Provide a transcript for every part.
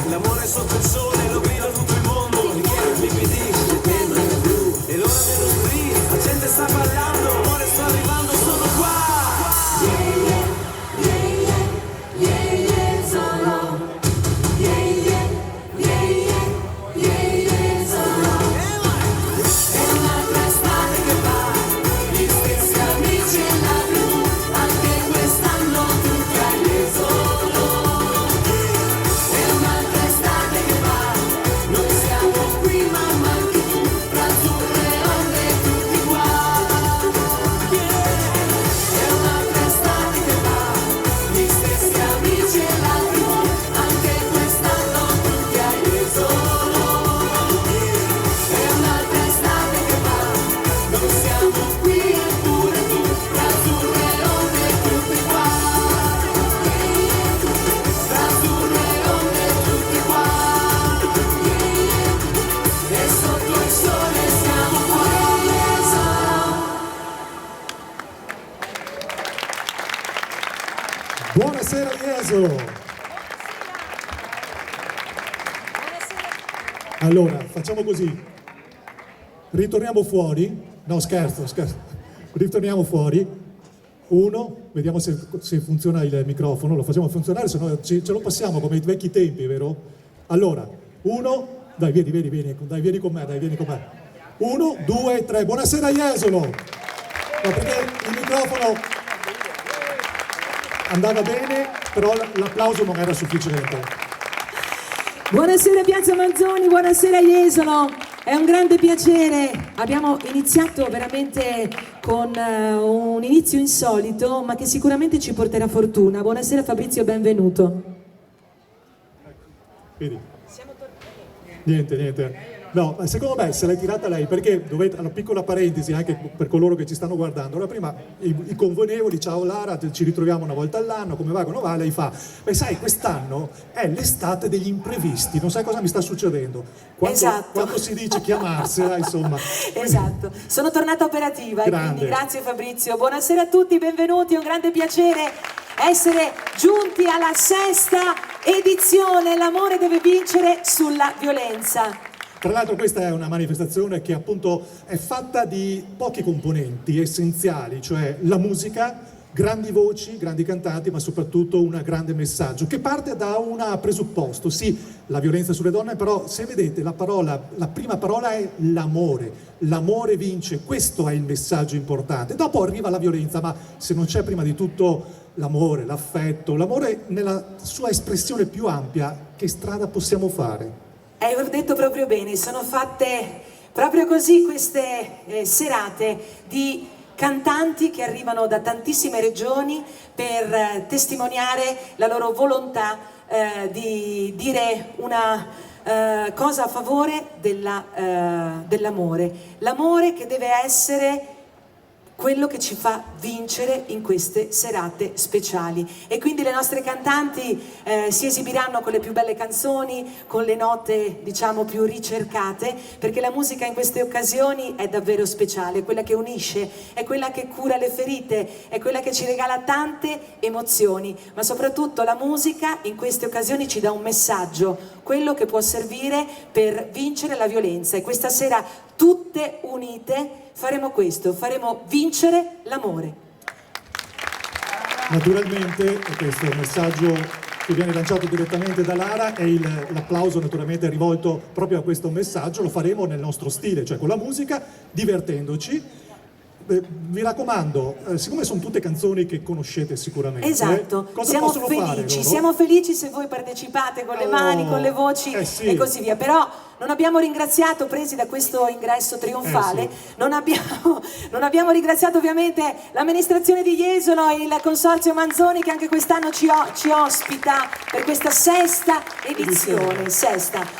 L'amore è sotto il sole, lo grido a tutto il mondo. Richiede il BPD, le tende blu. È l'ora dello sprint, la gente sta ballando. L'amore sta arrivando, sono qua. Buonasera Jesolo! Allora, facciamo così. Ritorniamo fuori. No, scherzo. Ritorniamo fuori. Uno, vediamo se funziona il microfono. Lo facciamo funzionare, se no ce lo passiamo come ai vecchi tempi, vero? Allora, uno, dai, vieni con me. 1, 2, 3. Buonasera Jesolo! No, perché il microfono andava bene, però l'applauso non era sufficiente. Buonasera Piazza Manzoni, buonasera Jesolo, è un grande piacere. Abbiamo iniziato veramente con un inizio insolito, ma che sicuramente ci porterà fortuna. Buonasera Fabrizio, benvenuto. Vedi? Niente. No, secondo me se l'hai tirata lei, perché dovete, una piccola parentesi anche per coloro che ci stanno guardando. Allora prima i convenevoli, ciao Lara, ci ritroviamo una volta all'anno, come va, come va? Lei fa, beh sai, quest'anno è l'estate degli imprevisti, non sai cosa mi sta succedendo. Quando si dice chiamarsela, insomma. Esatto, sono tornata operativa e quindi grazie Fabrizio. Buonasera a tutti, benvenuti, è un grande piacere essere giunti alla 6ª edizione L'amore deve vincere sulla violenza. Tra l'altro questa è una manifestazione che appunto è fatta di pochi componenti essenziali, cioè la musica, grandi voci, grandi cantanti, ma soprattutto un grande messaggio che parte da un presupposto, sì, la violenza sulle donne, però se vedete la prima parola è l'amore vince, questo è il messaggio importante, dopo arriva la violenza, ma se non c'è prima di tutto l'amore, l'affetto, l'amore nella sua espressione più ampia, che strada possiamo fare? Hai detto proprio bene, sono fatte proprio così queste serate di cantanti che arrivano da tantissime regioni per testimoniare la loro volontà di dire una cosa a favore dell'amore. L'amore che deve essere quello che ci fa vincere in queste serate speciali, e quindi le nostre cantanti si esibiranno con le più belle canzoni, con le note diciamo più ricercate, perché la musica in queste occasioni è davvero speciale, è quella che unisce, è quella che cura le ferite, è quella che ci regala tante emozioni, ma soprattutto la musica in queste occasioni ci dà un messaggio, quello che può servire per vincere la violenza, e questa sera tutte unite faremo questo, faremo vincere l'amore. Naturalmente questo messaggio che viene lanciato direttamente da Lara e l'applauso naturalmente è rivolto proprio a questo messaggio, lo faremo nel nostro stile, cioè con la musica, divertendoci. Vi raccomando, siccome sono tutte canzoni che conoscete sicuramente, esatto, cosa siamo possono fare felici, loro? siamo felici se voi partecipate con le mani, con le voci sì. e così via, però non abbiamo ringraziato, presi da questo ingresso trionfale, sì. non abbiamo ringraziato ovviamente l'amministrazione di Jesolo e il consorzio Manzoni che anche quest'anno ci ospita per questa 6ª edizione.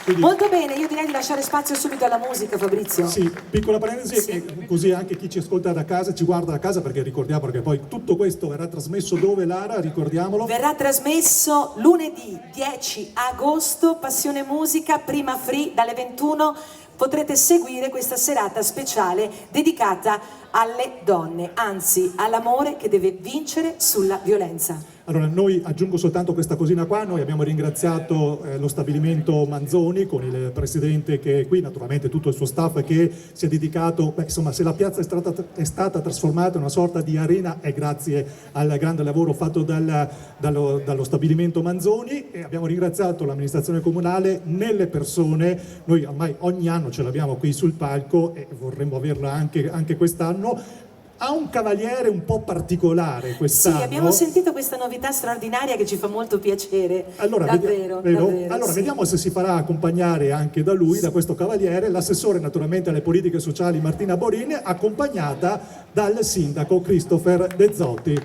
Quindi, molto bene, io direi di lasciare spazio subito alla musica, Fabrizio. Sì, piccola parentesi, sì. E così anche chi ci ascolta da casa, ci guarda da casa, perché ricordiamo che poi tutto questo verrà trasmesso dove, Lara? Ricordiamolo. Verrà trasmesso lunedì 10 agosto, Passione Musica, prima free dalle 21. Potrete seguire questa serata speciale dedicata alle donne, anzi all'amore che deve vincere sulla violenza. Allora, noi aggiungo soltanto questa cosina qua, noi abbiamo ringraziato lo stabilimento Manzoni con il presidente che è qui, naturalmente tutto il suo staff che si è dedicato, insomma, se la piazza è stata trasformata in una sorta di arena è grazie al grande lavoro fatto dallo stabilimento Manzoni, e abbiamo ringraziato l'amministrazione comunale nelle persone, noi ormai ogni anno ce l'abbiamo qui sul palco e vorremmo averla anche quest'anno. Ha un cavaliere un po' particolare quest'anno. Sì, abbiamo sentito questa novità straordinaria che ci fa molto piacere. Allora, davvero. Allora, sì. vediamo se si farà accompagnare anche da lui, da questo cavaliere, l'assessore naturalmente alle politiche sociali Martina Borin, accompagnata dal sindaco Christopher De Zotti.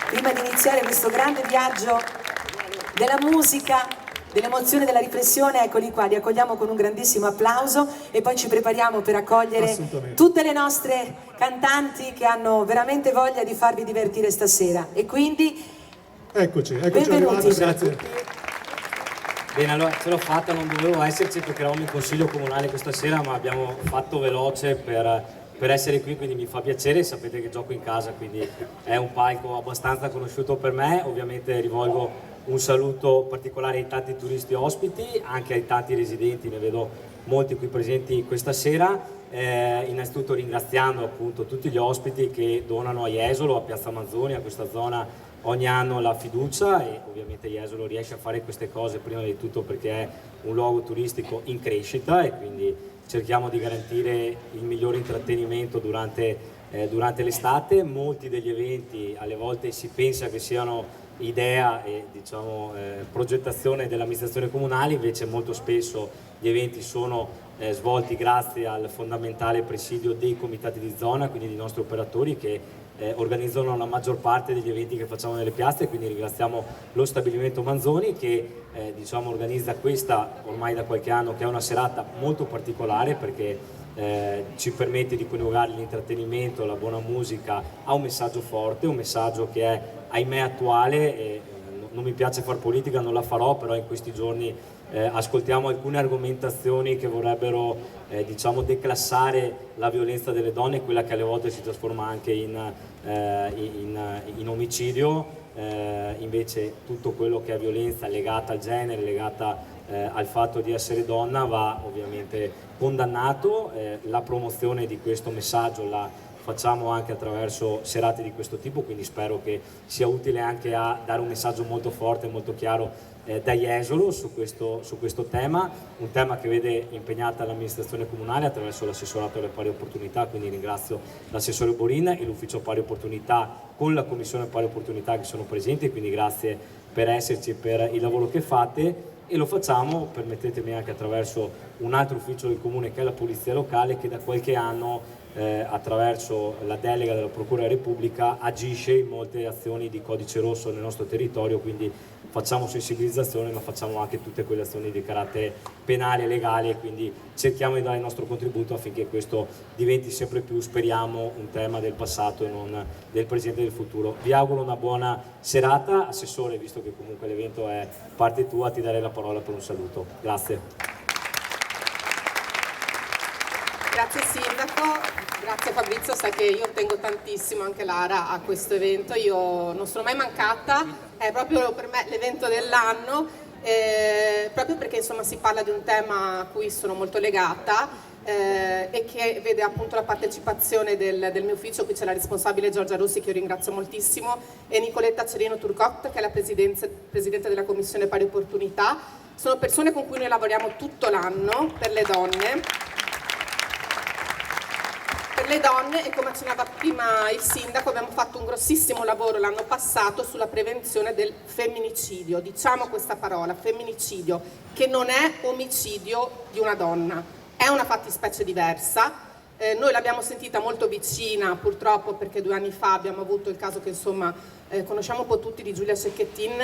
Prima di iniziare questo grande viaggio della musica, dell'emozione, della riflessione, eccoli qua, li accogliamo con un grandissimo applauso e poi ci prepariamo per accogliere tutte le nostre cantanti che hanno veramente voglia di farvi divertire stasera. E quindi Eccoci benvenuti. arrivati, grazie. Bene, allora ce l'ho fatta, non dovevo esserci perché eravamo in consiglio comunale questa sera, ma abbiamo fatto veloce per essere qui, quindi mi fa piacere. Sapete che gioco in casa, quindi è un palco abbastanza conosciuto per me. Ovviamente rivolgo un saluto particolare ai tanti turisti ospiti, anche ai tanti residenti, ne vedo molti qui presenti questa sera. Innanzitutto ringraziando appunto tutti gli ospiti che donano a Jesolo, a Piazza Manzoni, a questa zona ogni anno la fiducia, e ovviamente Jesolo riesce a fare queste cose prima di tutto perché è un luogo turistico in crescita e quindi cerchiamo di garantire il migliore intrattenimento durante l'estate. Molti degli eventi alle volte si pensa che siano idea e progettazione dell'amministrazione comunale, invece molto spesso gli eventi sono svolti grazie al fondamentale presidio dei comitati di zona, quindi dei nostri operatori che organizzano la maggior parte degli eventi che facciamo nelle piazze. Quindi ringraziamo lo stabilimento Manzoni che organizza questa ormai da qualche anno, che è una serata molto particolare perché ci permette di coniugare l'intrattenimento, la buona musica a un messaggio forte, un messaggio che è ahimè attuale. E non mi piace far politica, non la farò, però in questi giorni ascoltiamo alcune argomentazioni che vorrebbero declassare la violenza delle donne, quella che alle volte si trasforma anche in omicidio. Invece tutto quello che è violenza legata al genere, legata al fatto di essere donna va ovviamente condannato. La promozione di questo messaggio la facciamo anche attraverso serate di questo tipo, quindi spero che sia utile anche a dare un messaggio molto forte e molto chiaro da Jesolo su questo tema, un tema che vede impegnata l'amministrazione comunale attraverso l'assessorato alle pari opportunità, quindi ringrazio l'assessore Borin e l'ufficio pari opportunità con la commissione pari opportunità che sono presenti, quindi grazie per esserci e per il lavoro che fate. E lo facciamo, permettetemi, anche attraverso un altro ufficio del comune che è la polizia locale, che da qualche anno attraverso la delega della Procura della Repubblica agisce in molte azioni di codice rosso nel nostro territorio, quindi facciamo sensibilizzazione ma facciamo anche tutte quelle azioni di carattere penale e legale, quindi cerchiamo di dare il nostro contributo affinché questo diventi sempre più, speriamo, un tema del passato e non del presente e del futuro. Vi auguro una buona serata. Assessore, visto che comunque l'evento è parte tua, ti darei la parola per un saluto. Grazie. Grazie Sindaco, grazie Fabrizio, sai che io tengo tantissimo, anche Lara, a questo evento. Io non sono mai mancata, è proprio per me l'evento dell'anno, proprio perché insomma si parla di un tema a cui sono molto legata e che vede appunto la partecipazione del mio ufficio. Qui c'è la responsabile Giorgia Rossi, che io ringrazio moltissimo, e Nicoletta Cerino Turcot, che è la presidente della Commissione Pari Opportunità. Sono persone con cui noi lavoriamo tutto l'anno per le donne. E come accennava prima il sindaco, abbiamo fatto un grossissimo lavoro l'anno passato sulla prevenzione del femminicidio. Diciamo questa parola, femminicidio, che non è omicidio di una donna, è una fattispecie diversa. Noi l'abbiamo sentita molto vicina, purtroppo, perché 2 anni fa abbiamo avuto il caso che insomma conosciamo un po' tutti, di Giulia Cecchettin,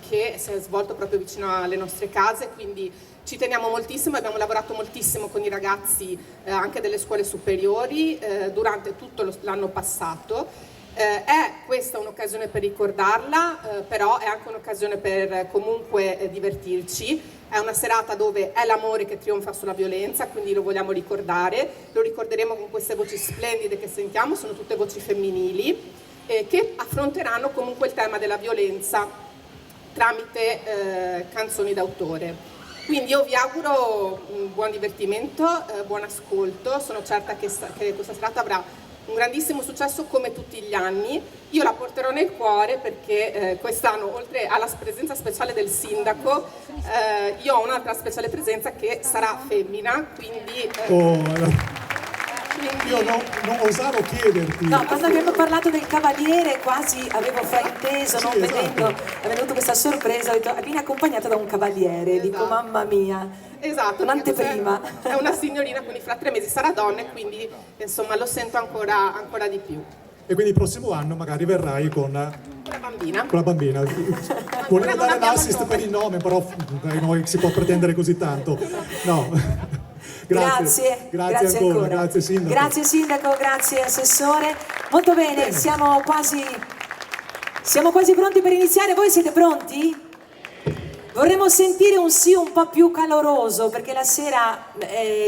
che si è svolto proprio vicino alle nostre case, quindi ci teniamo moltissimo. Abbiamo lavorato moltissimo con i ragazzi anche delle scuole superiori durante tutto l'anno passato, È questa un'occasione per ricordarla, però è anche un'occasione per comunque divertirci. È una serata dove è l'amore che trionfa sulla violenza, quindi lo vogliamo ricordare. Lo ricorderemo con queste voci splendide che sentiamo, sono tutte voci femminili, che affronteranno comunque il tema della violenza tramite canzoni d'autore. Quindi io vi auguro un buon divertimento, buon ascolto. Sono certa che questa serata avrà un grandissimo successo come tutti gli anni. Io la porterò nel cuore perché quest'anno, oltre alla presenza speciale del sindaco, io ho un'altra speciale presenza che sarà femmina, quindi... Io non osavo chiederti. No, quando abbiamo parlato del cavaliere quasi avevo frainteso, Sì, non esatto. vedendo, è venuta questa sorpresa, ho detto viene accompagnata da un cavaliere, dico Esatto. mamma mia, Esatto, un'anteprima. è una signorina, quindi fra 3 mesi sarà donna e quindi insomma lo sento ancora di più. E quindi il prossimo anno magari verrai con La bambina. la bambina. Volevo non dare abbiamo l'assist il nome. per il nome, però dai, noi si può pretendere così tanto. No. Grazie ancora, grazie Sindaco. Grazie Sindaco, grazie Assessore. Molto bene, siamo quasi pronti per iniziare. Voi siete pronti? Vorremmo sentire un sì un po' più caloroso, perché la sera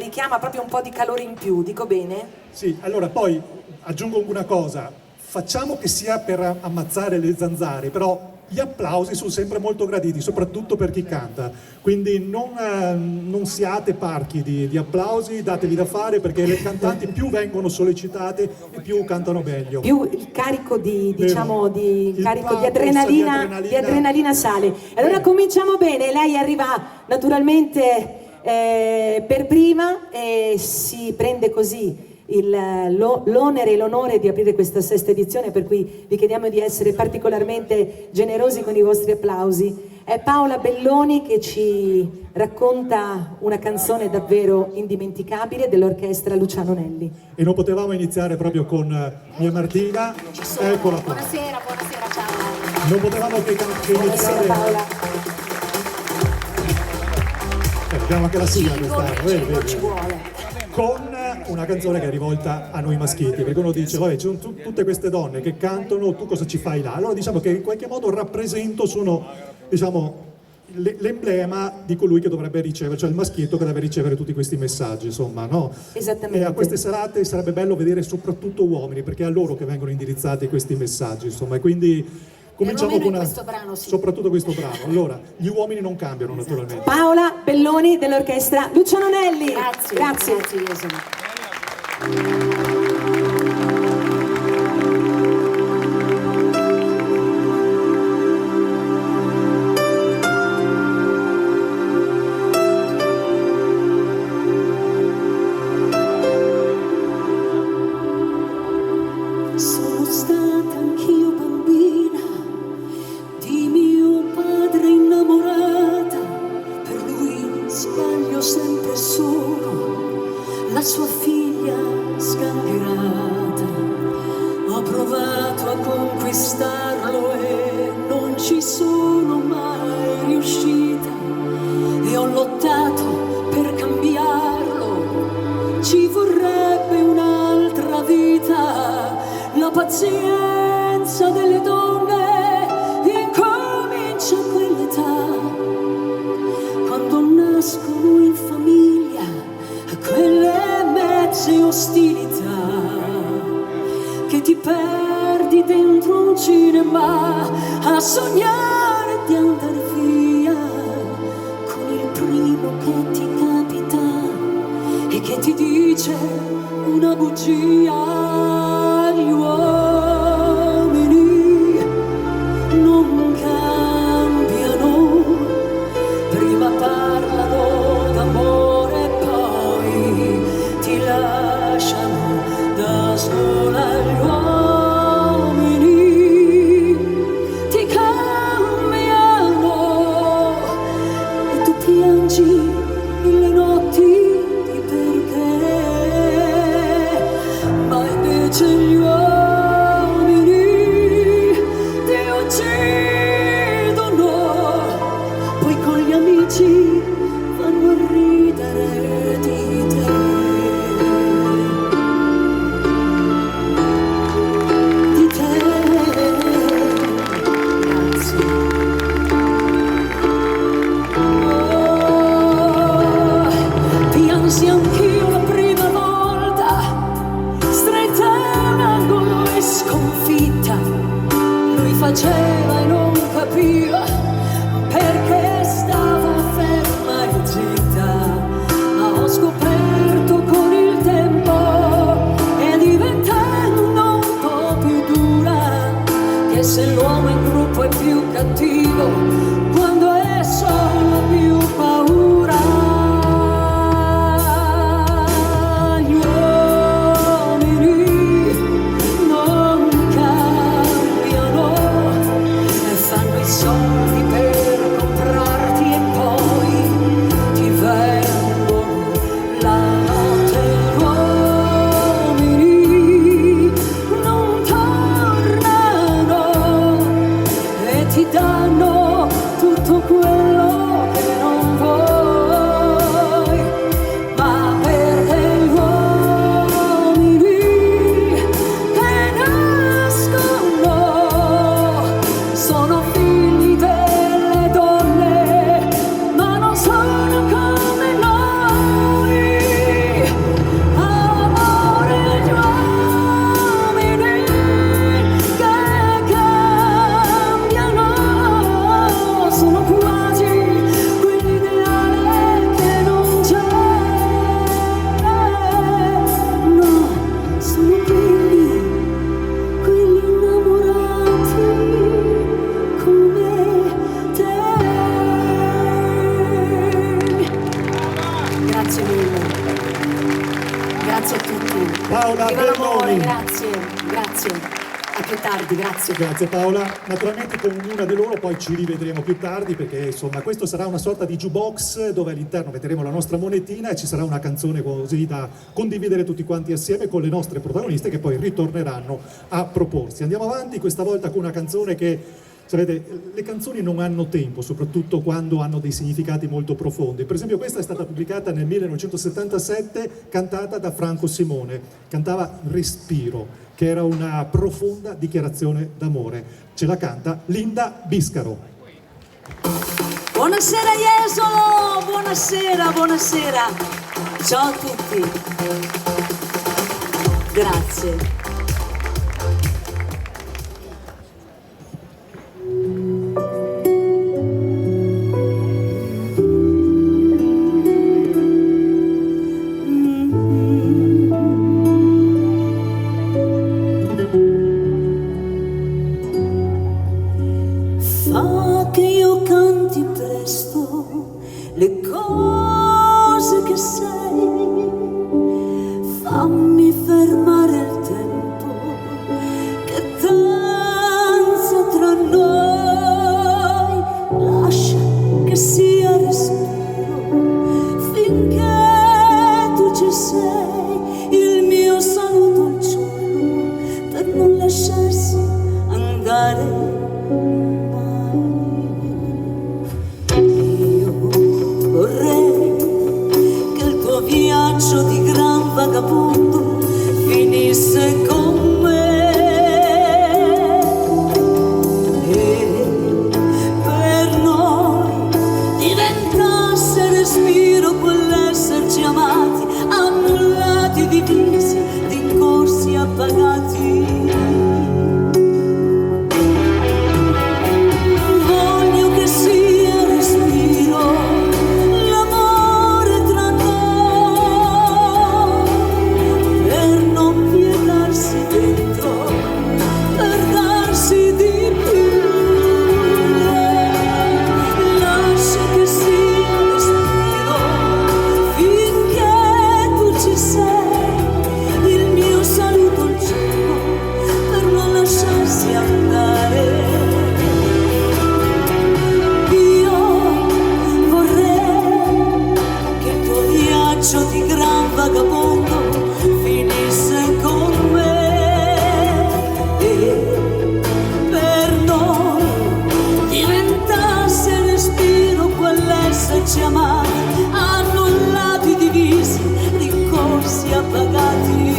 richiama proprio un po' di calore in più, dico bene? Sì, allora poi aggiungo una cosa, facciamo che sia per ammazzare le zanzare, però gli applausi sono sempre molto graditi, soprattutto per chi canta, quindi non siate parchi di applausi, datevi da fare perché le cantanti più vengono sollecitate e più cantano meglio. Più il carico di, diciamo, Il carico di pathos, di adrenalina sale. Allora cominciamo bene, lei arriva naturalmente per prima e si prende così l'onere e l'onore di aprire questa sesta edizione, per cui vi chiediamo di essere particolarmente generosi con i vostri applausi. È Paola Belloni che ci racconta una canzone davvero indimenticabile dell'orchestra Luciano Nelli. E non potevamo iniziare proprio con Mia Martina, eccola qua. Buonasera, ciao. Non potevamo che Buonasera iniziare. Paola. Abbiamo anche la sigla Ci quest'anno, ci vuole. con una canzone che è rivolta a noi maschietti, perché uno dice vabbè ci sono tutte queste donne che cantano, tu cosa ci fai là? Allora diciamo che in qualche modo sono diciamo l'emblema di colui che dovrebbe ricevere, cioè il maschietto che deve ricevere tutti questi messaggi, insomma, no? Esattamente. E a queste serate sarebbe bello vedere soprattutto uomini, perché è a loro che vengono indirizzati questi messaggi, insomma, e quindi cominciamo Perlomeno con in questo brano, sì. soprattutto questo brano. Allora, gli uomini non cambiano naturalmente. Paola Belloni dell'orchestra Luciano Nelli. Grazie. Sono stata anch'io bambina di mio padre innamorata, per lui sbaglio sempre solo, la sua figlia sgangherata. Ho provato a conquistarlo e non ci sono mai riuscita, e ho lottato per cambiarlo, ci vorrebbe un'altra vita. La pazienza delle donne incomincia a quell'età, quando nascono in famiglia quelle mezze ostilità, che ti perdi dentro un cinema a sognare di andare via con il primo che ti capita e che ti dice una bugia. Gli uomini non cambiano, prima parlano d'amore e poi ti lasciano da sola. Gli uomini ti cambiano e tu piangi nelle notti di perché, ma invece gli uomini ti uccidono, poi con gli amici vanno a ridere di te. Di te. motivo quando è solo più paura. Gli uomini non cambiano e fanno i soldi per comprarti e poi ti vendono la notte. Gli uomini non tornano e ti danno tutto quello che non vuoi, ma perché gli uomini che nascono sono figli delle donne, ma non sono come noi. Amore, gli uomini che cambiano sono quasi quell'ideale che non c'è. No, sono quelli innamorati come te. Grazie mille. Grazie a tutti. Paola Viva l'amore, Belloni. grazie. A più tardi, grazie. Grazie Paola, naturalmente con ognuna di loro poi ci rivedremo più tardi perché insomma questo sarà una sorta di jukebox dove all'interno metteremo la nostra monetina e ci sarà una canzone così da condividere tutti quanti assieme con le nostre protagoniste che poi ritorneranno a proporsi. Andiamo avanti questa volta con una canzone che, sapete, le canzoni non hanno tempo, soprattutto quando hanno dei significati molto profondi. Per esempio questa è stata pubblicata nel 1977, cantata da Franco Simone, cantava Respiro, che era una profonda dichiarazione d'amore. Ce la canta Linda Biscaro. Buonasera Jesolo, buonasera. Ciao a tutti. Grazie. Fa che io canti presto le cose che sei, fammi fermare il tempo che danza tra noi, lascia che sia respiro finché tu ci sei, il mio saluto al giorno per non lasciarsi andare. Vorrei che il tuo viaggio di gran vagabondo finisse con me e per noi diventasse respiro quell'esserci amati, annullati, divisi, rincorsi, appagati. Voglio che sia respiro l'amore tra noi, per non piegarsi dentro, per darsi di più. Lascia che sia respiro finché tu ci sei, il mio saluto al cielo per non lasciarsi andare. Io vorrei che il tuo viaggio di gran vagabondo finisse con me e per noi diventasse respiro quell'esserci amati, annullati, divisi, rincorsi, appagati.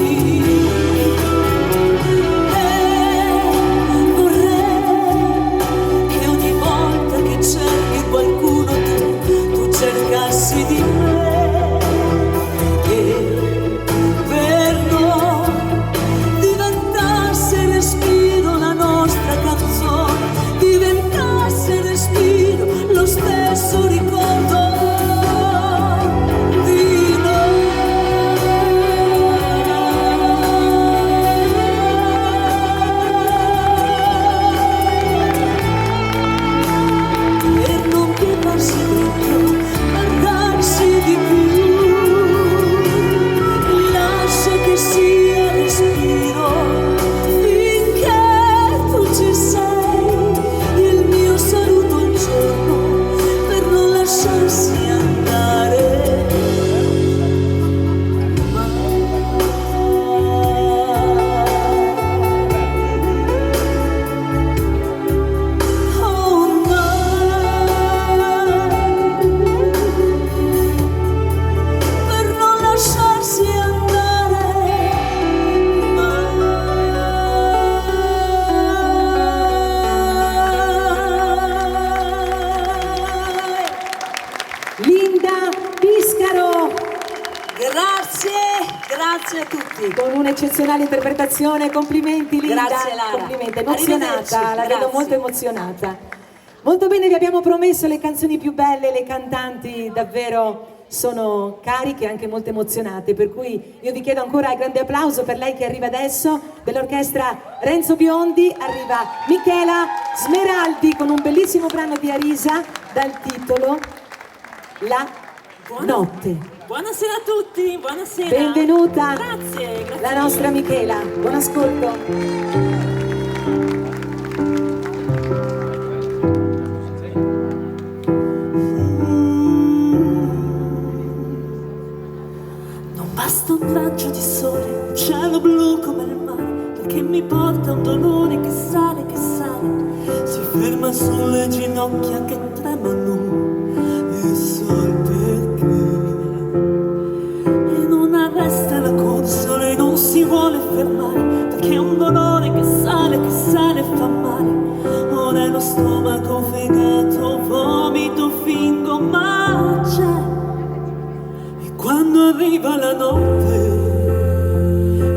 Vorrei che ogni volta che cerchi qualcuno tu cercassi di me e per noi diventasse respiro la nostra canzone, diventasse respiro lo stesso ricordo. Grazie a tutti. Con un'eccezionale interpretazione, complimenti Linda. Grazie, Lara. Complimenti, Arrivederci. emozionata, la vedo Grazie. molto emozionata. Molto bene, vi abbiamo promesso le canzoni più belle, le cantanti davvero sono cariche e anche molto emozionate, per cui io vi chiedo ancora un grande applauso per lei che arriva adesso, dell'orchestra Renzo Biondi, arriva Michela Smeraldi con un bellissimo brano di Arisa dal titolo La Notte. Buonasera a tutti, buonasera. Benvenuta, Grazie, grazie. la nostra Michela. Buon ascolto. Non basta un raggio di sole, un cielo blu come il mare, perché mi porta un dolore che sale, si ferma sulle ginocchia che tremano e so il perché. E non arresta la corsa, lei non si vuole fermare, perché è un dolore che sale e fa male. Ora è lo stomaco, fegato, vomito, fingo, ma c'è. Quando arriva la notte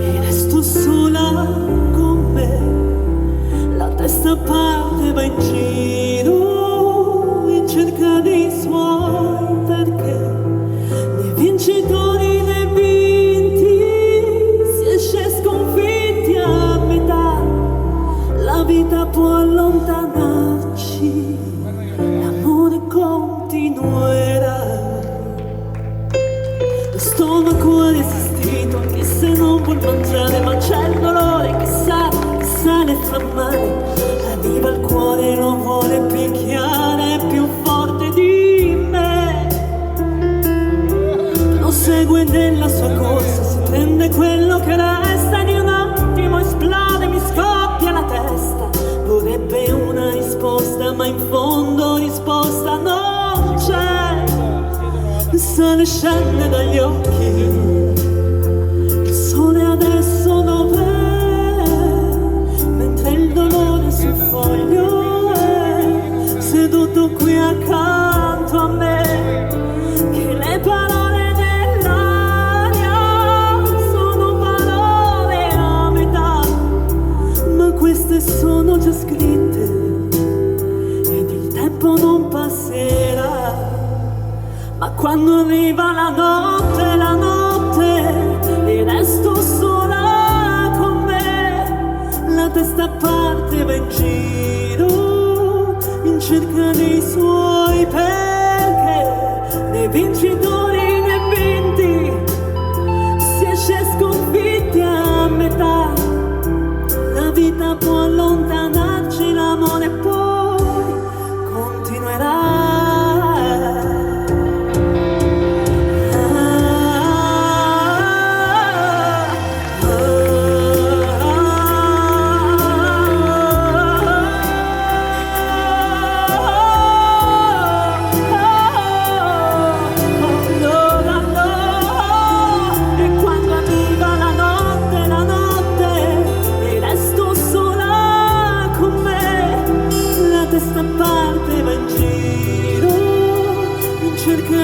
e resto sola con me, la testa parte, va in giro in cerca dei suoi perché, né vincitori né vinti, si esce sconfitti a metà, la vita può allontanarci, l'amore continuerà. Lo stomaco ha resistito anche se non vuol mangiare, ma c'è il dolore che sale e fa male. Arriva il cuore, lo vuole picchiare, è più forte di me. Lo segue nella sua corsa, si prende quello che resta, di un attimo esplode, mi scoppia la testa. Vorrebbe una risposta, ma in fondo risposta non c'è. Sale, scende dagli occhi, il sole adesso dov'è? Mentre il dolore sul foglio è seduto qui accanto a me, che le parole dell'aria sono parole a metà, ma queste sono già scritte ed il tempo non passerà. Ma quando arriva la notte, e resto sola con me, la testa parte, va in giro in cerca dei suoi perché, né vincitori né vinti, si esce sconfitti a metà, la vita può allontanarci, l'amore poi continuerà.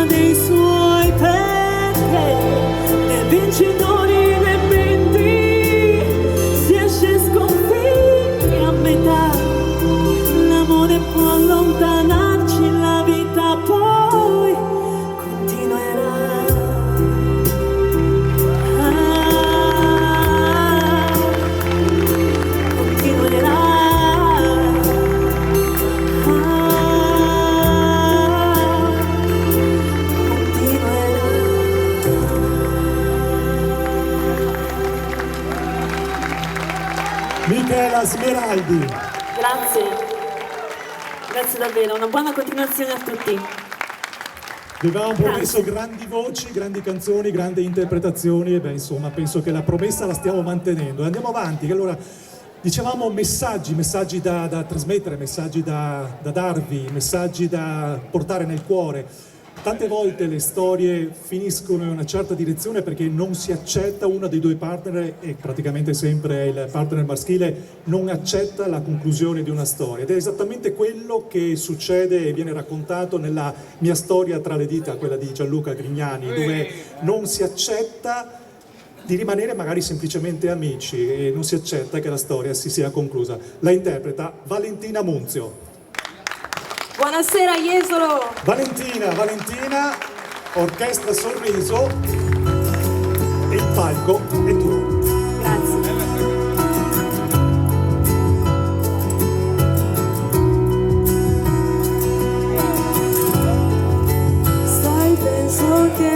Dei suoi perché, né vincitori né vinti, si esce sconfitti a metà, l'amore può allontanarci, la vita poi continuerà. Continuerà. Michela Smeraldi. Grazie davvero, una buona continuazione a tutti. Vi avevamo promesso grandi voci, grandi canzoni, grandi interpretazioni e beh, insomma, penso che la promessa la stiamo mantenendo. Andiamo avanti, che allora dicevamo messaggi da trasmettere, messaggi da darvi, messaggi da portare nel cuore. Tante volte le storie finiscono in una certa direzione perché non si accetta, uno dei due partner, e praticamente sempre il partner maschile, non accetta la conclusione di una storia. Ed è esattamente quello che succede e viene raccontato nella mia storia tra le dita, quella di Gianluca Grignani, dove non si accetta di rimanere magari semplicemente amici e non si accetta che la storia si sia conclusa. La interpreta Valentina Munzio. Buonasera Jesolo! Valentina, orchestra Sorriso e il palco è tuo. Grazie. Sai, penso che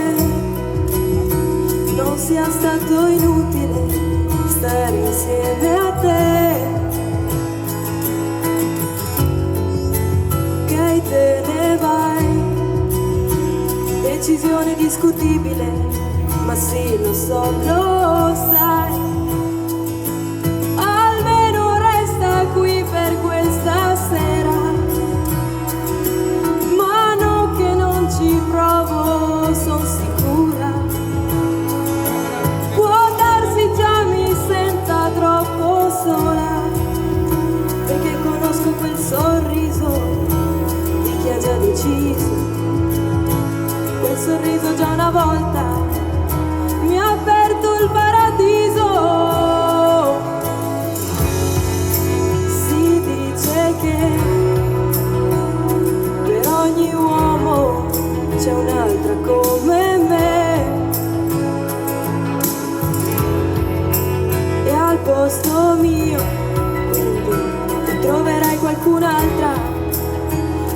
non sia stato inutile stare insieme a te, che te ne vai, decisione discutibile, ma sì, lo so, lo sai, almeno resta qui per questa sera, ma no che non ci provo, son sicura, può darsi già mi senta troppo sola, perché conosco quel sorriso di chi ha già deciso, quel sorriso già una volta mi ha aperto il paradiso. Si dice che per ogni uomo c'è un'altra come me, e al posto mio quindi troverai qualcun'altra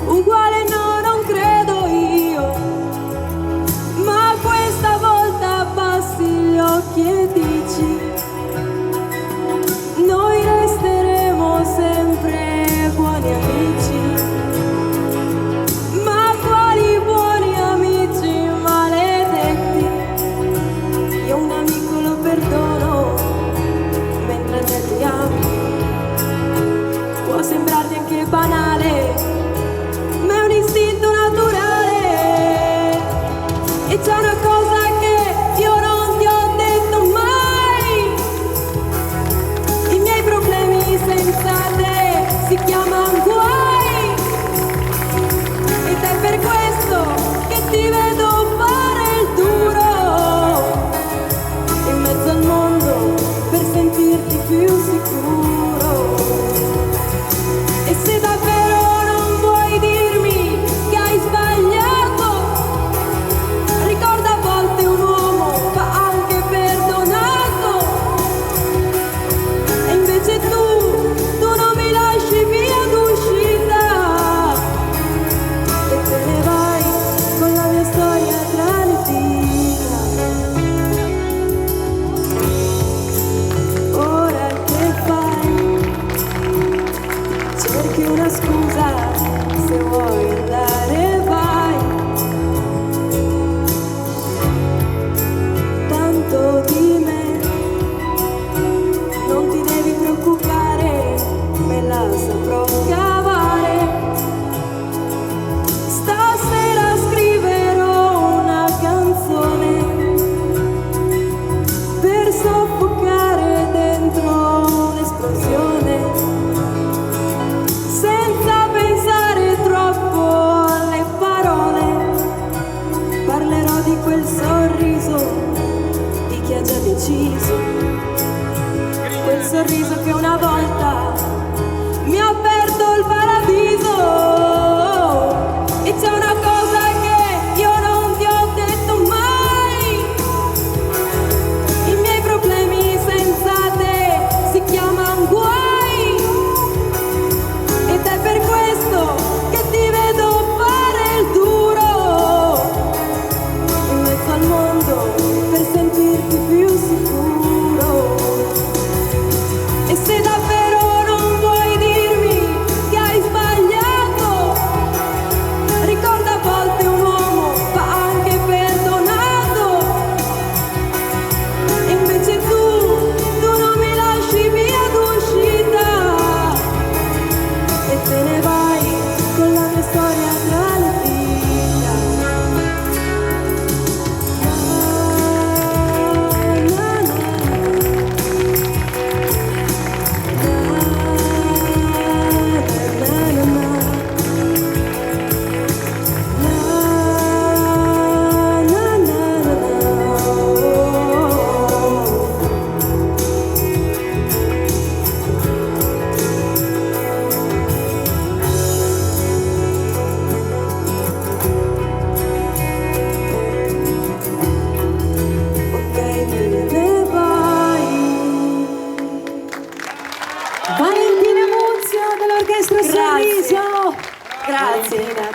uguale, no, non credo io, ma questa volta abbassi gli occhi e dici noi resteremo sempre buoni amici, ma quali buoni amici maledetti, io un amico lo perdono mentre te li amo, può sembrarti anche banale, ma è un istinto naturale, e c'è una cosa che io non ti ho detto mai.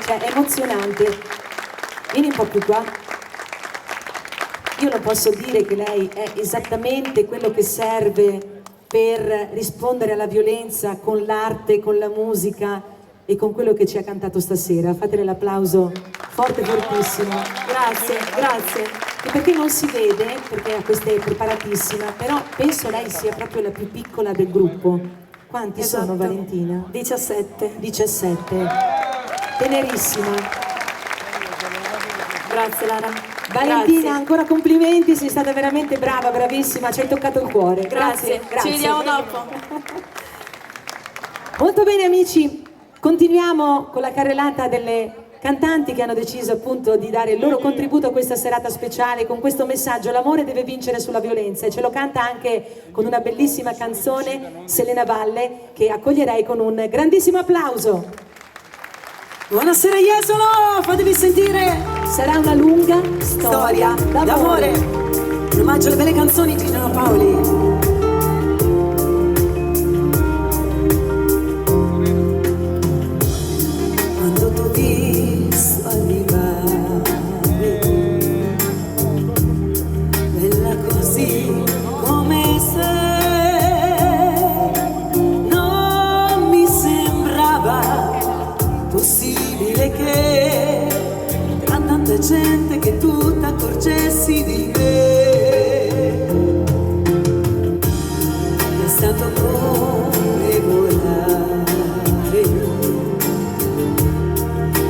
cioè è emozionante. Vieni un po' più qua. Io non posso dire che lei è esattamente quello che serve per rispondere alla violenza con l'arte, con la musica e con quello che ci ha cantato stasera. Fatele l'applauso forte, fortissimo. Grazie, grazie. E perché non si vede, perché questa è preparatissima, però penso lei sia proprio la più piccola del gruppo. Quanti sono, Valentina? 17. 17. Tenerissima. Grazie Lara. Valentina, Grazie. ancora complimenti, sei stata veramente brava, bravissima, ci hai toccato il cuore. Grazie. Grazie. Ci vediamo dopo. Molto bene amici, continuiamo con la carrellata delle cantanti che hanno deciso appunto di dare il loro contributo a questa serata speciale con questo messaggio: l'amore deve vincere sulla violenza, e ce lo canta anche con una bellissima canzone Selena Valle, che accoglierei con un grandissimo applauso. Buonasera Jesolo, fatevi sentire. Sarà una lunga storia d'amore. Un omaggio alle belle canzoni di Gino Paoli. Quando t'ho visto arrivare, bella così come sei, non mi sembrava possibile che tra tanta gente che tu t'accorgessi di me. È stato come volare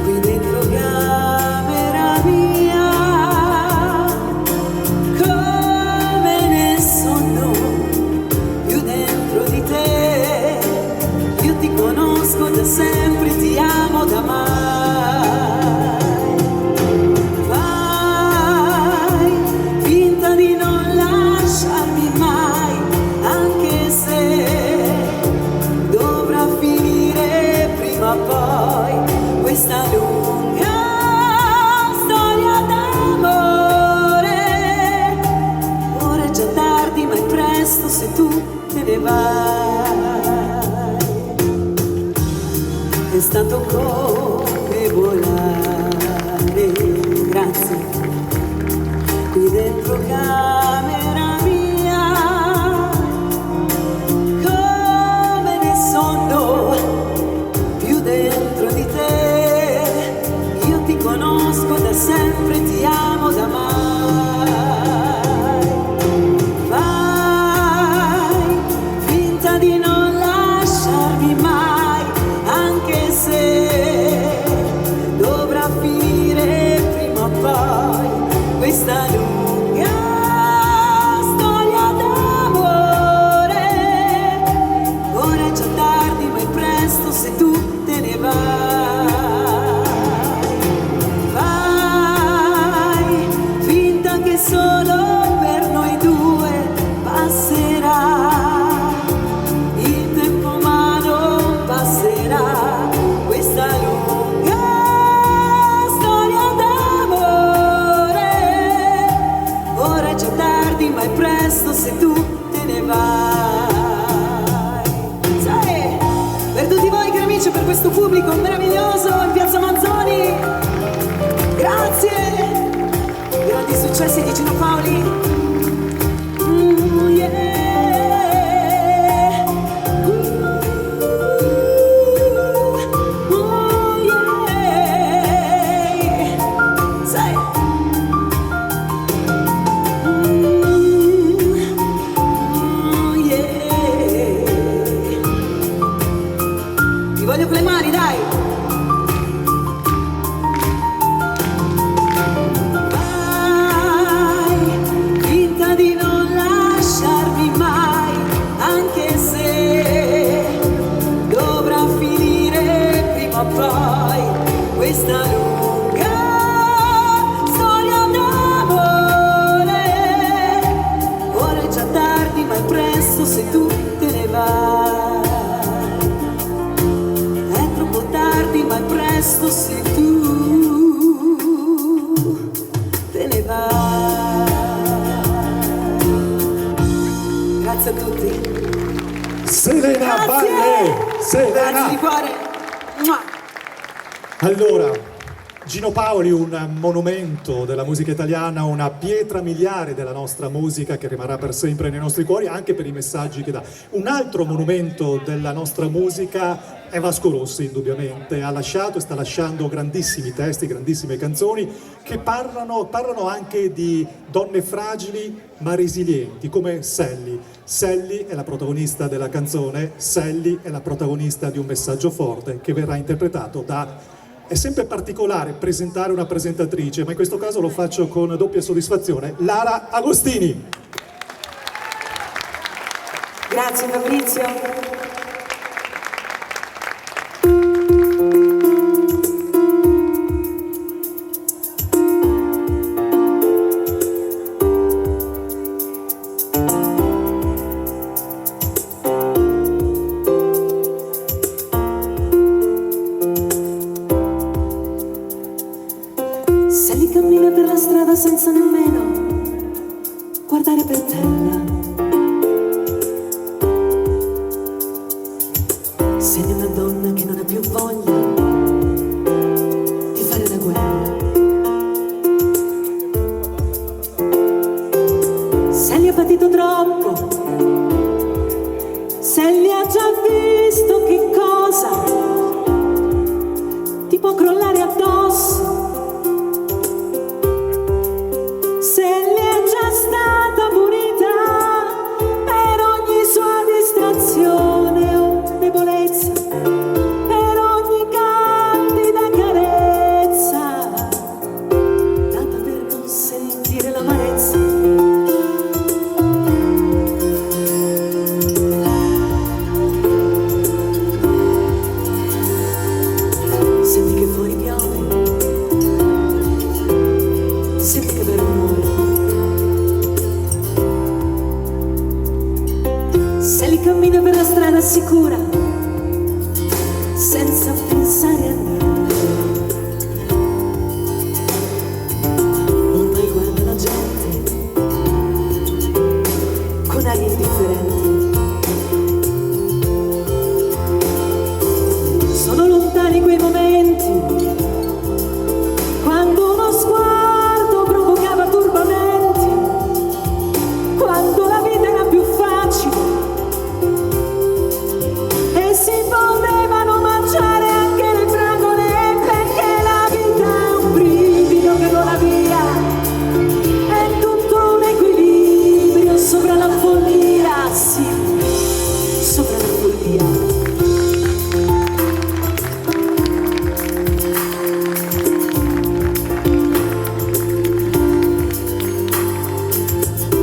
qui dentro camera mia, come nel sonno, più dentro di te. Io ti conosco da sempre, ti amo da mai. Fai finta di non lasciarmi mai, anche se dovrà finire prima o poi questa lunga storia d'amore. Ora è già tardi, ma è presto se tu te ne vai. È stato come volare, grazie, qui dentro camera mia, come nel sonno, più dentro di te. Io ti conosco da sempre, ti amo da mai. Fai finta di non lasciarmi mai, anche se dovrà finire prima o poi questa lunga storia d'amore. Ora è già tardi, ma è presto se tu te ne vai. Fai finta che solo per noi due passerà il tempo, ma non passerà questa lunga storia d'amore. Ora è già tardi, ma è presto se tu te ne vai. Sai, per tutti voi cari amici, per questo pubblico meraviglioso in Piazza Manzoni, grazie. Grandi successi di Gino Paoli. Yeah. Yeah. Sai. Yeah. Ti voglio con le mani, dai. Vai, finta di non lasciarmi mai, anche se dovrà finire prima o poi questa lunga storia d'amore. Ora è già tardi, ma è presto se tu te ne vai. È troppo tardi, ma è presto se tu te ne vai. Grazie a tutti. Selena Grazie. Valle! Selena! Grazie di cuore. Mua. Allora, Gino Paoli, un monumento della musica italiana, una pietra miliare della nostra musica che rimarrà per sempre nei nostri cuori, anche per i messaggi che dà. Un altro monumento della nostra musica è Vasco Rossi, indubbiamente. Ha lasciato e sta lasciando grandissimi testi, grandissime canzoni che parlano anche di donne fragili ma resilienti, come Sally. Sally è la protagonista della canzone, Sally è la protagonista di un messaggio forte che verrà interpretato da... È sempre particolare presentare una presentatrice, ma in questo caso lo faccio con doppia soddisfazione, Lara Agostini. Grazie Fabrizio. Sally cammina per la strada senza nemmeno guardare per terra. Sally è una donna che non ha più voglia di fare la guerra. Sally ha patito troppo. Sally ha già visto che cosa ti può crollare addosso. Se le è già stata punita per ogni sua distrazione o debolezza, per ogni candida carezza data per non sentire l'amarezza. Senti che fuori piove, senti che bel rumore. Sally cammina per la strada sicura, senza pensare a niente. Ormai guarda la gente con aria indifferente. Sono lontani quei momenti quando uno sguardo provocava turbamenti, quando la vita era più facile e si potevano mangiare anche le fragole, perché la vita è un brivido che vola via, è tutto un equilibrio sopra la follia, sì, sopra la follia.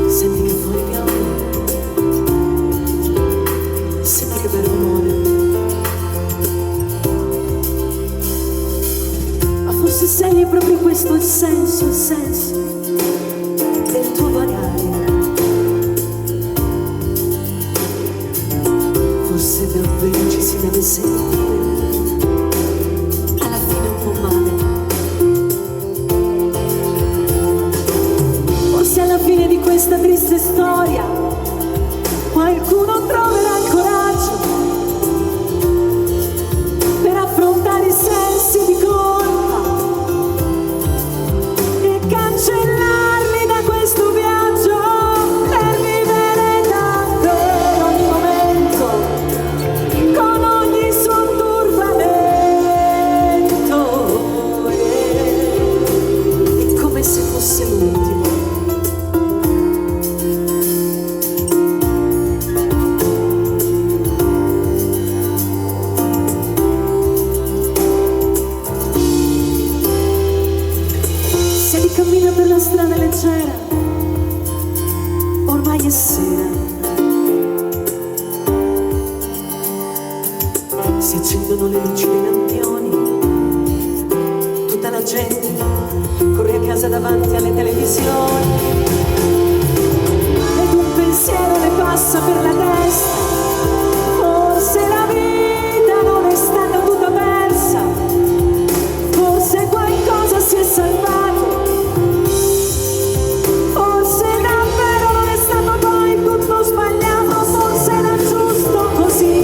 Senti che fuori piove, senti che bel rumore. Ma forse sei è proprio questo il senso del tuo vagare. Forse davvero ci si deve sentire, alla fine un po' male. Forse alla fine di questa triste storia qualcuno troverà il coraggio per affrontare i sensi di colpa e cancellarli da questo viaggio, per vivere davvero ogni momento con ogni suo turbamento, è come se fosse l'ultimo. Sally cammina per la strada leggera, ormai è sera. Si accendono le luci dei lampioni, tutta la gente corre a casa davanti alle televisioni ed un pensiero le passa per la testa. Forse la vita non è stata tutta persa, forse qualcosa si è salvato, forse davvero non è stato poi tutto sbagliato, forse era giusto così.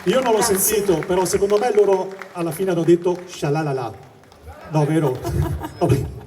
Io non l'ho Grazie. sentito, però secondo me loro alla fine hanno detto shalalala. No, vero? Vabbè.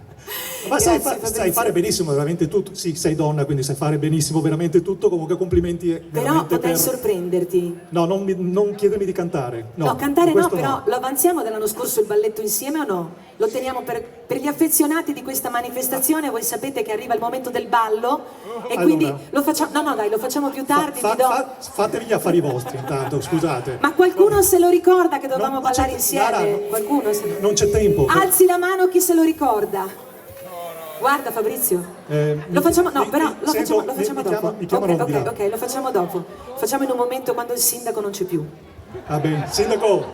Ma sai, Grazie, sai Fabrizio. fare benissimo veramente tutto. Sì, sei donna, quindi sai fare benissimo veramente tutto. Comunque complimenti Però veramente potrei per... sorprenderti. No, non chiedermi di cantare. No, cantare no, questo però lo avanziamo dell'anno scorso il balletto insieme o no? Lo teniamo per gli affezionati di questa manifestazione. Voi sapete che arriva il momento del ballo e Allora. quindi lo facciamo. No, no, dai, lo facciamo più tardi. ti do... Fatevi gli affari vostri intanto, scusate. Ma qualcuno se lo ricorda che dovevamo Non ballare c'è- insieme? Lara, Qualcuno? non c'è tempo. Alzi la mano chi se lo ricorda. Guarda Fabrizio. Lo facciamo, no, però lo sento, facciamo mi dopo. chiamano di là. Ok, lo facciamo dopo. Facciamo in un momento quando il sindaco non c'è più. Va bene, sindaco,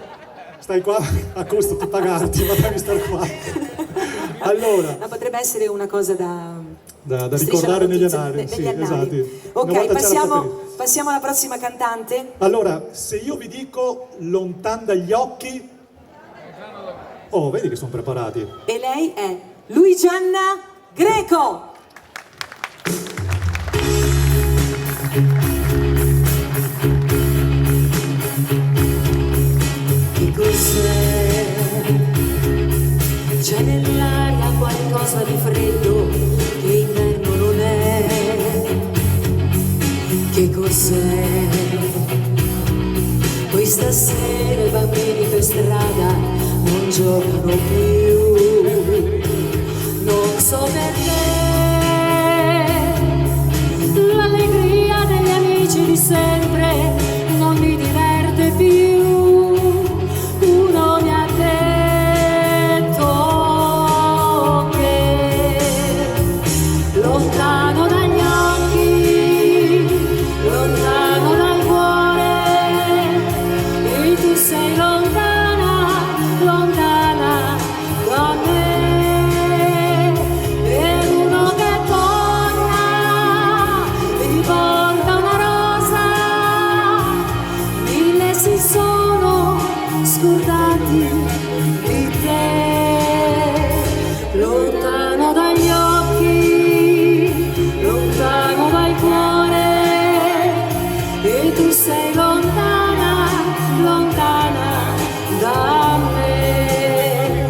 stai qua, a costo di pagarti, ma devi stare qua. Allora, Ma potrebbe essere una cosa da da Striscia la ricordare negli notizia, anali. negli Sì, annali. esatto. Una Ok, volta c'era passiamo, Fabrizio. passiamo alla prossima cantante. Allora, se io vi dico lontan dagli occhi... Oh, vedi che sono preparati. E lei è Luigianna Greco. Che cos'è? C'è nell'aria qualcosa di freddo che inverno non è. Che cos'è? Questa sera i bambini per strada non giocano più. Non so perché l'allegria degli amici di sempre non mi diverte più. Uno mi ha detto che lontano dagli occhi, lontano dal cuore, e tu sei lontana, lontana da me. Per uno che torna e ti porta una rosa, mille si sono scordati di te. Lontano dagli occhi, lontano dal cuore, e tu sei lontana, lontana da me.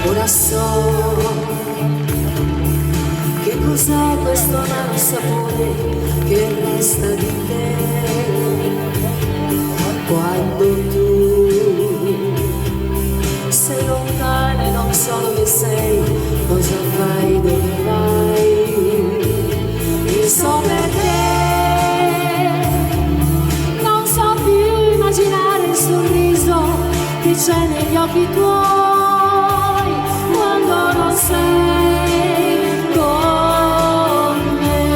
Ora so che cos'è questo amaro sapore che resta di te. Quando tu sei lontana e non so dove sei, cosa fai, dove vai? E so perché non so più immaginare il sorriso che c'è negli occhi tuoi quando non sei con me.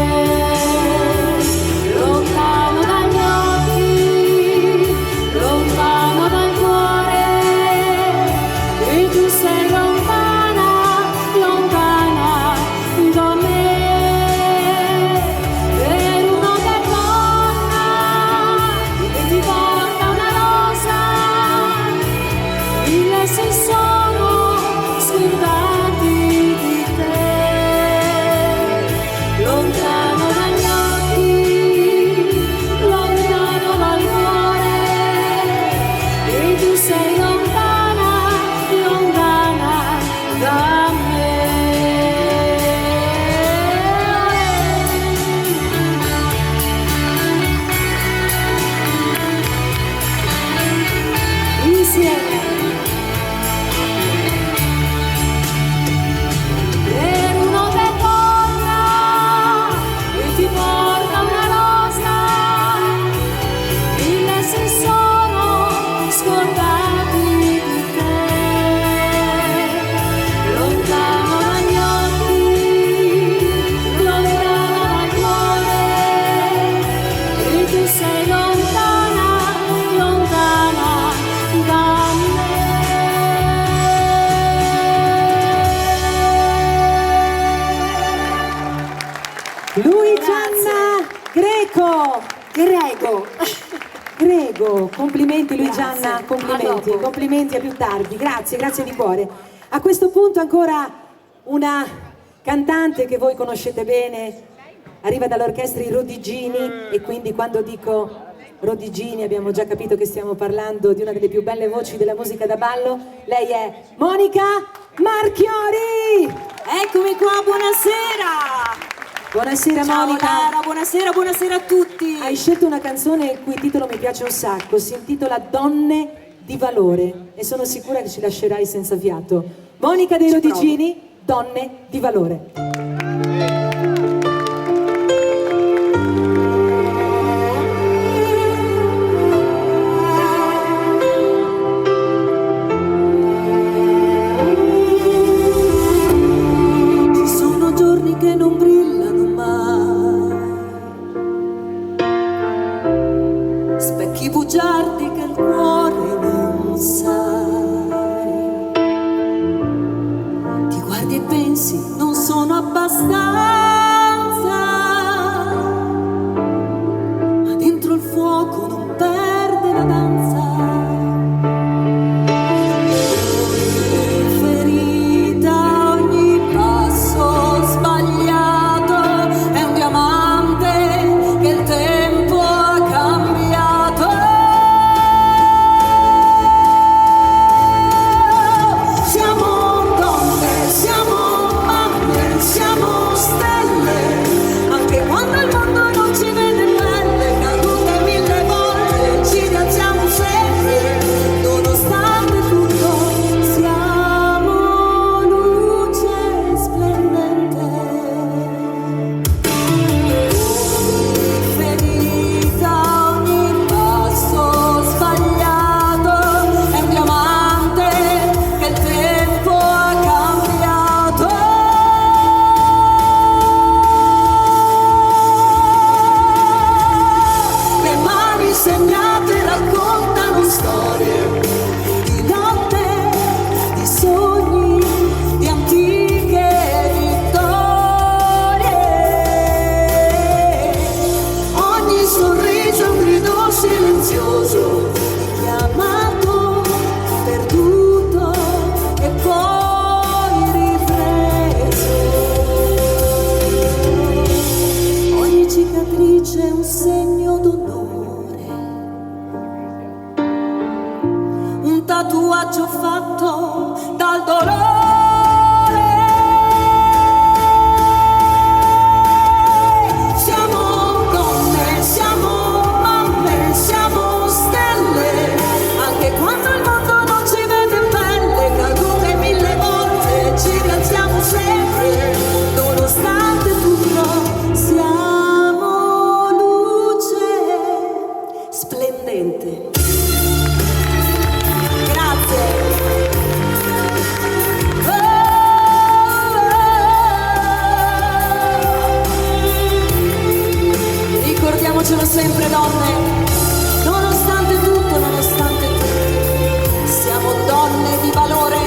Lontano dagli occhi, lontano dal cuore, e tu sei lontana, lontana da me. Per uno che torna e ti porta una rosa, mille si sono scordati di te. Lontano dagli occhi, lontano dal cuore, e tu sei lontana, lontana da me. Insieme. Per uno che torna e ti porta una rosa, mille si sono scordati di te. Lontano dagli occhi, lontano dal cuore, e tu sei lontana, lontana da Luigianna Greco. Grego, complimenti Luigianna, Grazie. complimenti, A dopo. complimenti a più tardi, grazie, grazie di cuore. A questo punto ancora una cantante che voi conoscete bene, arriva dall'orchestra I Rodigini e quindi quando dico Rodigini, abbiamo già capito che stiamo parlando di una delle più belle voci della musica da ballo. Lei è Monica Marchiori! Eccomi qua, buonasera! Buonasera Ciao Monica! Lara, buonasera a tutti! Hai scelto una canzone il cui titolo mi piace un sacco, si intitola Donne di valore e sono sicura che ci lascerai senza fiato. Monica dei Rodigini, Donne di valore. Ci sono giorni che non brillano mai, specchi bugiardi che il cuore non sai. Ti guardi e pensi non sono abbastanza, ma dentro il fuoco non perde la danza. Ferita, ogni passo sbagliato è un diamante che il tempo ha cambiato. Siamo donne, siamo mamme, siamo stelle, anche quando il mondo non ci vede belle, cadute 1000 volte, ci rialziamo sempre, nonostante tutto siamo luce splendente. Ogni ferita, ogni passo sbagliato è un diamante che il tempo ha cambiato. Le mani segnate raccontano storie di lotte, di sogni, di antiche vittorie. Ogni sorriso è un grido silenzioso di chi ha amato, perduto e poi ripreso. Ogni cicatrice è un segno d'onore, un tatuaggio fatto dal dolore. Siamo donne, siamo mamme, siamo stelle, anche quando il mondo non ci vede belle, cadute 1000 volte, ci rialziamo sempre, nonostante tutto siamo luce splendente. Grazie. Ricordiamocelo sempre, donne, nonostante tutto, nonostante tutti, siamo donne di valore.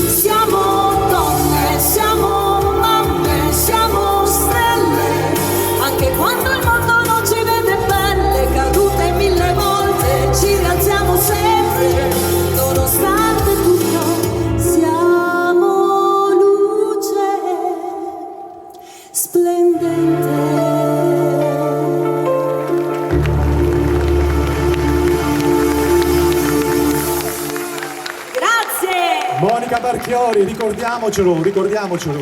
Siamo donne, siamo mamme, siamo stelle, anche quando il mondo non ci vede belle, cadute 1000 volte, ci rialziamo sempre, nonostante tutto siamo luce splendente. Grazie! Monica Marchiori, ricordiamocelo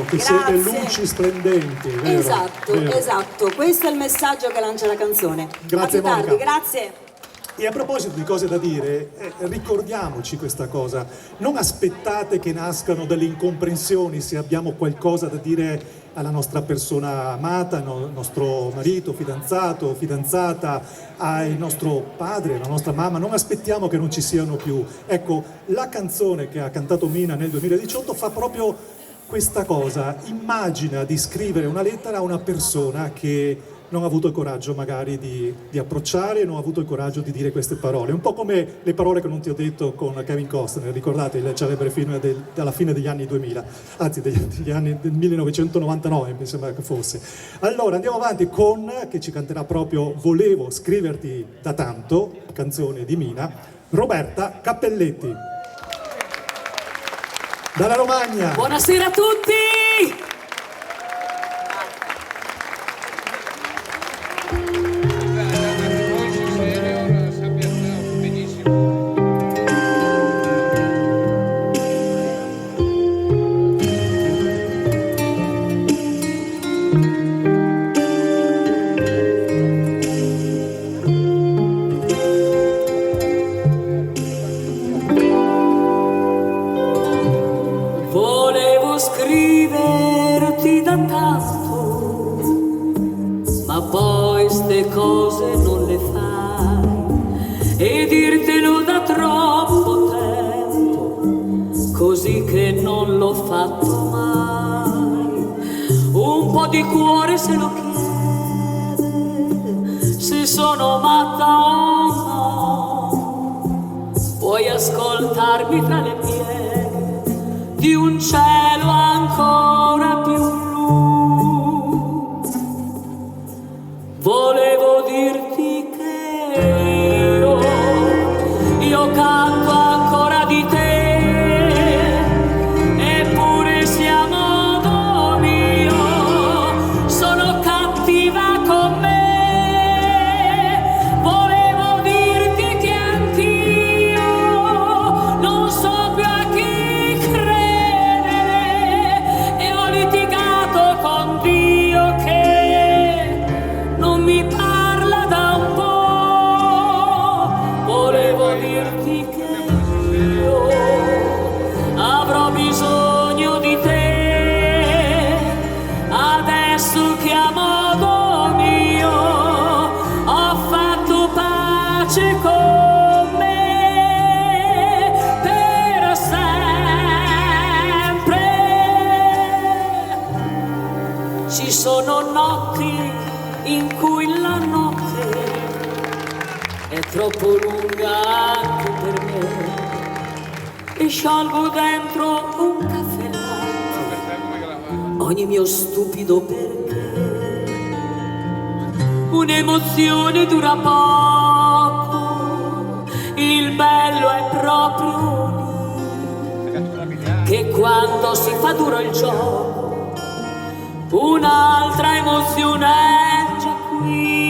che siete Grazie. luci splendenti, vero? Vero. Esatto, questo è il messaggio che lancia la canzone. Grazie, A più tardi, Monica. grazie. E a proposito di cose da dire, ricordiamoci questa cosa, non aspettate che nascano delle incomprensioni se abbiamo qualcosa da dire alla nostra persona amata, al nostro marito, fidanzato, fidanzata, al nostro padre, alla nostra mamma, non aspettiamo che non ci siano più. Ecco, la canzone che ha cantato Mina nel 2018 fa proprio questa cosa, immagina di scrivere una lettera a una persona che non ha avuto il coraggio magari di approcciare, non ha avuto il coraggio di dire queste parole. Un po' come le parole che non ti ho detto con Kevin Costner, ricordate il celebre film della fine degli anni 2000, anzi degli anni del 1999 mi sembra che fosse. Allora andiamo avanti con, che ci canterà proprio Volevo scriverti da tanto, canzone di Mina, Roberta Cappelletti. Dalla Romagna. Buonasera a tutti! ma poi ste cose non le fai, e dirtelo da troppo tempo, così che non l'ho fatto mai. Un po' di cuore se lo chiede, se sono matta o no, puoi ascoltarmi tra le pieghe di un cielo ancora più blu. Volevo dirti che io canto ancora di te, eppure siamo modo mio, sono cattiva con me. Volevo dirti che anch'io non so più a chi credere, e ho litigato con Dio che non mi parla da un po'. Volevo dirti che io avrò bisogno di te, adesso che a modo mio ho fatto pace con me per sempre. Ci sono notti in cui la notte è troppo lunga anche per me, e sciolgo dentro un caffè latte ogni mio stupido perché. Un'emozione dura poco, il bello è proprio lì, che quando si fa duro il gioco un'altra emozione è già qui.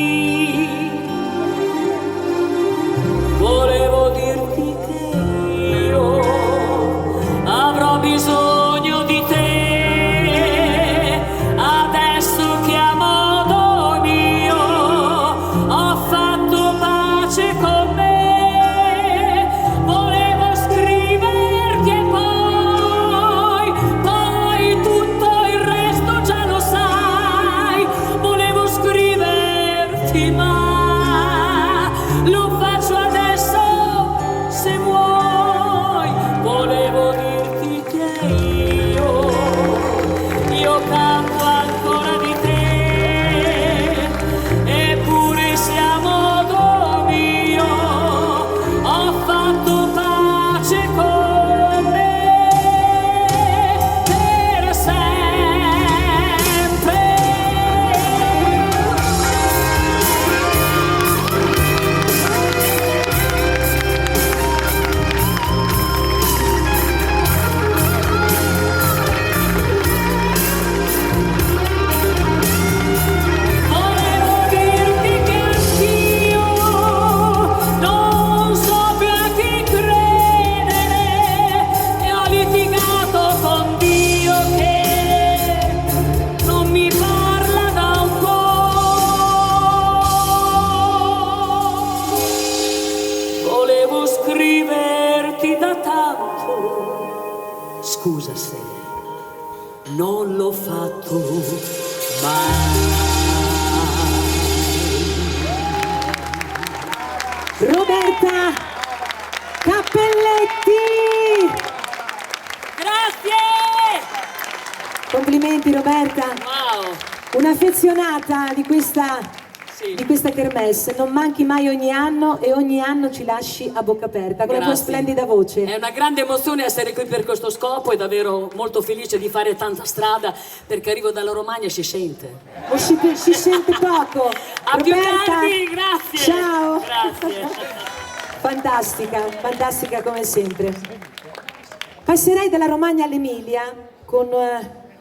Volevo dirti che io avrò bisogno di te, adesso che a modo mio ho fatto pace con me. Volevo scriverti e poi tutto il resto già lo sai. Volevo scriverti ma lo faccio adesso se vuoi. Volevo dirti che io canto ancora di te, eppure se a modo mio ho fatto pace con me per sempre. Volevo dirti che anch'io non so più a chi credere, e ho litigato con Dio che non mi parla da un po'. Volevo scriverti da tanto, scusa se non l'ho fatto mai. Roberta Cappelletti! Grazie! Complimenti Roberta, Wow! un'affezionata di questa Sì. kermesse, non manchi mai ogni anno e ogni anno ci lasci a bocca aperta con la tua Grazie. splendida voce. È una grande emozione essere qui per questo scopo e davvero molto felice di fare tanta strada, perché arrivo dalla Romagna e si sente. O si sente poco. A più Roberta, tardi, grazie! ciao. Grazie! Fantastica, fantastica come sempre. Passerai dalla Romagna all'Emilia con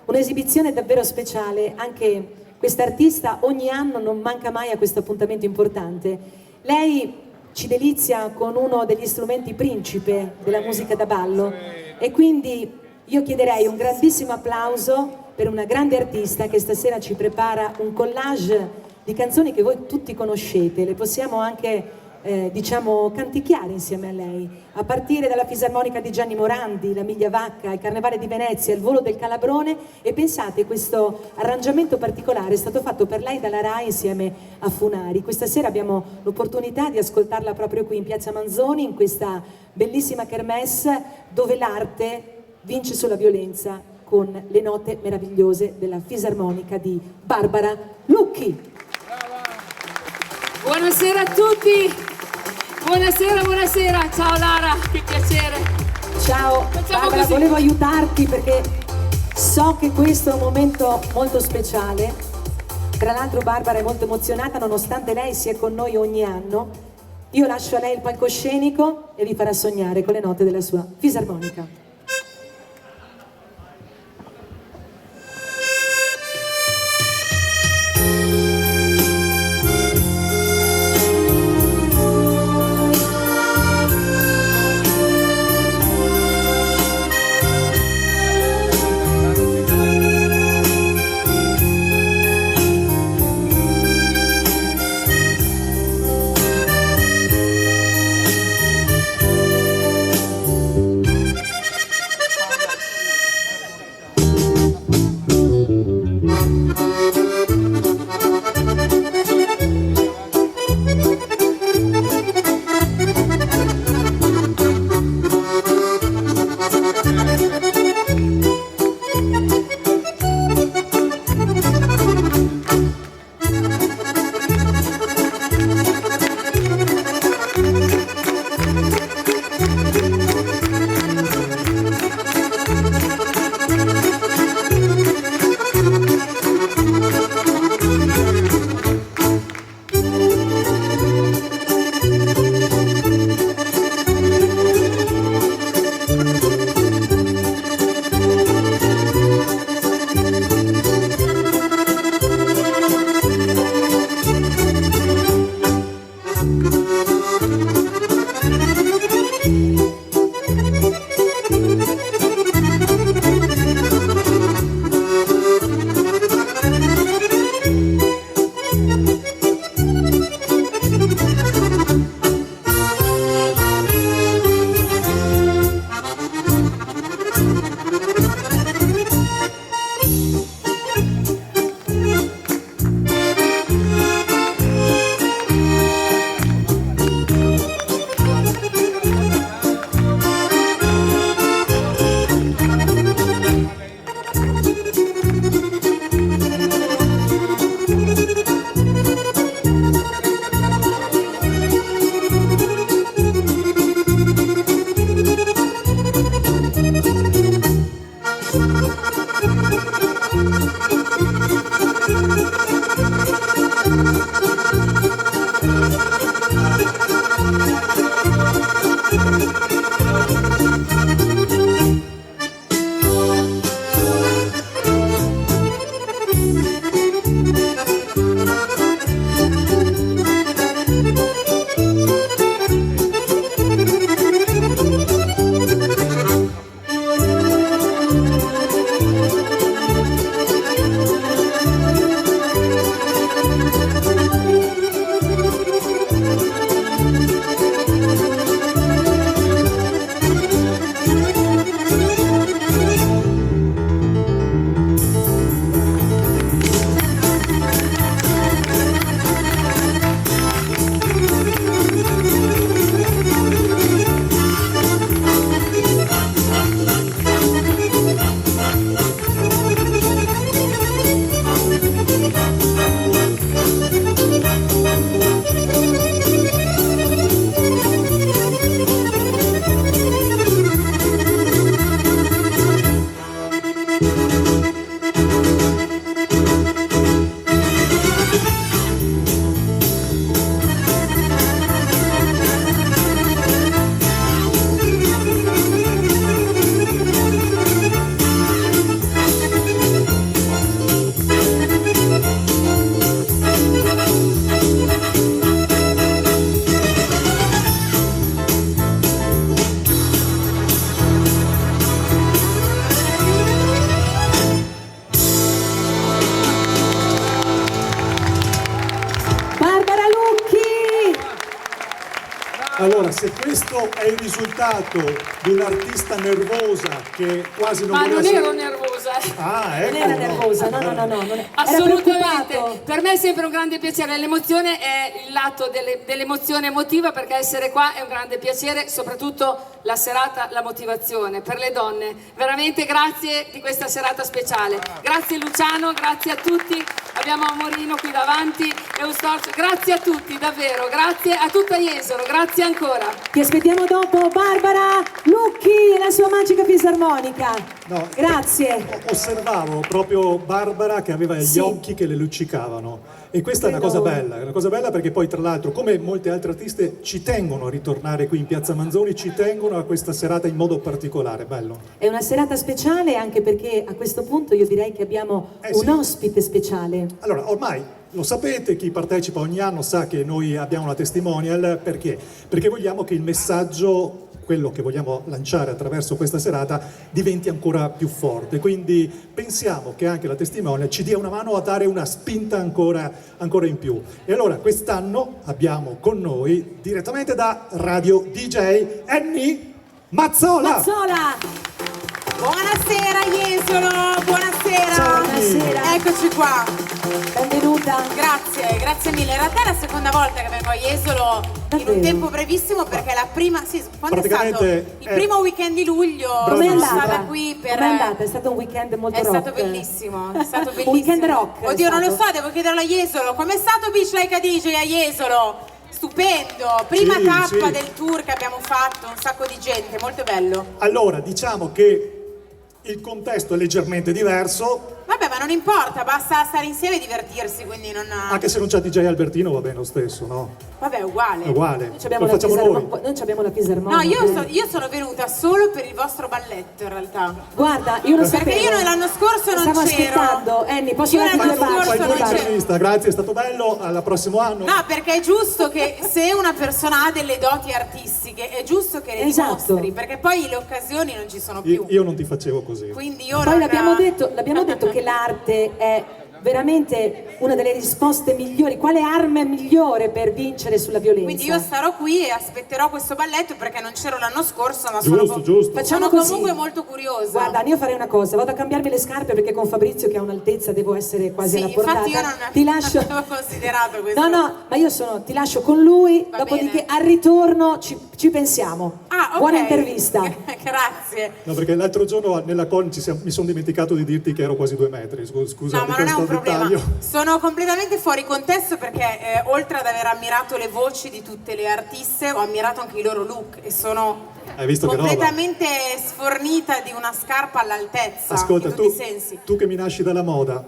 un'esibizione davvero speciale. Anche quest'artista ogni anno non manca mai a questo appuntamento importante. Lei ci delizia con uno degli strumenti principe della musica da ballo, e quindi io chiederei un grandissimo applauso per una grande artista che stasera ci prepara un collage di canzoni che voi tutti conoscete. Le possiamo anche diciamo canticchiare insieme a lei, a partire dalla fisarmonica di Gianni Morandi, la Miglia Vacca, il Carnevale di Venezia, il Volo del Calabrone, e pensate, questo arrangiamento particolare è stato fatto per lei dalla RAI insieme a Funari. Questa sera abbiamo l'opportunità di ascoltarla proprio qui in Piazza Manzoni, in questa bellissima kermesse dove l'arte vince sulla violenza, con le note meravigliose della fisarmonica di Barbara Lucchi. Buonasera a tutti. Buonasera, ciao Lara, che piacere. Ciao Barbara, così. volevo aiutarti perché so che questo è un momento molto speciale. Tra l'altro Barbara è molto emozionata nonostante lei sia con noi ogni anno. Io lascio a lei il palcoscenico e vi farà sognare con le note della sua fisarmonica. Allora, se questo è il risultato di un'artista nervosa che quasi non Ma voleva... non ero nervosa. Ah, ecco. Non era nervosa, no. Era Assolutamente, preoccupato. per me è sempre un grande piacere, l'emozione è il lato dell'emozione emotiva, perché essere qua è un grande piacere, soprattutto la serata, la motivazione per le donne. Veramente grazie di questa serata speciale, grazie Luciano, grazie a tutti, abbiamo Amorino qui davanti, Eustorcio, grazie a tutti davvero, grazie a tutta Jesolo, grazie ancora. Ti aspettiamo dopo Barbara Lucchi e la sua magica fisarmonica. No, Grazie. Osservavo proprio Barbara che aveva gli Sì. occhi che le luccicavano. E questa è una Credo- cosa bella, è una cosa bella perché poi tra l'altro, come molte altre artiste, ci tengono a ritornare qui in Piazza Manzoni, ci tengono a questa serata in modo particolare, bello. È una serata speciale anche perché a questo punto io direi che abbiamo Sì. un ospite speciale. Allora, ormai lo sapete, chi partecipa ogni anno sa che noi abbiamo una testimonial, perché? Perché vogliamo che il messaggio, quello che vogliamo lanciare attraverso questa serata, diventi ancora più forte. Quindi pensiamo che anche la testimonial ci dia una mano a dare una spinta ancora in più. E allora quest'anno abbiamo con noi, direttamente da Radio DJ, Annie Mazzola! Mazzola! Buonasera Jesolo, buonasera. Ciao, Buonasera. Eccoci qua. Benvenuta. Grazie mille. In realtà è la seconda volta che vengo a Jesolo in Davvero? un tempo brevissimo, perché la prima, sì, quando è stato? Praticamente Il primo weekend di luglio Com'è sono andata? stata qui per... Com'è andata? È stato un weekend molto È rock. stato bellissimo, è stato bellissimo. Un weekend rock. è Oddio, non lo stato. so, devo chiederlo a Jesolo. Com'è stato Beach Like a DJ a Jesolo? Stupendo, prima Sì, tappa sì. del tour che abbiamo fatto, un sacco di gente, molto bello. Allora, diciamo che il contesto è leggermente diverso, Vabbè, ma non importa, basta stare insieme e divertirsi, quindi non... anche se non c'è DJ Albertino va bene lo stesso, no? Vabbè, è uguale. È uguale, Noi ci abbiamo lo la facciamo fisarmo- noi. noi ci abbiamo la fisarmonica. No, io sono venuta solo per il vostro balletto, in realtà. Guarda, io lo sapevo. Perché io l'anno scorso non Stavo c'ero. aspettando. Annie, posso Io darti l'anno due baci? scorso Fai tu non c'ero. l'intervista, grazie, è stato bello, al prossimo anno. No, perché è giusto che se una persona ha delle doti artistiche, è giusto che le Esatto. dimostri, perché poi le occasioni non ci sono più. Io non ti facevo così. Quindi io Poi non... l'abbiamo detto che l'arte è veramente una delle risposte migliori. Quale arma migliore per vincere sulla violenza? Quindi io starò qui e aspetterò questo balletto, perché non c'ero l'anno scorso, ma Giusto, giusto. Facciamo sono così. comunque molto curiosa. Guarda, io farei una cosa, vado a cambiarmi le scarpe perché con Fabrizio che ha un'altezza devo essere quasi Sì, alla portata. infatti io non Ti lascio. non avevo considerato questo. No, ma io ti lascio con lui, Va dopodiché bene. al ritorno ci pensiamo. Ah, ok. Buona intervista. Grazie. No, perché l'altro giorno nella con mi sono dimenticato di dirti che ero quasi 2 metri, scusa No, di ma non è questo un problema. dettaglio. Sono completamente fuori contesto, perché oltre ad aver ammirato le voci di tutte le artiste, ho ammirato anche i loro look e sono Hai visto che roba? completamente sfornita di una scarpa all'altezza, Ascolta, in tutti i sensi. tu che mi nasci dalla moda,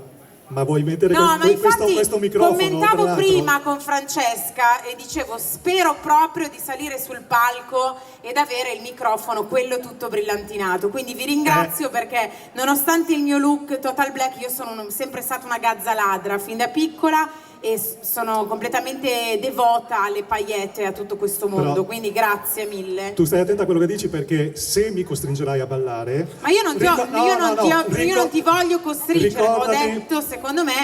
ma vuoi mettere No, ma infatti questo microfono? tra commentavo l'altro? prima con Francesca e dicevo spero proprio di salire sul palco ed avere il microfono, quello tutto brillantinato. Quindi vi ringrazio perché nonostante il mio look total black, io sono sempre stata una gazza ladra fin da piccola e sono completamente devota alle paillette e a tutto questo mondo. Però- Quindi grazie mille. Tu stai attenta a quello che dici, perché se mi costringerai a ballare... Ma io non ti, io non ti voglio costringere, ho ricordati- detto, secondo me,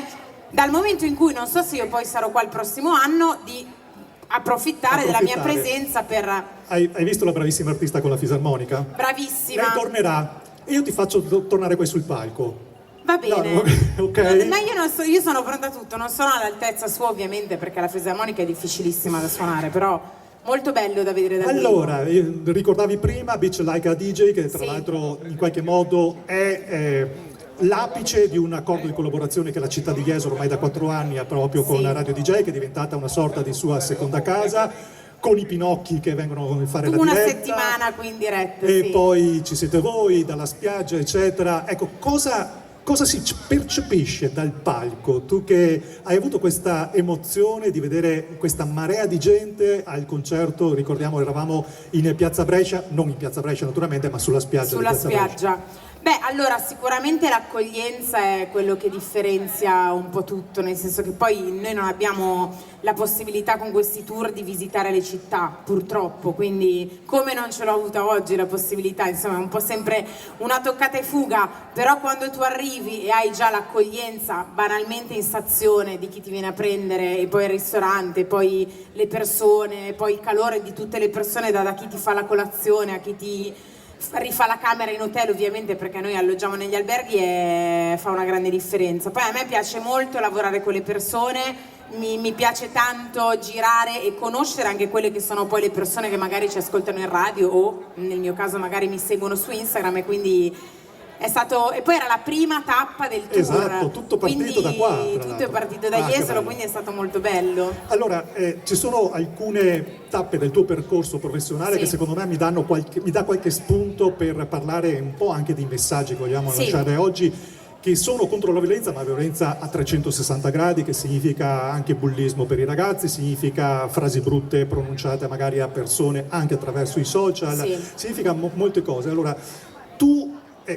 dal momento in cui non so se io poi sarò qua il prossimo anno, di approfittare della mia presenza per... Hai visto la bravissima artista con la fisarmonica? Bravissima. Lei tornerà e io ti faccio tornare qui sul palco. Va bene. No, ok. Ma io sono pronta a tutto, non sono all'altezza sua ovviamente, perché la fisarmonica è difficilissima da suonare, però molto bello da vedere dal vivo. Allora, ricordavi prima Beach Like a DJ, che tra Sì. l'altro in qualche modo è l'apice di un accordo di collaborazione che la città di Jesolo ormai da 4 anni ha proprio con Sì. la Radio DJ, che è diventata una sorta di sua seconda casa, con i Pinocchi che vengono a fare la Una diretta. settimana qui in diretta, E sì. poi ci siete voi, dalla spiaggia, eccetera. Ecco, cosa si percepisce dal palco? Tu che hai avuto questa emozione di vedere questa marea di gente al concerto, ricordiamo eravamo in Piazza Brescia, non in Piazza Brescia naturalmente, ma sulla spiaggia Sulla di Piazza Brescia. spiaggia. Beh, allora sicuramente l'accoglienza è quello che differenzia un po' tutto, nel senso che poi noi non abbiamo la possibilità con questi tour di visitare le città, purtroppo, quindi come non ce l'ho avuta oggi la possibilità, insomma è un po' sempre una toccata e fuga, però quando tu arrivi e hai già l'accoglienza banalmente in stazione di chi ti viene a prendere e poi il ristorante, poi le persone, poi il calore di tutte le persone da chi ti fa la colazione a chi ti rifà la camera in hotel, ovviamente, perché noi alloggiamo negli alberghi e fa una grande differenza. Poi a me piace molto lavorare con le persone, mi piace tanto girare e conoscere anche quelle che sono poi le persone che magari ci ascoltano in radio o nel mio caso magari mi seguono su Instagram, e quindi è stato, e poi era la prima tappa del tour. Esatto, tutto partito da qua. Tutto è partito da Jesolo, quindi è stato molto bello. Allora, ci sono alcune tappe del tuo percorso professionale che secondo me mi dà qualche spunto per parlare un po' anche di messaggi che vogliamo lanciare oggi, che sono contro la violenza, ma violenza a 360 gradi, che significa anche bullismo per i ragazzi, significa frasi brutte pronunciate magari a persone anche attraverso i social, significa molte cose. Allora,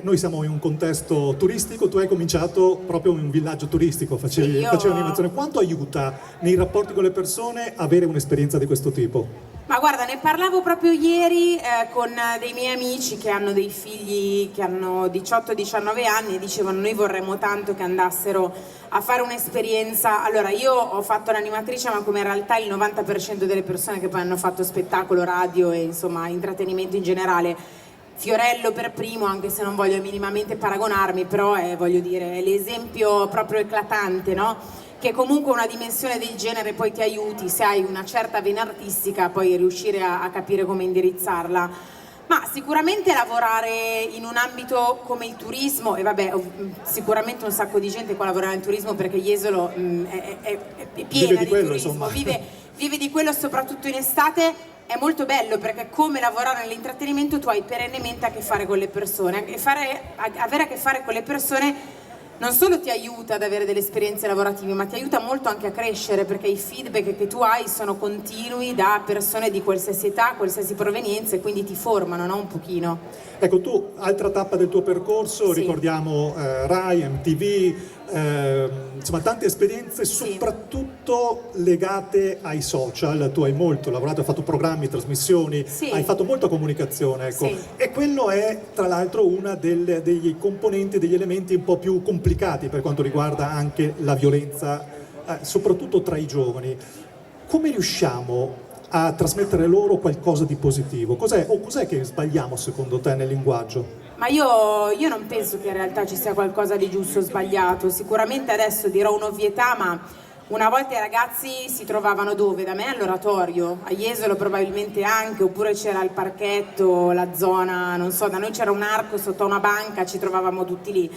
noi siamo in un contesto turistico, tu hai cominciato proprio in un villaggio turistico, facevi animazione. Quanto aiuta nei rapporti con le persone avere un'esperienza di questo tipo? Ma guarda, ne parlavo proprio ieri con dei miei amici che hanno dei figli che hanno 18-19 anni e dicevano: noi vorremmo tanto che andassero a fare un'esperienza. Allora, io ho fatto l'animatrice, ma come in realtà il 90% delle persone che poi hanno fatto spettacolo, radio e insomma intrattenimento in generale, Fiorello per primo, anche se non voglio minimamente paragonarmi, però voglio dire, è l'esempio proprio eclatante, no? Che comunque una dimensione del genere poi ti aiuti, se hai una certa vena artistica, poi riuscire a capire come indirizzarla. Ma sicuramente lavorare in un ambito come il turismo, e vabbè, sicuramente un sacco di gente qua lavora nel turismo perché Jesolo è piena di turismo, vive di quello soprattutto in estate. È molto bello perché come lavorare nell'intrattenimento tu hai perennemente a che fare con le persone, avere a che fare con le persone non solo ti aiuta ad avere delle esperienze lavorative, ma ti aiuta molto anche a crescere, perché i feedback che tu hai sono continui da persone di qualsiasi età, qualsiasi provenienza, e quindi ti formano, no? Un pochino. Ecco, tu, altra tappa del tuo percorso, ricordiamo Rai, MTV, insomma tante esperienze, soprattutto legate ai social. Tu hai molto lavorato, hai fatto programmi, trasmissioni, hai fatto molta comunicazione, ecco. E quello è tra l'altro una degli componenti, degli elementi un po' più complicati per quanto riguarda anche la violenza, soprattutto tra i giovani. Come riusciamo a trasmettere loro qualcosa di positivo? Cos'è che sbagliamo secondo te nel linguaggio? Ma io non penso che in realtà ci sia qualcosa di giusto o sbagliato. Sicuramente adesso dirò un'ovvietà, ma una volta i ragazzi si trovavano dove? Da me all'oratorio, a Jesolo probabilmente anche, oppure c'era il parchetto, la zona, non so, da noi c'era un arco sotto una banca, ci trovavamo tutti lì.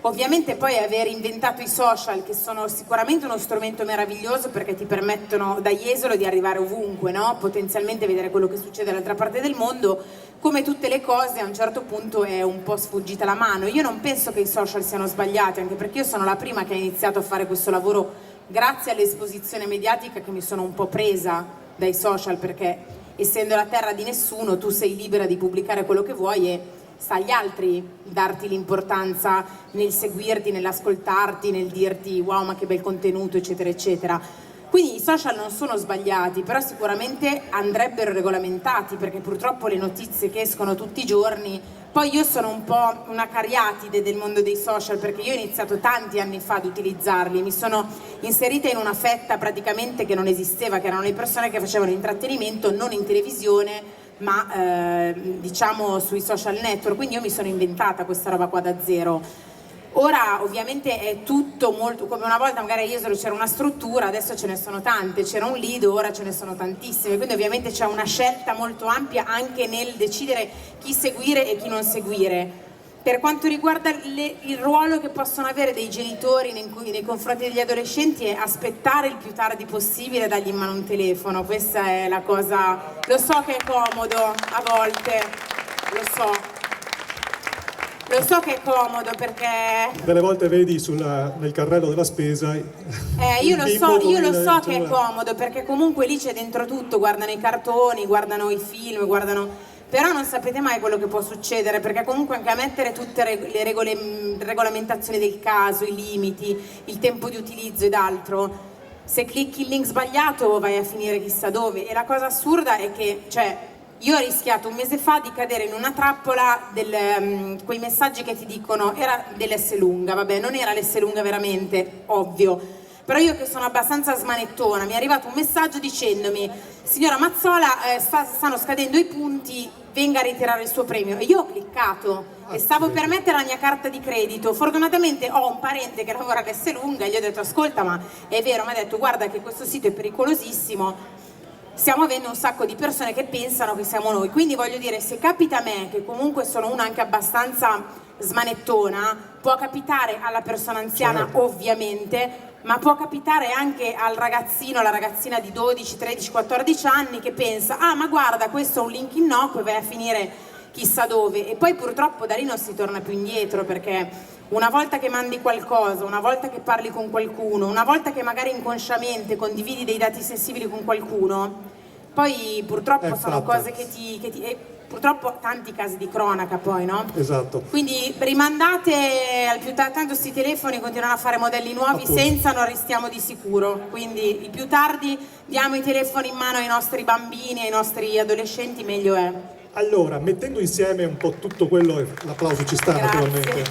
Ovviamente poi aver inventato i social, che sono sicuramente uno strumento meraviglioso perché ti permettono da Jesolo di arrivare ovunque, no? Potenzialmente vedere quello che succede dall'altra parte del mondo, come tutte le cose a un certo punto è un po' sfuggita la mano. Io non penso che i social siano sbagliati, anche perché io sono la prima che ha iniziato a fare questo lavoro grazie all'esposizione mediatica, che mi sono un po' presa dai social, perché essendo la terra di nessuno tu sei libera di pubblicare quello che vuoi e sta agli altri darti l'importanza nel seguirti, nell'ascoltarti, nel dirti wow ma che bel contenuto, eccetera eccetera. Quindi i social non sono sbagliati, però sicuramente andrebbero regolamentati, perché purtroppo le notizie che escono tutti i giorni. Poi io sono un po' una cariatide del mondo dei social, perché io ho iniziato tanti anni fa ad utilizzarli, mi sono inserita in una fetta praticamente che non esisteva, che erano le persone che facevano intrattenimento non in televisione ma diciamo sui social network, quindi io mi sono inventata questa roba qua da zero. Ora ovviamente è tutto molto, come una volta magari a Jesolo c'era una struttura, adesso ce ne sono tante, c'era un lead, ora ce ne sono tantissime, quindi ovviamente c'è una scelta molto ampia anche nel decidere chi seguire e chi non seguire. Per quanto riguarda il ruolo che possono avere dei genitori nei confronti degli adolescenti, è aspettare il più tardi possibile e dargli in mano un telefono. Questa è la cosa, lo so che è comodo a volte, lo so che è comodo perché delle volte vedi nel carrello della spesa io lo so che è comodo perché comunque lì c'è dentro tutto, guardano i cartoni, guardano i film, guardano. però non sapete mai quello che può succedere, perché comunque anche a mettere tutte le regolamentazioni del caso, i limiti, il tempo di utilizzo ed altro, se clicchi il link sbagliato vai a finire chissà dove. E la cosa assurda è che, cioè, io ho rischiato un mese fa di cadere in una trappola quei messaggi che ti dicono, era dell'S lunga, vabbè, non era l'S lunga veramente, ovvio, però io che sono abbastanza smanettona, mi è arrivato un messaggio dicendomi: signora Mazzola, stanno scadendo i punti, venga a ritirare il suo premio. E io ho cliccato e stavo per mettere la mia carta di credito. Fortunatamente ho un parente che lavora all'S lunga e gli ho detto: ascolta, ma è vero? Mi ha detto: guarda che questo sito è pericolosissimo, stiamo avendo un sacco di persone che pensano che siamo noi. Quindi voglio dire, se capita a me, che comunque sono una anche abbastanza smanettona, può capitare alla persona anziana, certo, ovviamente, ma può capitare anche al ragazzino, alla ragazzina di 12, 13, 14 anni che pensa: ah, ma guarda, questo è un link innocuo e vai a finire chissà dove. E poi purtroppo da lì non si torna più indietro, perché una volta che mandi qualcosa, una volta che parli con qualcuno, una volta che magari inconsciamente condividi dei dati sensibili con qualcuno, poi purtroppo sono cose che ti purtroppo tanti casi di cronaca poi, no? Esatto. Quindi rimandate al più tardi, tanto questi telefoni continuano a fare modelli nuovi, appunto, senza non restiamo di sicuro, quindi il più tardi diamo i telefoni in mano ai nostri bambini, ai nostri adolescenti, meglio è. Allora, mettendo insieme un po' tutto quello, l'applauso ci sta. Grazie. Naturalmente.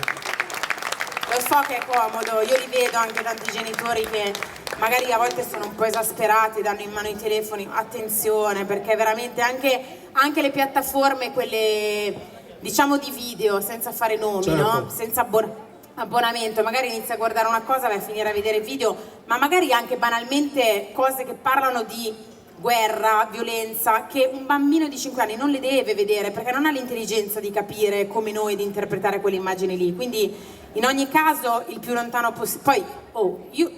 Lo so che è comodo, io li vedo anche tanti genitori che magari a volte sono un po' esasperati, danno in mano i telefoni. Attenzione, perché veramente anche le piattaforme, quelle diciamo di video, senza fare nomi, certo, no? Senza abbonamento, magari inizia a guardare una cosa, vai a finire a vedere video, ma magari anche banalmente cose che parlano di guerra, violenza, che un bambino di 5 anni non le deve vedere, perché non ha l'intelligenza di capire come noi, di interpretare quelle immagini lì. Quindi in ogni caso il più lontano possibile. Poi io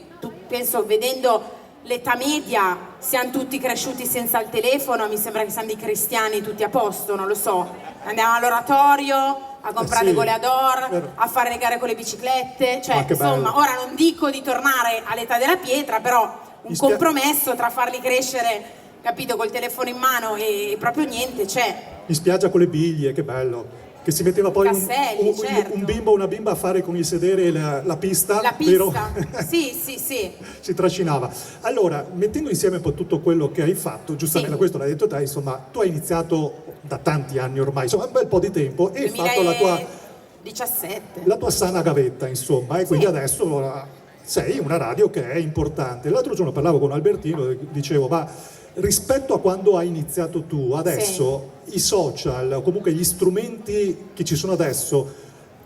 penso, vedendo l'età media, siamo tutti cresciuti senza il telefono, mi sembra che siamo dei cristiani tutti a posto, non lo so, andiamo all'oratorio a comprare le goleador, a fare le gare con le biciclette, cioè insomma, ora non dico di tornare all'età della pietra, però un compromesso tra farli crescere, capito, col telefono in mano e proprio niente c'è. In spiaggia con le biglie, che bello. Che si metteva poi Casselli, certo, un bimbo o una bimba a fare con il sedere la pista. La pista, sì. Si trascinava. Allora, mettendo insieme un po' tutto quello che hai fatto, giustamente, sì, questo l'hai detto te, insomma, tu hai iniziato da tanti anni ormai, insomma, un bel po' di tempo, e hai fatto la tua sana gavetta, insomma, e quindi sì, adesso sei una radio che è importante. L'altro giorno parlavo con Albertino e dicevo, ma rispetto a quando hai iniziato tu, adesso sì, i social, comunque gli strumenti che ci sono adesso,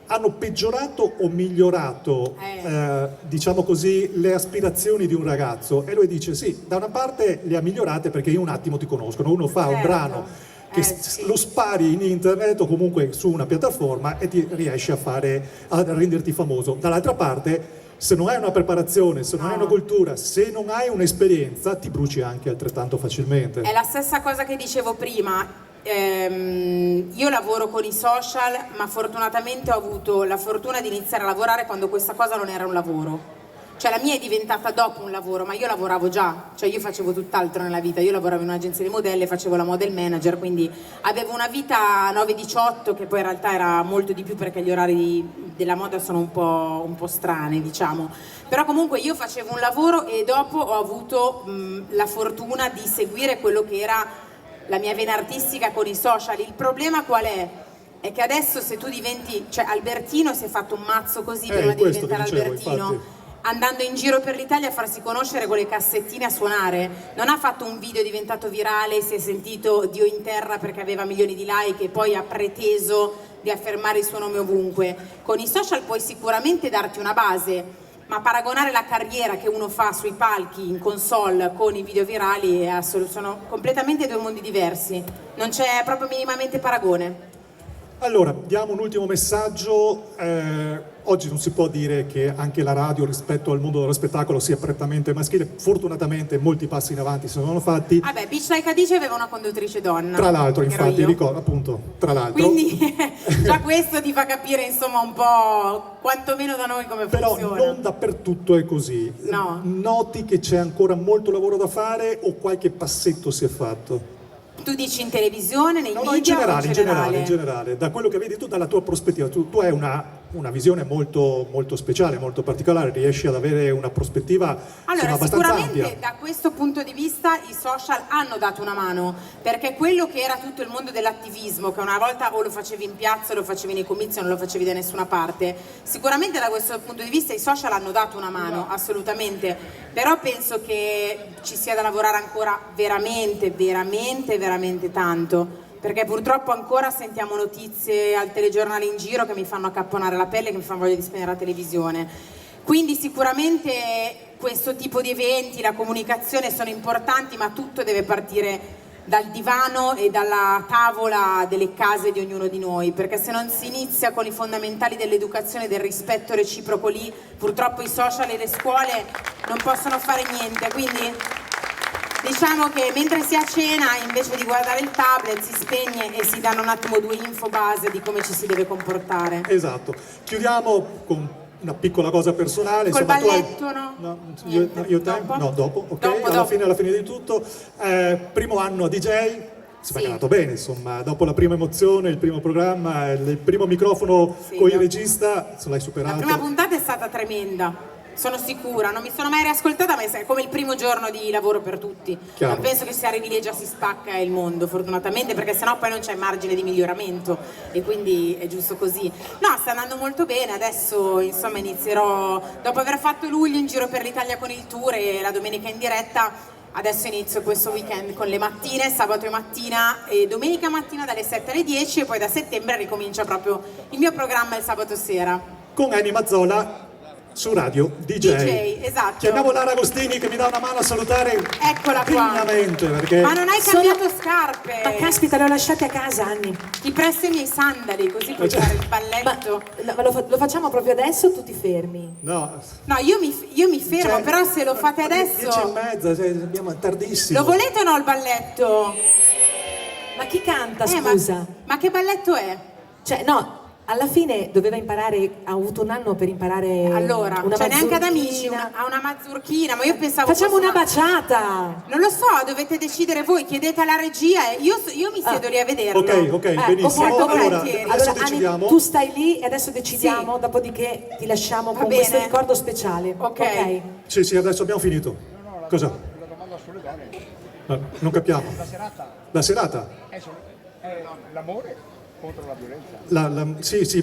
hanno peggiorato o migliorato, diciamo così, le aspirazioni di un ragazzo? E lui dice sì, da una parte le ha migliorate perché in un attimo ti conoscono, uno fa un brano che sì, lo spari in internet o comunque su una piattaforma e ti riesci a renderti famoso. Dall'altra parte, se non hai una preparazione, se non hai una cultura, se non hai un'esperienza, ti bruci anche altrettanto facilmente. È la stessa cosa che dicevo prima. Io lavoro con i social, ma fortunatamente ho avuto la fortuna di iniziare a lavorare quando questa cosa non era un lavoro. Cioè la mia è diventata dopo un lavoro, ma io lavoravo già, cioè io facevo tutt'altro nella vita, io lavoravo in un'agenzia di modelli, facevo la model manager, quindi avevo una vita 9-18 che poi in realtà era molto di più perché gli orari della moda sono un po' strani, diciamo. Però comunque io facevo un lavoro e dopo ho avuto la fortuna di seguire quello che era la mia vena artistica con i social. Il problema qual è? È che adesso se tu diventi, cioè Albertino si è fatto un mazzo così prima di diventare Albertino. Infatti, andando in giro per l'Italia a farsi conoscere con le cassettine a suonare, non ha fatto un video diventato virale, si è sentito Dio in terra perché aveva milioni di like e poi ha preteso di affermare il suo nome ovunque. Con i social puoi sicuramente darti una base, ma paragonare la carriera che uno fa sui palchi, in console, con i video virali sono completamente due mondi diversi, non c'è proprio minimamente paragone. Allora, diamo un ultimo messaggio. Oggi non si può dire che anche la radio rispetto al mondo dello spettacolo sia prettamente maschile. Fortunatamente molti passi in avanti si sono fatti. Vabbè, Beach Like Adice aveva una conduttrice donna. Tra l'altro, infatti, ricordo, appunto, tra l'altro. Quindi già questo ti fa capire, insomma, un po' quantomeno da noi come funziona. Però non dappertutto è così. No. Noti che c'è ancora molto lavoro da fare o qualche passetto si è fatto? Tu dici in televisione, nei No, media no, in generale, o in generale, da quello che vedi tu, dalla tua prospettiva, tu hai una visione molto, molto speciale, molto particolare, riesci ad avere una prospettiva Allora, abbastanza sicuramente ampia. da questo punto di vista i social hanno dato una mano, perché quello che era tutto il mondo dell'attivismo, che una volta o lo facevi in piazza o lo facevi nei comizi o non lo facevi da nessuna parte, sicuramente da questo punto di vista i social hanno dato una mano, assolutamente, però penso che ci sia da lavorare ancora veramente, veramente, veramente tanto. Perché purtroppo ancora sentiamo notizie al telegiornale in giro che mi fanno accapponare la pelle, che mi fanno voglia di spegnere la televisione. Quindi sicuramente questo tipo di eventi, la comunicazione sono importanti, ma tutto deve partire dal divano e dalla tavola delle case di ognuno di noi, perché se non si inizia con i fondamentali dell'educazione e del rispetto reciproco lì, purtroppo i social e le scuole non possono fare niente. Quindi diciamo che mentre si è a cena, invece di guardare il tablet, si spegne e si danno un attimo 2 info base di come ci si deve comportare. Esatto. Chiudiamo con una piccola cosa personale. Col Insomma, balletto, no? No, Niente. dopo? No, dopo, ok. Dopo, alla dopo. fine di tutto. Primo anno a DJ, si è Sì. andato bene, insomma, dopo la prima emozione, il primo programma, il primo microfono Sì, con il dopo. regista, l'hai La superato. prima puntata è stata tremenda. Sono sicura, non mi sono mai riascoltata, ma è come il primo giorno di lavoro per tutti. Chiaro. Non penso che se arrivi lì e già si spacca il mondo, fortunatamente, perché sennò poi non c'è margine di miglioramento e quindi è giusto così. No, sta andando molto bene, adesso insomma inizierò, dopo aver fatto luglio in giro per l'Italia con il tour e la domenica in diretta, adesso inizio questo weekend con le mattine, sabato e mattina e domenica mattina dalle 7 alle 10 e poi da settembre ricomincia proprio il mio programma il sabato sera. Con Annie Mazzola su Radio DJ. Esatto. Chiamiamo Lara Agostini che mi dà una mano a salutare Eccola qua. dignamente, perché Ma non hai cambiato scarpe? Ma caspita, le ho lasciate a casa, Anni. Ti presto i miei sandali così puoi fare il balletto. Ma lo facciamo proprio adesso o tu ti fermi? no, No, io mi fermo, cioè, però se lo fate 10:30, cioè, abbiamo tardissimo. Lo volete o no il balletto? Ma chi canta, Ma, scusa? ma che balletto è? Cioè, no, alla fine doveva imparare, ha avuto un anno per imparare Allora, una cioè neanche ad amici, mazurchina. ha una mazzurchina, ma io pensavo Facciamo fosse una baciata! Non lo so, dovete decidere voi, chiedete alla regia e io mi siedo lì a vederlo. Ok, benissimo. molto Allora, volentieri. adesso Anni, decidiamo. tu stai lì e adesso decidiamo, Sì. dopodiché ti lasciamo Va con bene. questo ricordo speciale. Ok. Sì, adesso abbiamo finito. Cosa? La domanda sulle donne. No, non capiamo. La serata La serata? è l'amore contro la violenza. Sì,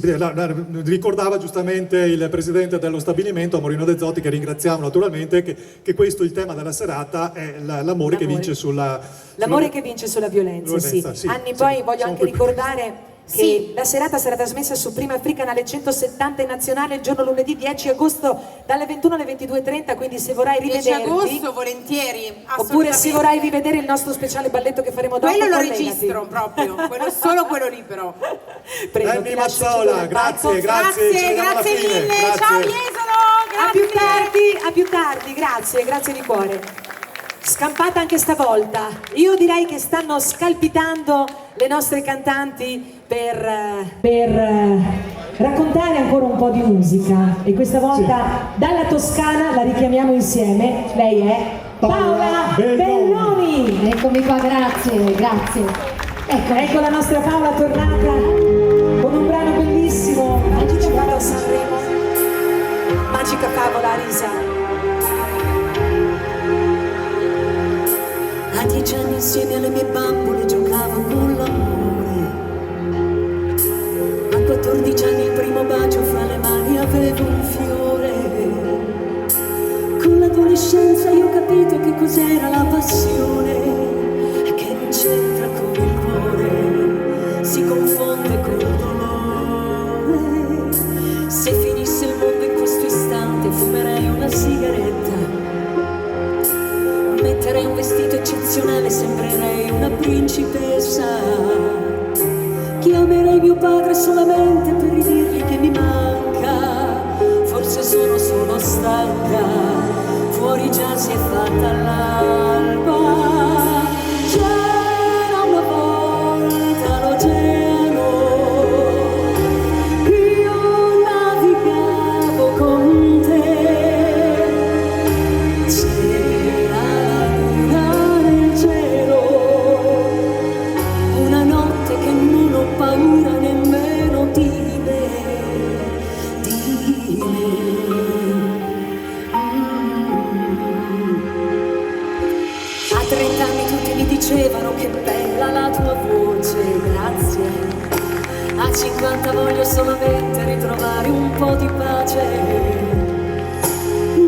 ricordava giustamente il presidente dello stabilimento, Amorino De Zotti, che ringraziamo naturalmente, che questo, il tema della serata, è l'amore che vince sulla... L'amore che vince sulla violenza, Violenza, sì. sì, Anni, sì, poi voglio siamo anche qui. ricordare che la serata sarà trasmessa su Prima Free, canale 170 in nazionale, il giorno lunedì 10 agosto dalle 21 alle 22:30, quindi se vorrai 10 rivederti agosto, volentieri, oppure assolutamente. se vorrai rivedere il nostro speciale balletto che faremo dopo, Quello lo collegati. registro proprio, solo quello lì però. Prego, Annie ti lascio il Mazzola, giro del palco. grazie, ci vediamo alla grazie fine. mille, Grazie. ciao Jesolo, A più tardi, grazie di cuore. Scampata anche stavolta. Io direi che stanno scalpitando le nostre cantanti per raccontare ancora un po' di musica e questa volta dalla Toscana la richiamiamo insieme. Lei è Paola Belloni. Eccomi qua, grazie. Ecco la nostra Paola tornata con un brano bellissimo. Ci vado a Sanremo. Magica favola, Risa. A 10 anni insieme alle mie bambole giocavo con l'amore. A 14 anni il primo bacio fra le mani avevo un fiore. Con l'adolescenza io ho capito che cos'era la passione, che non c'entra con il cuore, si confonde col dolore. Se finisse il mondo in questo istante fumerei una sigaretta, metterei un vestito eccezionale, sembrerei una principessa. Chiamerei mio padre solamente per ridirgli che mi manca. Forse sono solo stanca, fuori già si è fatta l'alba. C'era una volta l'oceano, io navigavo con te. C'era la luna nel cielo, 30 anni tutti mi dicevano che bella la tua voce, grazie. A 50 voglio solamente ritrovare un po' di pace,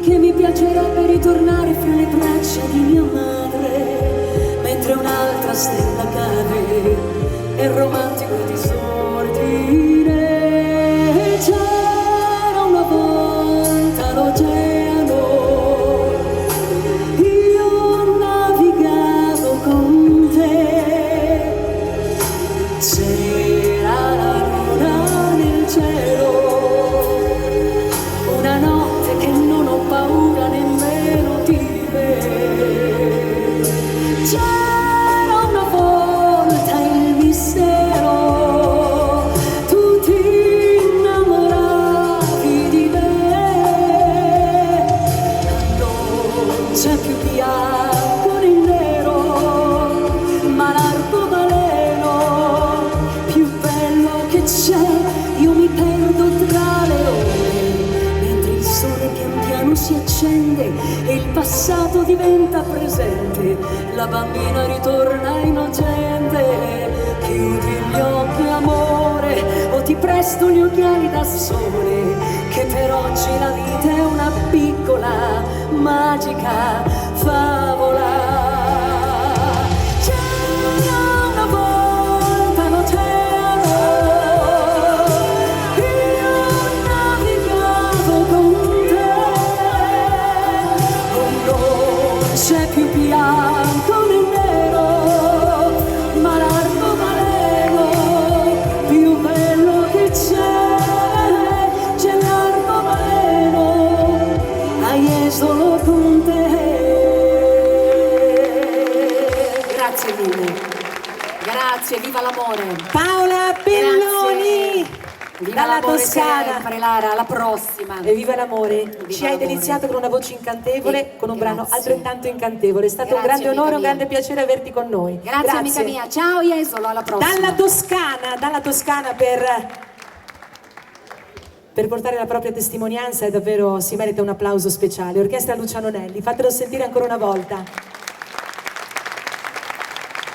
che mi piacerebbe ritornare fra le braccia di mia madre, mentre un'altra stella cade e il romantico disordine. C'era una volta l'oceano, io navigavo con te, c'era la luna nel cielo, una notte che non ho paura nemmeno di me. C'era una volta il mistero, tu ti innamoravi di me, non c'è più bianco né nero, ma l'arcobaleno più bello che c'è. Io mi perdo tra le ore, mentre il sole pian piano si accende e il passato diventa presente, la bambina ritorna innocente. Chiudi gli occhi amore, o ti presto gli occhiali da sole, che per oggi la vita è una piccola magica favola. C'era una volta l'oceano, io navigavo con te, non c'è più bianco né nero, ma l'arcobaleno più bello che c'è l'arcobaleno, hai solo con te. Grazie mille. Grazie, viva l'amore. Paola Belloni Viva dalla l'amore Toscana. sempre, Lara, alla prossima. E viva l'amore. Viva Ci hai l'amore. deliziato con una voce incantevole, con un brano Grazie. altrettanto incantevole. È stato un Grazie, grande onore, amica un mia. grande piacere averti con noi. Grazie amica mia. Ciao Jesolo, alla prossima. Dalla Toscana per portare la propria testimonianza e davvero si merita un applauso speciale. Orchestra Luciano Nelli, fatelo sentire ancora una volta.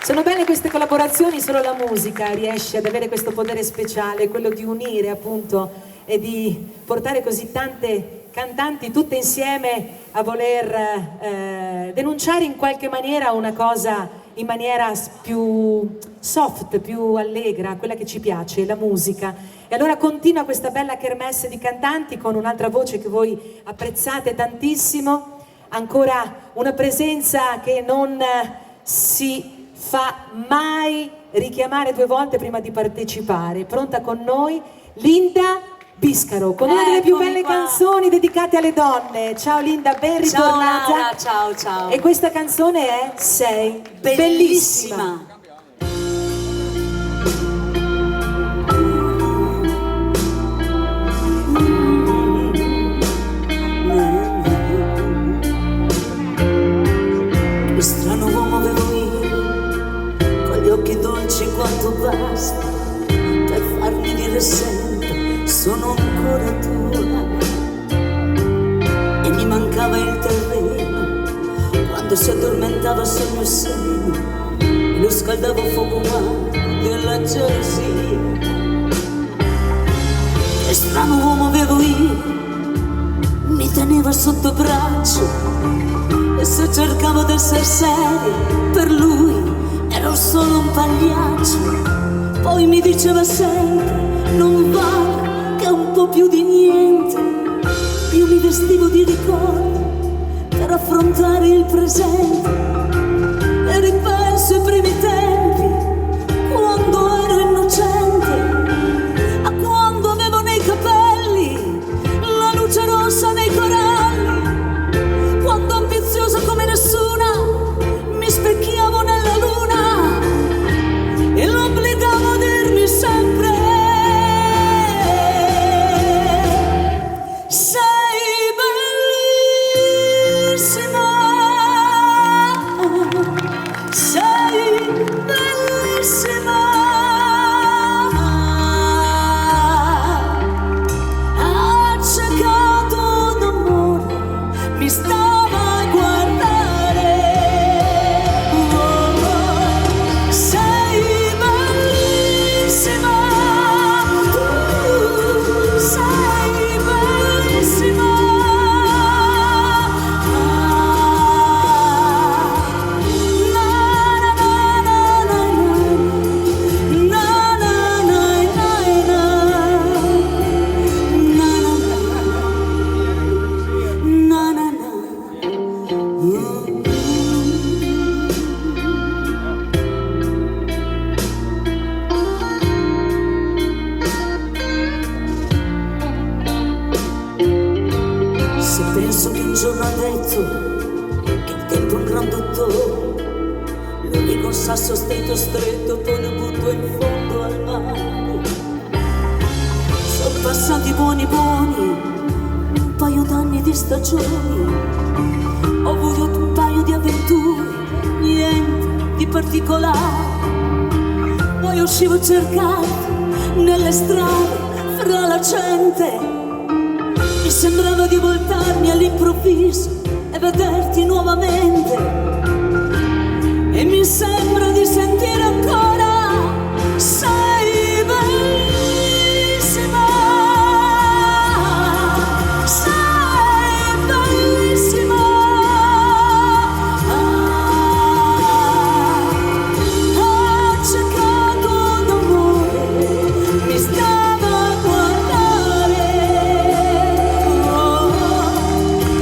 Sono belle queste collaborazioni, solo la musica riesce ad avere questo potere speciale, quello di unire appunto e di portare così tante cantanti tutte insieme a voler denunciare in qualche maniera una cosa in maniera più soft, più allegra, quella che ci piace, la musica. E allora continua questa bella kermesse di cantanti con un'altra voce che voi apprezzate tantissimo, ancora una presenza che non si fa mai richiamare 2 volte prima di partecipare. Pronta con noi Linda Biscaro con una delle più belle canzoni dedicate alle donne. Ciao Linda, ben ritornata. Ciao Lara, ciao ciao. E questa canzone è Sei bellissima. Che strano uomo avevo io, con gli occhi dolci quanto basta per farmi dire sempre sono ancora tua. E mi mancava il terreno quando si addormentava sul mio seno, e lo scaldavo fuoco umano della gelosia. Che strano uomo avevo io, mi teneva sotto braccio, e se cercavo d'essere seria per lui ero solo un pagliaccio. Poi mi diceva sempre non vale, che è un po' più di niente. Io mi vestivo di ricordo per affrontare il presente, e ripenso ai primi tempi quando ero innocente, a quando avevo nei capelli la luce rossa nei coralli, quando ambiziosa come nessuna mi specchiavo nella luna e l'obbligavo a dirmi sempre sei bellissima. conduttore, l'unico sasso stretto poi lo butto in fondo al mare. Sono passati buoni, un paio d'anni di stagioni, ho avuto un paio di avventure, niente di particolare. Poi uscivo a cercarti nelle strade, fra la gente, mi sembrava di voltarmi all'improvviso e vederti nuovamente, e mi sembra di sentire ancora: sei bellissima, sei bellissima. Accecato d'amore mi stava a guardare.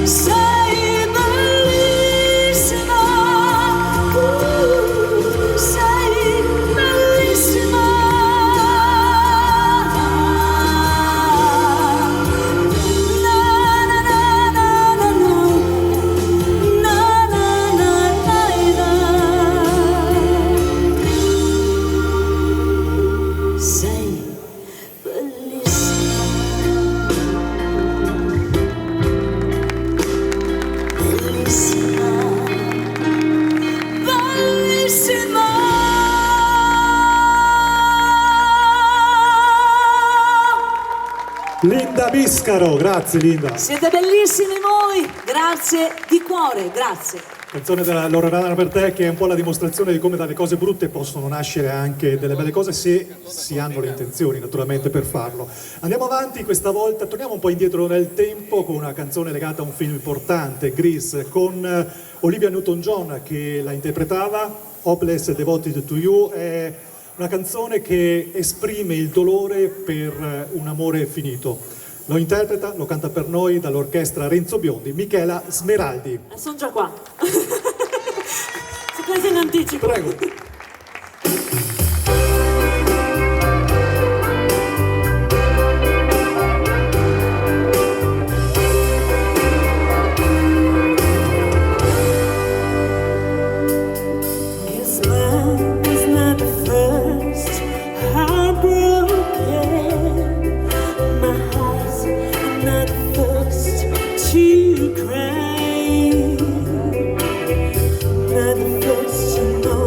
Sei bellissima, sei bellissima. Na na na na na na, na na na na na. Sei bellissima, bellissima, bellissima. Linda Biscaro, grazie Linda. Siete bellissimi voi, grazie di cuore, grazie. Canzone della Loredana per te, che è un po' la dimostrazione di come dalle cose brutte possono nascere anche delle belle cose, se si hanno le intenzioni naturalmente per farlo. Andiamo avanti, questa volta torniamo un po' indietro nel tempo con una canzone legata a un film importante, Grease, con Olivia Newton-John che la interpretava. Hopeless Devoted to You è una canzone che esprime il dolore per un amore finito. Lo interpreta, lo canta per noi dall'orchestra Renzo Biondi, Michela Smeraldi. Sono già qua. Si prese in anticipo. Prego. Guess mine is not the first heartbroken. My heart's not the first to cry. Not the first to know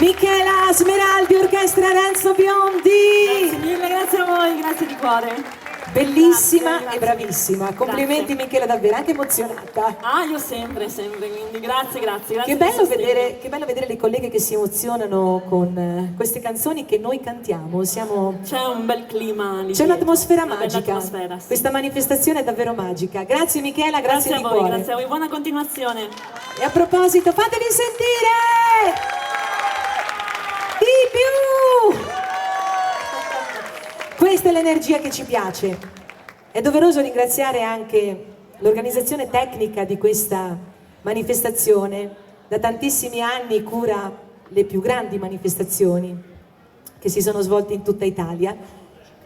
Michela Smeraldi, Orchestra Renzo Biondi. Grazie mille, grazie a voi, grazie di cuore. Bellissima Grazie, e bravissima. Complimenti Grazie. Michela, davvero, anche emozionata. Ah, io sempre, quindi grazie. Che bello vedere le colleghe che si emozionano con queste canzoni che noi cantiamo. C'è un bel clima lì. C'è un'atmosfera Una bella magica. atmosfera, sì. Questa manifestazione è davvero magica. Grazie Michela, grazie Grazie a di voi, cuore. grazie a voi, buona continuazione. E a proposito, fatevi sentire! Di più! Questa è l'energia che ci piace. È doveroso ringraziare anche l'organizzazione tecnica di questa manifestazione. Da tantissimi anni cura le più grandi manifestazioni che si sono svolte in tutta Italia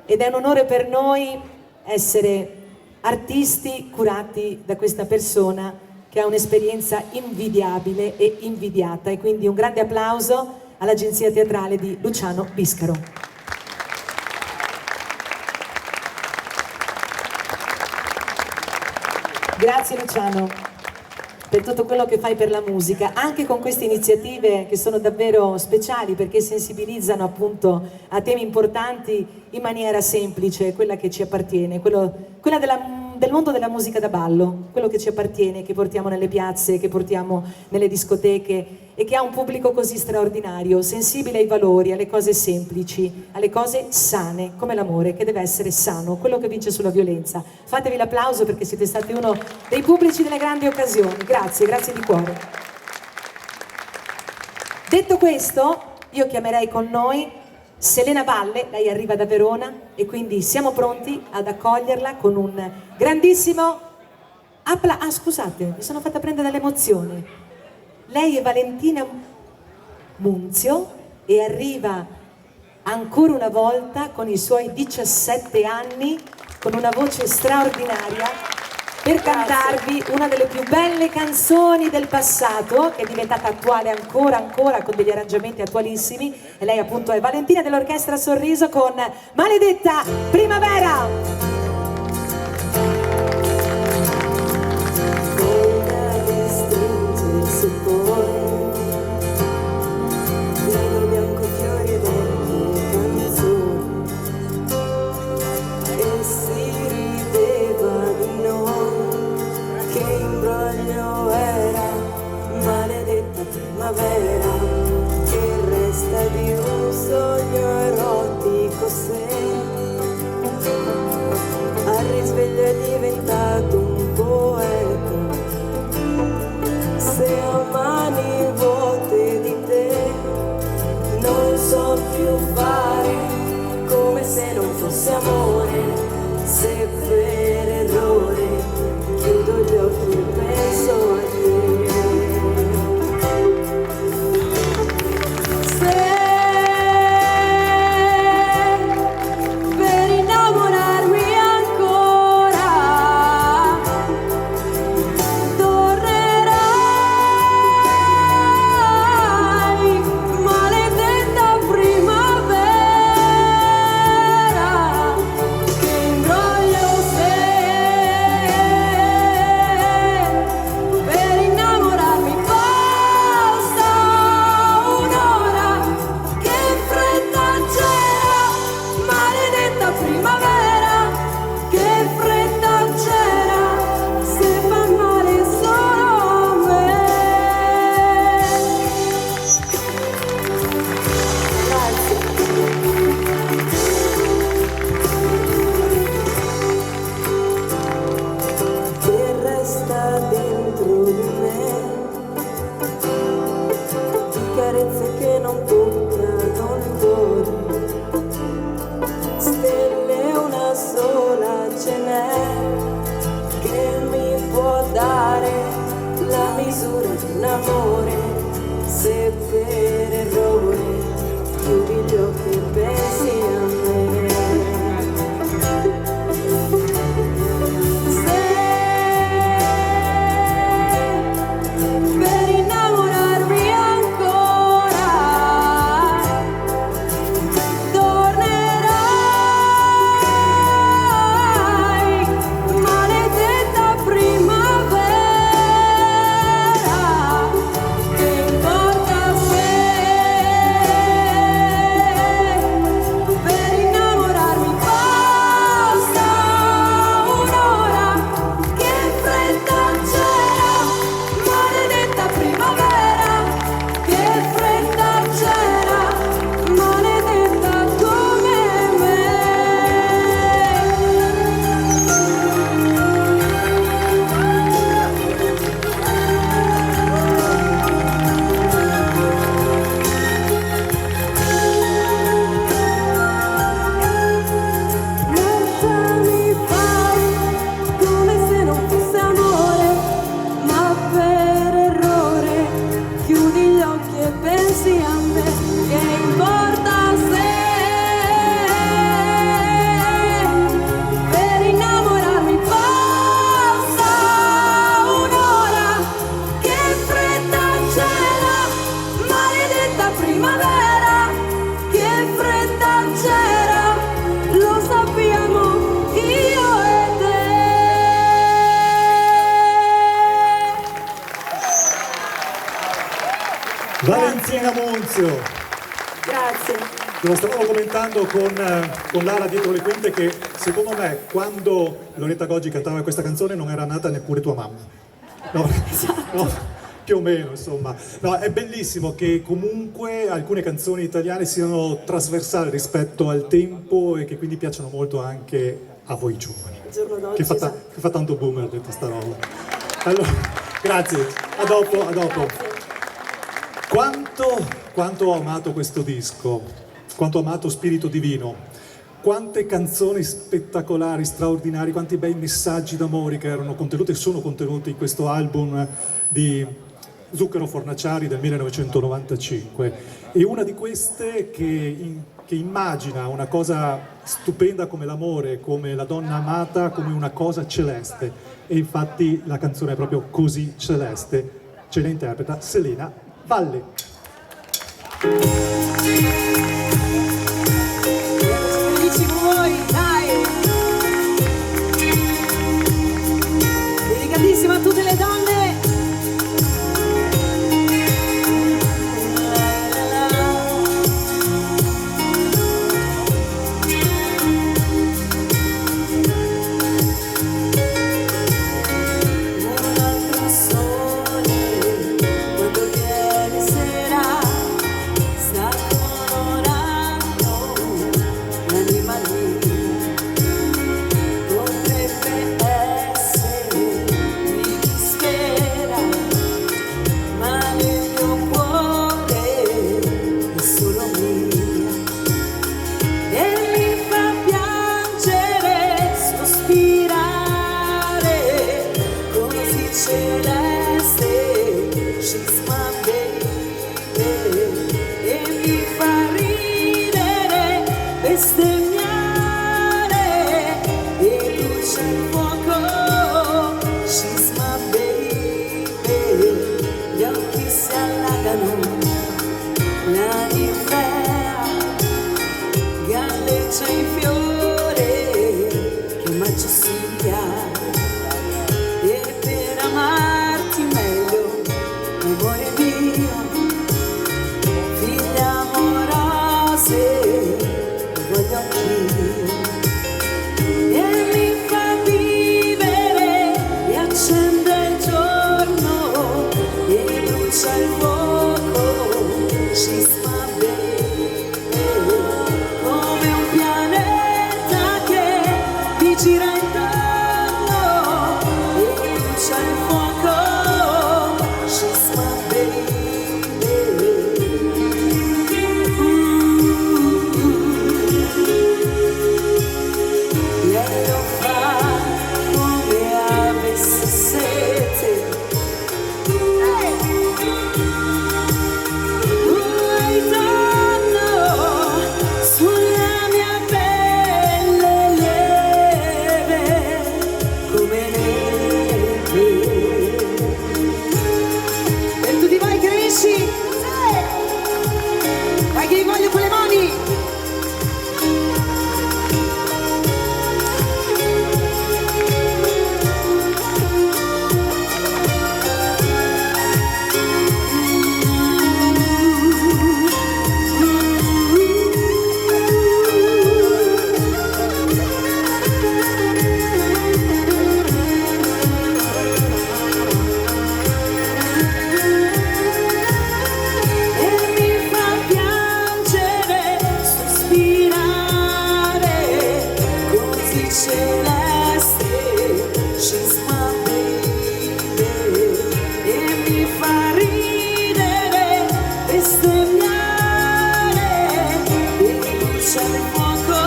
ed è un onore per noi essere artisti curati da questa persona che ha un'esperienza invidiabile e invidiata, e quindi un grande applauso all'Agenzia Teatrale di Luciano Biscaro. Grazie Luciano per tutto quello che fai per la musica, anche con queste iniziative che sono davvero speciali perché sensibilizzano appunto a temi importanti in maniera semplice, quella che ci appartiene, quella del mondo della musica da ballo, quello che ci appartiene, che portiamo nelle piazze, che portiamo nelle discoteche e che ha un pubblico così straordinario, sensibile ai valori, alle cose semplici, alle cose sane, come l'amore che deve essere sano, quello che vince sulla violenza. Fatevi l'applauso perché siete stati uno dei pubblici delle grandi occasioni. Grazie, grazie di cuore. Detto questo, io chiamerei con noi Selena Valle, lei arriva da Verona e quindi siamo pronti ad accoglierla con un grandissimo applauso. Ah, scusate, mi sono fatta prendere dall'emozione. Lei è Valentina Munzio e arriva ancora una volta con i suoi 17 anni, con una voce straordinaria, per cantarvi una delle più belle canzoni del passato, che è diventata attuale ancora con degli arrangiamenti attualissimi, e lei appunto è Valentina dell'Orchestra Sorriso con Maledetta Primavera. Primavera che resta di un sogno erotico, se al risveglio è diventato un poeta, se a mani vuote di te non so più fare, come se non fosse amore, se per errore chiudo gli occhi e penso a te. sia a me che importa se per innamorarmi passa un'ora, che fretta c'era, maledetta primavera, che fretta c'era, lo sappiamo io e te. Valentina Monzio. Grazie. Lo stavamo commentando con Lara dietro le quinte che secondo me quando Loretta Goggi cantava questa canzone non era nata neppure tua mamma. No, no, più o meno insomma. No, è bellissimo che comunque alcune canzoni italiane siano trasversali rispetto al tempo e che quindi piacciono molto anche a voi giovani. Il giorno d'oggi, Che fa tanto boomer detto sta roba. Allora, grazie, a dopo, a dopo. Quanto ho amato questo disco, quanto ho amato Spirito Divino, quante canzoni spettacolari, straordinarie, quanti bei messaggi d'amore che erano contenuti e sono contenuti in questo album di Zucchero Fornaciari del 1995. E una di queste che immagina una cosa stupenda come l'amore, come la donna amata, come una cosa celeste. E infatti la canzone è proprio così celeste, ce la interpreta Selena Valle. Felici con voi, dai! Dedicatissima a tutte le donne! Un'altra sole, quando viene sera, sta colorando l'anima mia. Potrebbe essere di chi spera, ma nel mio cuore è solo mia. E mi fa piangere, sospirare, così celeste, she's my baby. E mi fa ridere, bestemmiare, e luce il fuoco, she's my baby. Gli occhi si allagano, la ninfea galleggia in fiore, che maggio sia, e per amarti meglio, amore mio, figlia amorose, voglio anch'io. E mi fa vivere, e accende il giorno, e brucia il fuoco, she's my baby. Come un pianeta che mi gira intorno, e brucia il fuoco, she's my baby. Lei lo fa come avesse sete. Ritorno sulla mia pelle lieve come neve. Per tutti voi che riesci! Vai che vi voglio con le mani! E mi fa piangere, sospirare, così celeste, she's my baby. E mi fa ridere, bestemmiare, e luce il fuoco,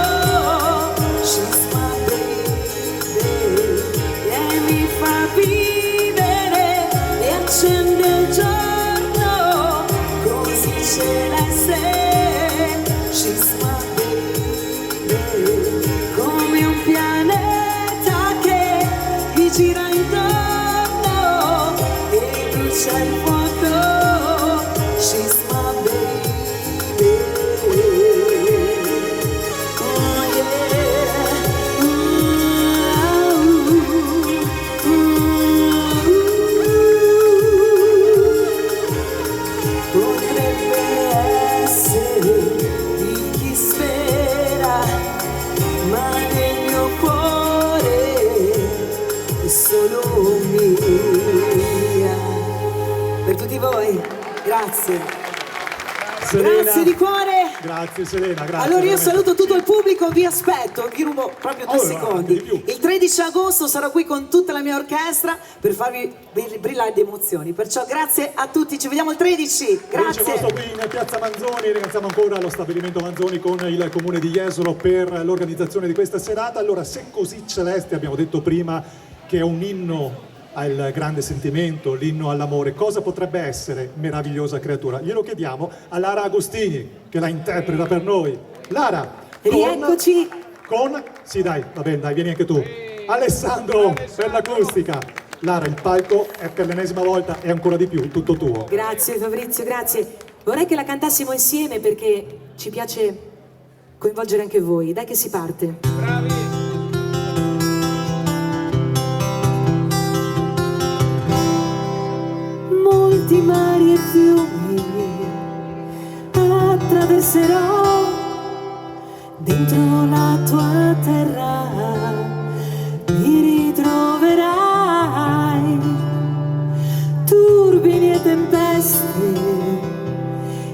she's my baby. E mi fa vivere, e accende il giorno, così celeste, she's my baby, come un pianeta che mi gira intorno e brucia il fuoco, she's my baby, oh yeah, potrebbe essere di chi spera, ma nel mio cuore è solo mia. Per tutti voi, grazie. Selena. Grazie di cuore. Grazie Selena, grazie. Allora io veramente. saluto tutto il pubblico, vi aspetto, vi rubo proprio 2 Oh, secondi. di più. Il 13 agosto sarò qui con tutta la mia orchestra per farvi brillare di emozioni. Perciò grazie a tutti, ci vediamo il 13. Grazie. Grazie. Qui in piazza Manzoni, ringraziamo ancora lo stabilimento Manzoni con il comune di Jesolo per l'organizzazione di questa serata. Allora, se così celeste, abbiamo detto prima che è un inno al grande sentimento, l'inno all'amore, cosa potrebbe essere Meravigliosa creatura? Glielo chiediamo a Lara Agostini che la interpreta per noi. Lara, Rieccoci. sì dai, va bene, dai, vieni anche tu. Alessandro per l'acustica. Lara, il palco è per l'ennesima volta e ancora di più tutto tuo. Grazie Fabrizio, grazie. Vorrei che la cantassimo insieme perché ci piace coinvolgere anche voi. Dai che si parte. Molti mari e fiumi attraverserò, dentro la tua terra mi ritroverai, turbini e tempeste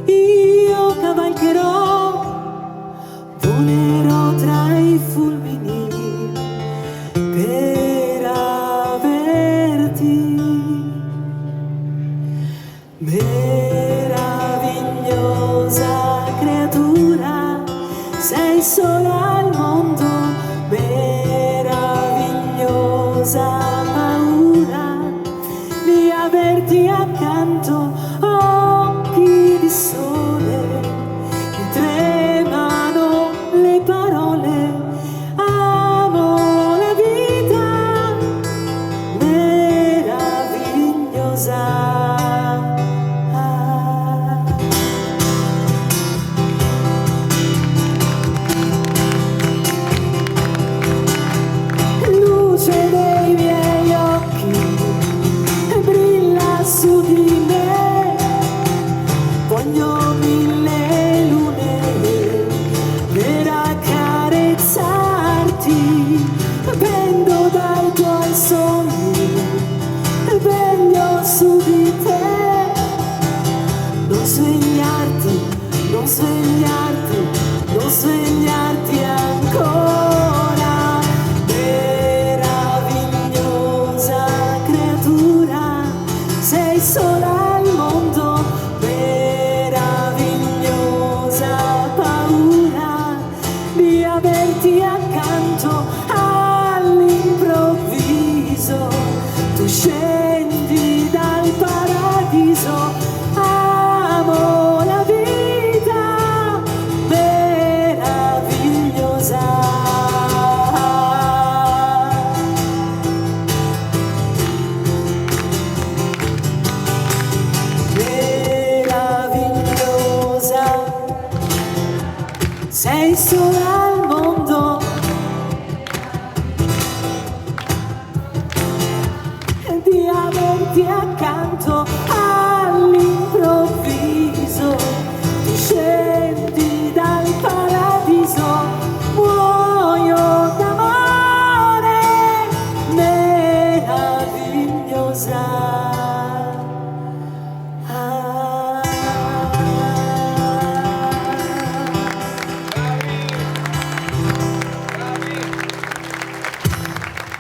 io cavalcherò, volerò tra i fulmini per averti. Meravigliosa creatura, sei sola al mondo, meravigliosa paura di averti accanto, occhi di sole, mi tremano le parole, amo la vita, meravigliosa. Luce dei miei occhi brilla su di me, voglio 1000 lune per accarezzarti, pendo dai tuoi sogni, veglio su di te, non svegliarti, non svegliarti, non svegliarti ancora, meravigliosa creatura, sei sola al mondo, meravigliosa paura di averti accanto, all'improvviso tu scendi dal paradiso, amo la vita, meravigliosa. Meravigliosa, sei sola al mondo, di averti accanto, all'improvviso tu scendi dal paradiso, muoio d'amore, meravigliosa.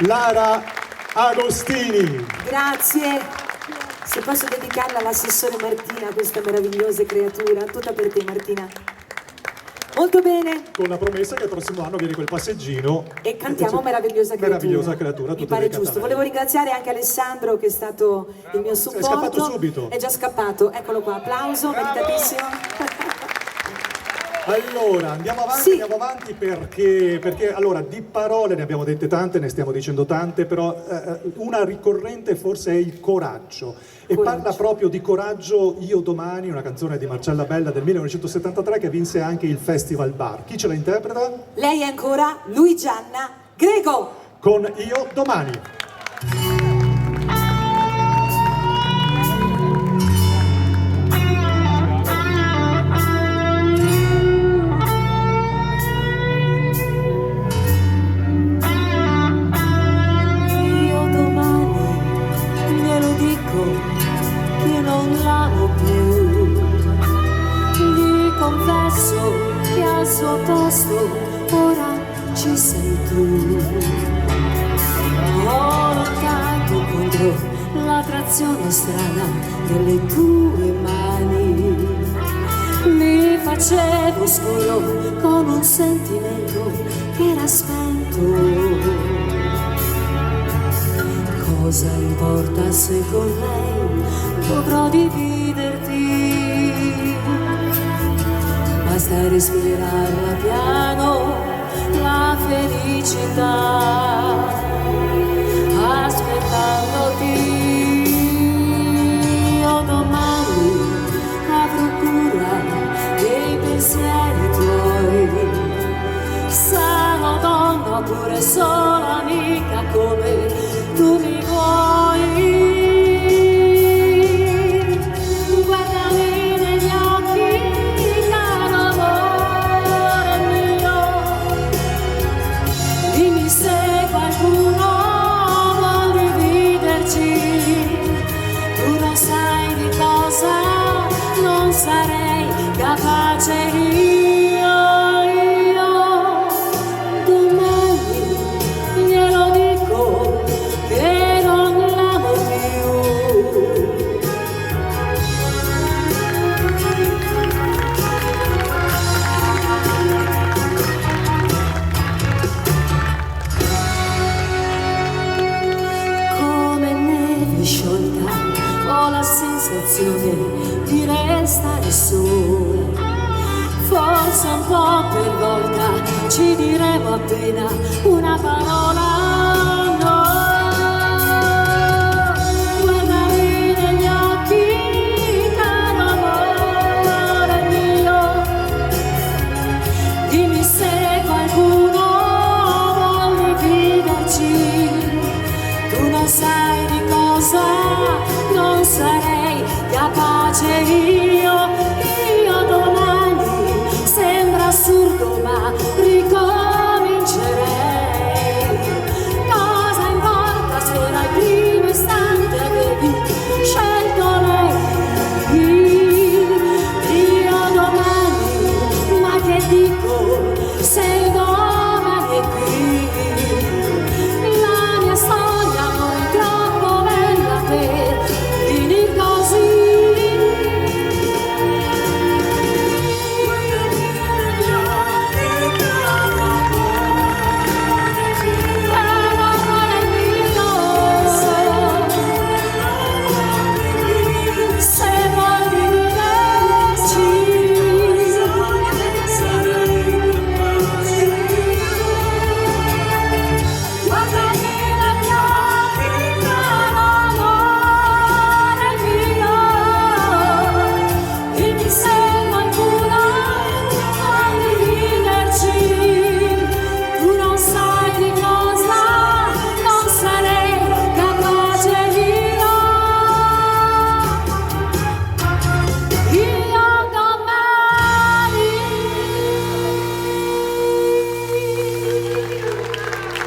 Lara Agostini. Grazie. Se posso dedicarla all'assessore Martina, questa meravigliosa creatura, tutta per te Martina. Molto bene. Con la promessa che il prossimo anno viene quel passeggino. E cantiamo Meravigliosa Creatura. Meravigliosa Creatura, Mi tutte pare le giusto. cantate. Volevo ringraziare anche Alessandro che è stato il mio supporto. È scappato subito. È già scappato. Eccolo qua, applauso, meritatissimo. Allora, andiamo avanti perché allora di parole ne abbiamo dette tante, ne stiamo dicendo tante, però una ricorrente forse è il coraggio. E parla proprio di coraggio Io Domani, una canzone di Marcella Bella del 1973 che vinse anche il Festival Bar. Chi ce la interpreta? Lei è ancora Luigianna Grego. Con Io Domani. Che al suo posto ora ci sei tu. Ho lottato contro l'attrazione strana delle tue mani, mi facevo scuro con un sentimento che era spento. Cosa importa se con lei dovrò dividerti? Basta respirarla piano, la felicità, aspettandoti. Io domani avrò cura dei pensieri tuoi. Sarò donna oppure solo amica come tu mi vuoi. Guardami negli occhi, se qualcuno vuol dividerci, tu non sai di cosa non sarei capace io domani glielo dico che non l'amo più. Sciolta, ho la sensazione di restare sola. Forse un po' per volta ci diremo appena una parola. No, guardami negli occhi, caro amore mio. Dimmi se qualcuno vuol dividerci. Tu non sai di cosa non sarei capace io domani. Sembra assurdo ma ricomincerei. Cosa importa se dal primo istante avevi scelto lei? Io domani, ma che dico, se il domani è qui. La mia storia non è troppo bella per finir così.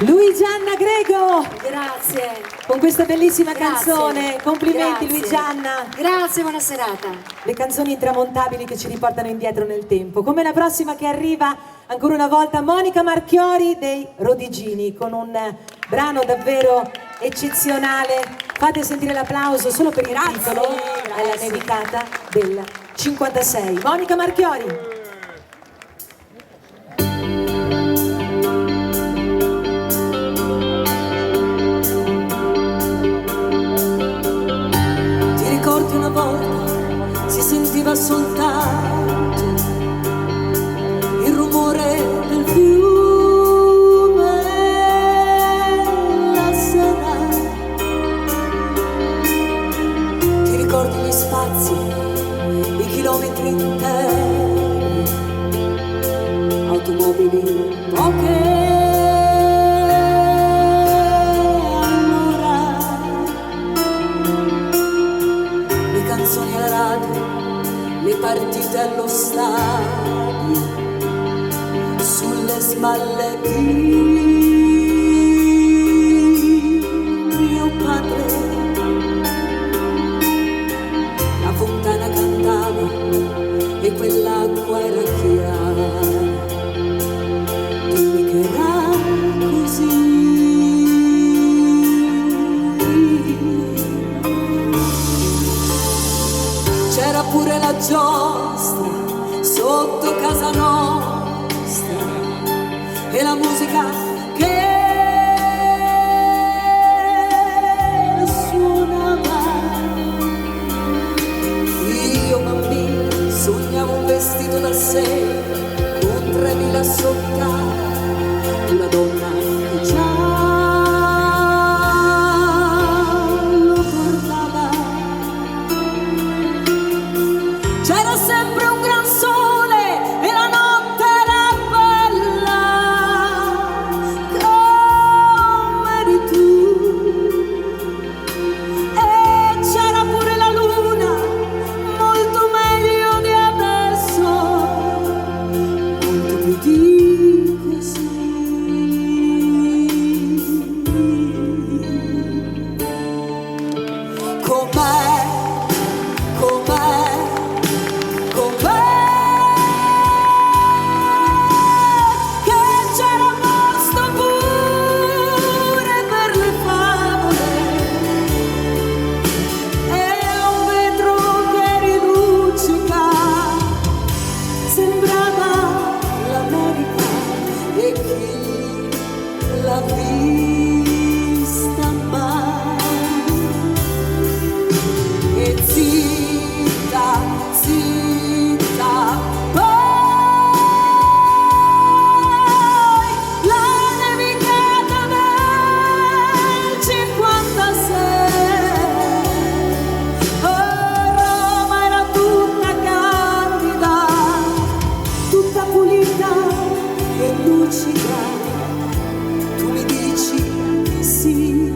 Luigianna Grego, Grazie. con questa bellissima Grazie. canzone. Complimenti Grazie. Luigianna. Grazie, buona serata. Le canzoni intramontabili che ci riportano indietro nel tempo. Come la prossima che arriva, ancora una volta, Monica Marchiori dei Rodigini, con un brano davvero eccezionale. Fate sentire l'applauso solo per il titolo. È la nevicata del 56. Monica Marchiori. soltanto il rumore del fiume, la sera. Ti ricordi gli spazi, i chilometri interi, automobili poche. Allora le canzoni alla radio, le partite allo stadio, sulle spalle di mio padre. La fontana cantava e quell'acqua era chiara. Dimmi che era così. C'era pure la giostra sotto casa nostra e la musica che suonava. Io bambino sognavo un vestito da sé con 3000 sottali, una donna che già lo portava. C'era sempre un gran sole e la notte era bella come eri tu. E c'era pure la luna, molto meglio di adesso, molto più di così. Com'è, com'è, com'è che c'era posto pure per le favole e un vetro che rilucica, sembrava l'America e chi l'ha vista mai. E zitta, zitta, poi la nevicata del 56. Roma era tutta candida, tutta pulita e lucida. Tu mi dici di sì,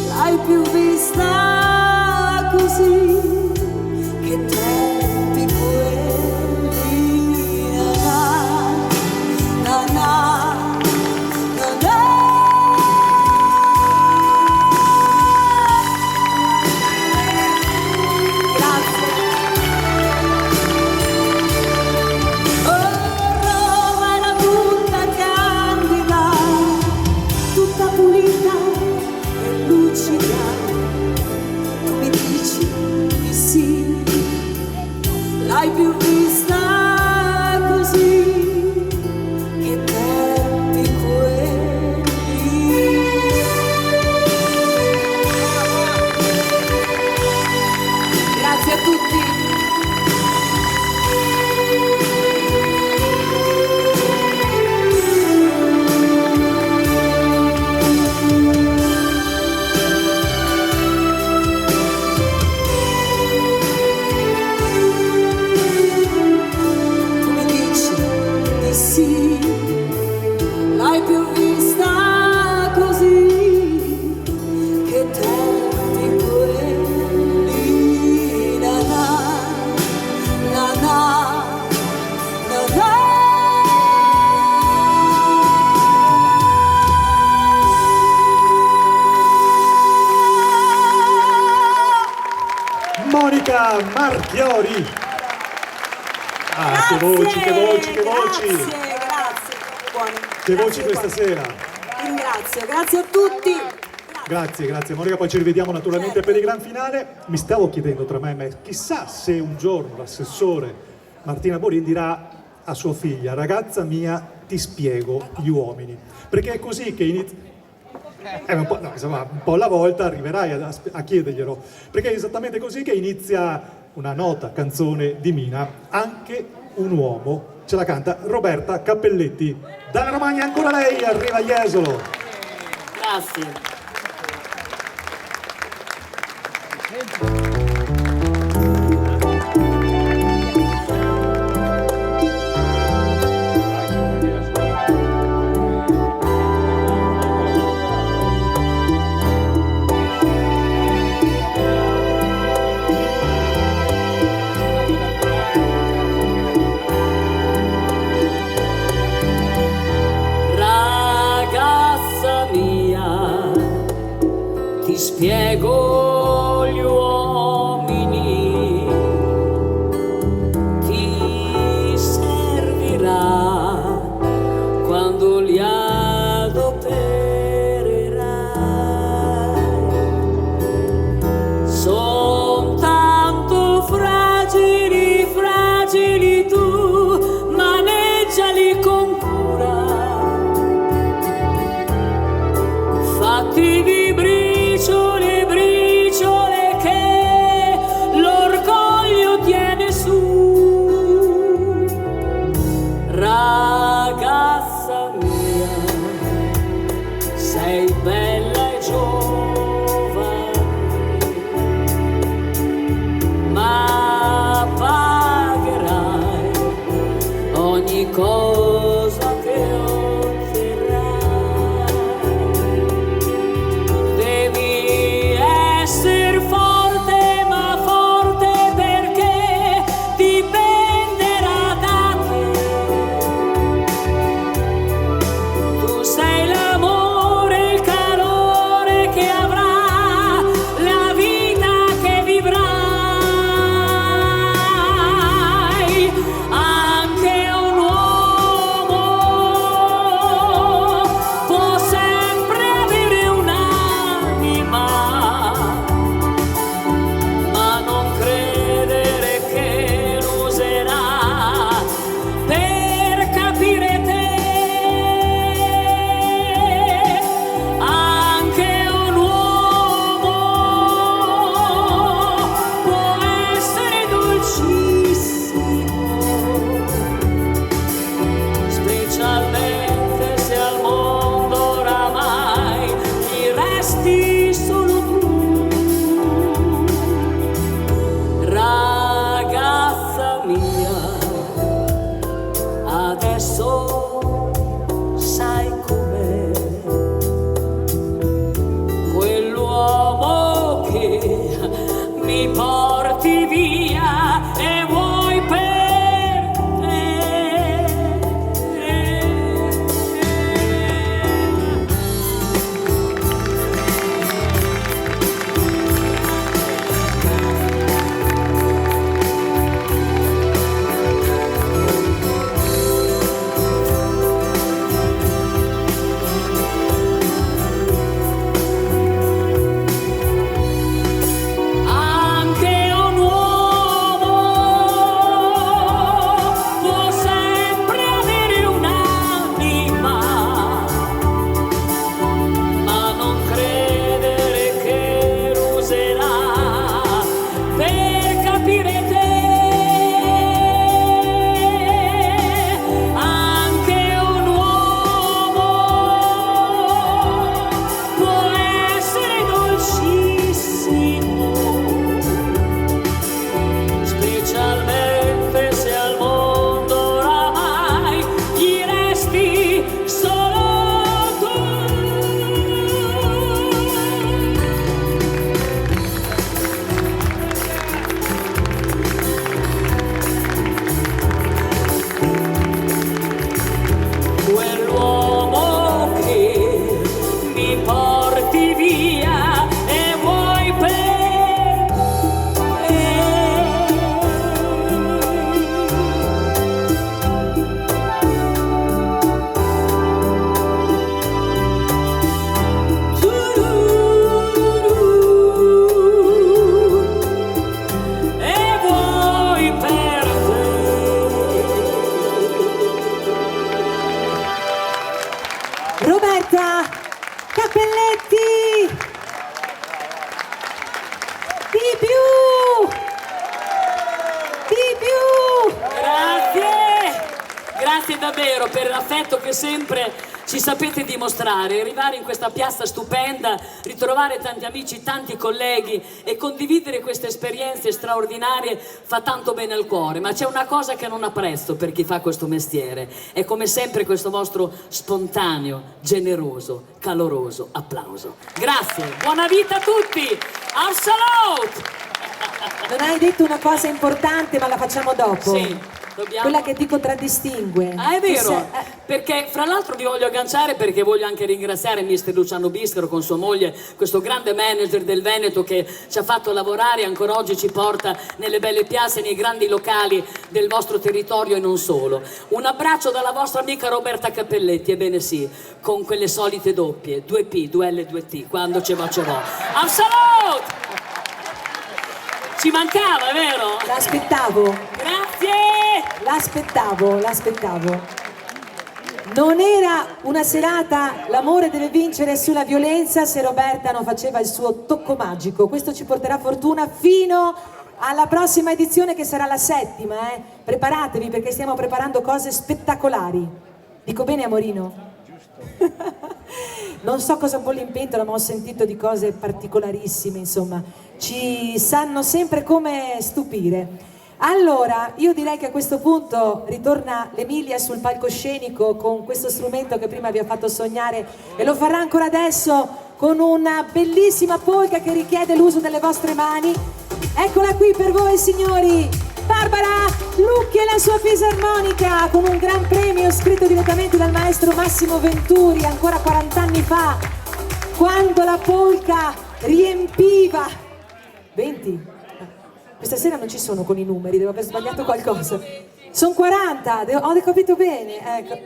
l'hai più vista così, che tempi quelli. Na na, na na, na na. Grazie. Oh, Roma era tutta candida, tutta pulita e lucida. Tu mi dici di sì, l'hai più vista così, che tempi quelli. Grazie a tutti. Tu mi dici di sì, l'hai più vista così, che tempi quelli. Na na, na na, na na. Monica Marchiori. Ah, che voci, che voci, che voci. Grazie. Buoni. Che voci Grazie, questa buoni. sera. Ti ringrazio, grazie a tutti. Grazie, grazie Monica, poi ci rivediamo naturalmente per il gran finale. Mi stavo chiedendo tra me e me, chissà se un giorno l'assessore Martina Borin dirà a sua figlia: ragazza mia, ti spiego gli uomini. Perché è così che Un po' alla volta arriverai a chiederglielo, perché è esattamente così che inizia una nota canzone di Mina, Anche un uomo. Ce la canta Roberta Cappelletti. Dalla Romagna ancora lei, arriva Jesolo. Grazie. Ti spiego gli uomini, ti servirà quando li adopererai. Son tanto fragili, fragili, tu maneggiali con cura, fatti di briciole, briciole che l'orgoglio tiene su. Ragazza mia, sei bella e giovane, ma pagherai ogni cosa che otterrai. Devi essere forte, ma forte perché dipenderà da te. Tu sei l'amore, il calore che avrà la vita che vivrai. Anche un uomo Grazie davvero per l'affetto che sempre ci sapete dimostrare, arrivare in questa piazza stupenda, ritrovare tanti amici, tanti colleghi e condividere queste esperienze straordinarie fa tanto bene al cuore. Ma c'è una cosa che non apprezzo per chi fa questo mestiere, è come sempre questo vostro spontaneo, generoso, caloroso applauso. Grazie, buona vita a tutti, al salut! Non hai detto una cosa importante, ma la facciamo dopo. Sì. Dobbiamo... Quella che ti contraddistingue. Ah, è vero, perché fra l'altro vi voglio agganciare perché voglio anche ringraziare mister Luciano Bischero con sua moglie, questo grande manager del Veneto che ci ha fatto lavorare e ancora oggi ci porta nelle belle piazze, nei grandi locali del vostro territorio e non solo. Un abbraccio dalla vostra amica Roberta Cappelletti, ebbene sì, con quelle solite doppie, 2P, 2L, 2T, quando ce l'ho. Al salut! Ci mancava, vero? L'aspettavo. Grazie! L'aspettavo. Non era una serata L'amore deve vincere sulla violenza se Roberta non faceva il suo tocco magico. Questo ci porterà fortuna fino alla prossima edizione che sarà la 7ª. Preparatevi perché stiamo preparando cose spettacolari. Dico bene, amorino? Giusto. Non so cosa bolle in pentola, ma ho sentito di cose particolarissime, insomma. Ci sanno sempre come stupire. Allora, io direi che a questo punto ritorna l'Emilia sul palcoscenico con questo strumento che prima vi ha fatto sognare e lo farà ancora adesso con una bellissima polka che richiede l'uso delle vostre mani. Eccola qui per voi, signori, Barbara Lucchi e la sua fisarmonica con un gran premio scritto direttamente dal maestro Massimo Venturi ancora 40 anni fa, quando la polka riempiva 20. Questa sera non ci sono con i numeri, devo aver sbagliato qualcosa. Sono 40, ho capito bene. Ecco.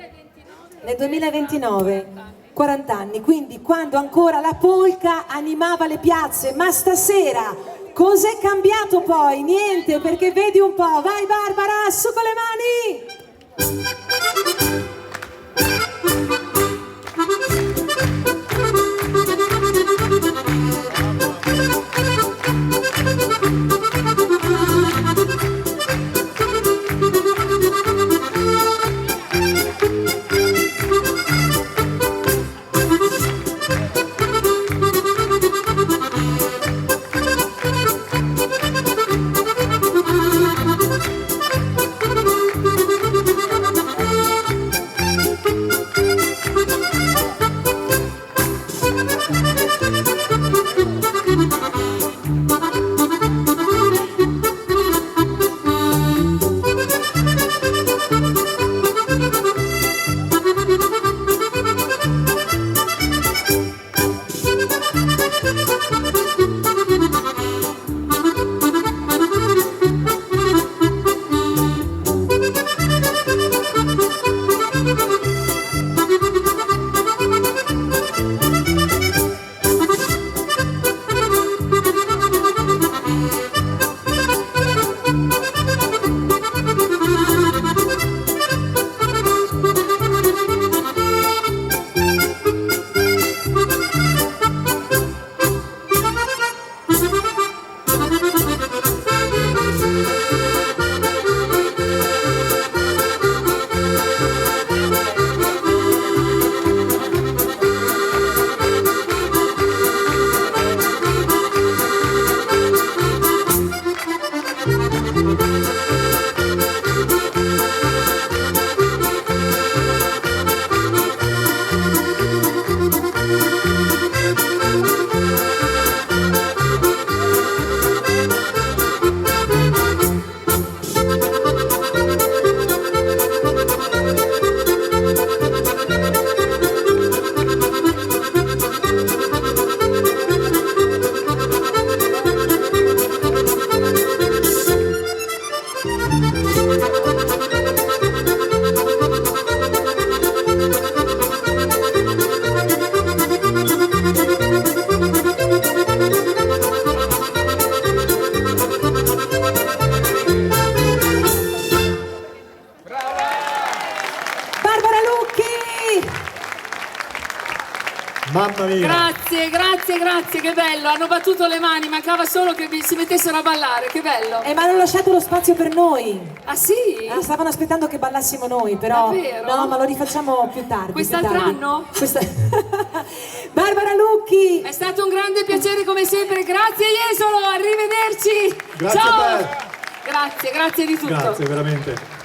Nel 2029, 40 anni, quindi quando ancora la polka animava le piazze. Ma stasera cos'è cambiato poi? Niente, perché vedi un po'. Vai Barbara, su con le mani! Mamma mia! Grazie, che bello, hanno battuto le mani, mancava solo che si mettessero a ballare, che bello. Ma hanno lasciato lo spazio per noi. Ah sì? Stavano aspettando che ballassimo noi, però. Davvero? No, ma lo rifacciamo più tardi. Quest'altro anno? Barbara Lucchi! È stato un grande piacere come sempre, grazie Jesolo, arrivederci! Grazie Ciao! a te. Grazie di tutto. Grazie, veramente.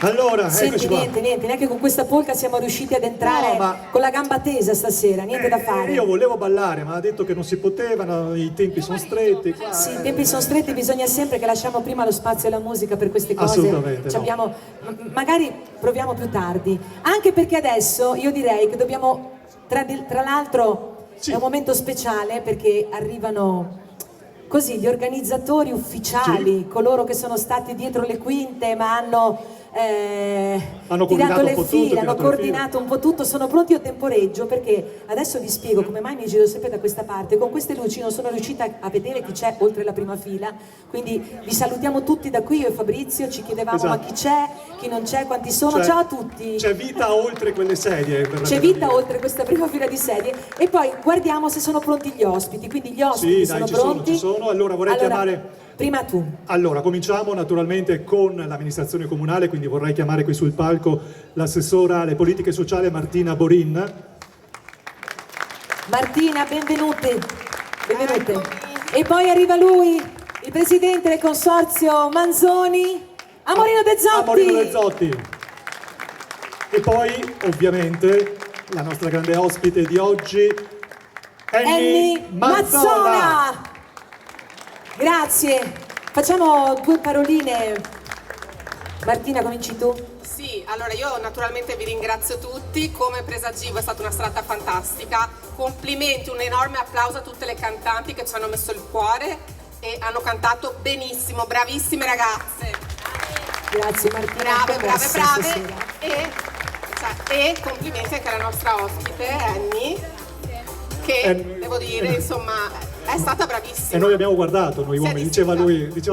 Allora, Senti, eccoci qua. niente, neanche con questa polca siamo riusciti ad entrare con la gamba tesa stasera, niente da fare. Io volevo ballare, ma ha detto che non si poteva, i tempi sono stretti. Qua, Sì, i tempi sono stretti, bisogna sempre che lasciamo prima lo spazio alla musica per queste cose. Assolutamente, Ci no. abbiamo, magari proviamo più tardi, anche perché adesso io direi che dobbiamo, tra l'altro è un momento speciale perché arrivano così gli organizzatori ufficiali, coloro che sono stati dietro le quinte ma hanno tirato le file, hanno coordinato un po' tutto, sono pronti a temporeggio perché adesso vi spiego come mai mi giro sempre da questa parte. Con queste luci non sono riuscita a vedere chi c'è oltre la prima fila, quindi vi salutiamo tutti da qui, io e Fabrizio ci chiedevamo ma chi c'è, chi non c'è, quanti sono, ciao a tutti. C'è vita oltre quelle sedie. C'è vita oltre questa prima fila di sedie e poi guardiamo se sono pronti gli ospiti, quindi gli ospiti sono pronti. Ci sono, allora vorrei chiamare... Prima tu. Allora, cominciamo naturalmente con l'amministrazione comunale, quindi vorrei chiamare qui sul palco l'assessora alle politiche sociali Martina Borin. Martina, benvenute. E poi arriva lui, il presidente del consorzio Manzoni, Amorino De Zotti. E poi, ovviamente, la nostra grande ospite di oggi, Annie Mazzola. Grazie, facciamo due paroline. Martina, cominci tu? Sì, allora io naturalmente vi ringrazio tutti, come presagivo è stata una serata fantastica, complimenti, un enorme applauso a tutte le cantanti che ci hanno messo il cuore e hanno cantato benissimo, bravissime ragazze. Grazie Martina. Brave. E complimenti anche alla nostra ospite Annie, che devo dire insomma è stata bravissima. E noi abbiamo guardato, noi uomini, diceva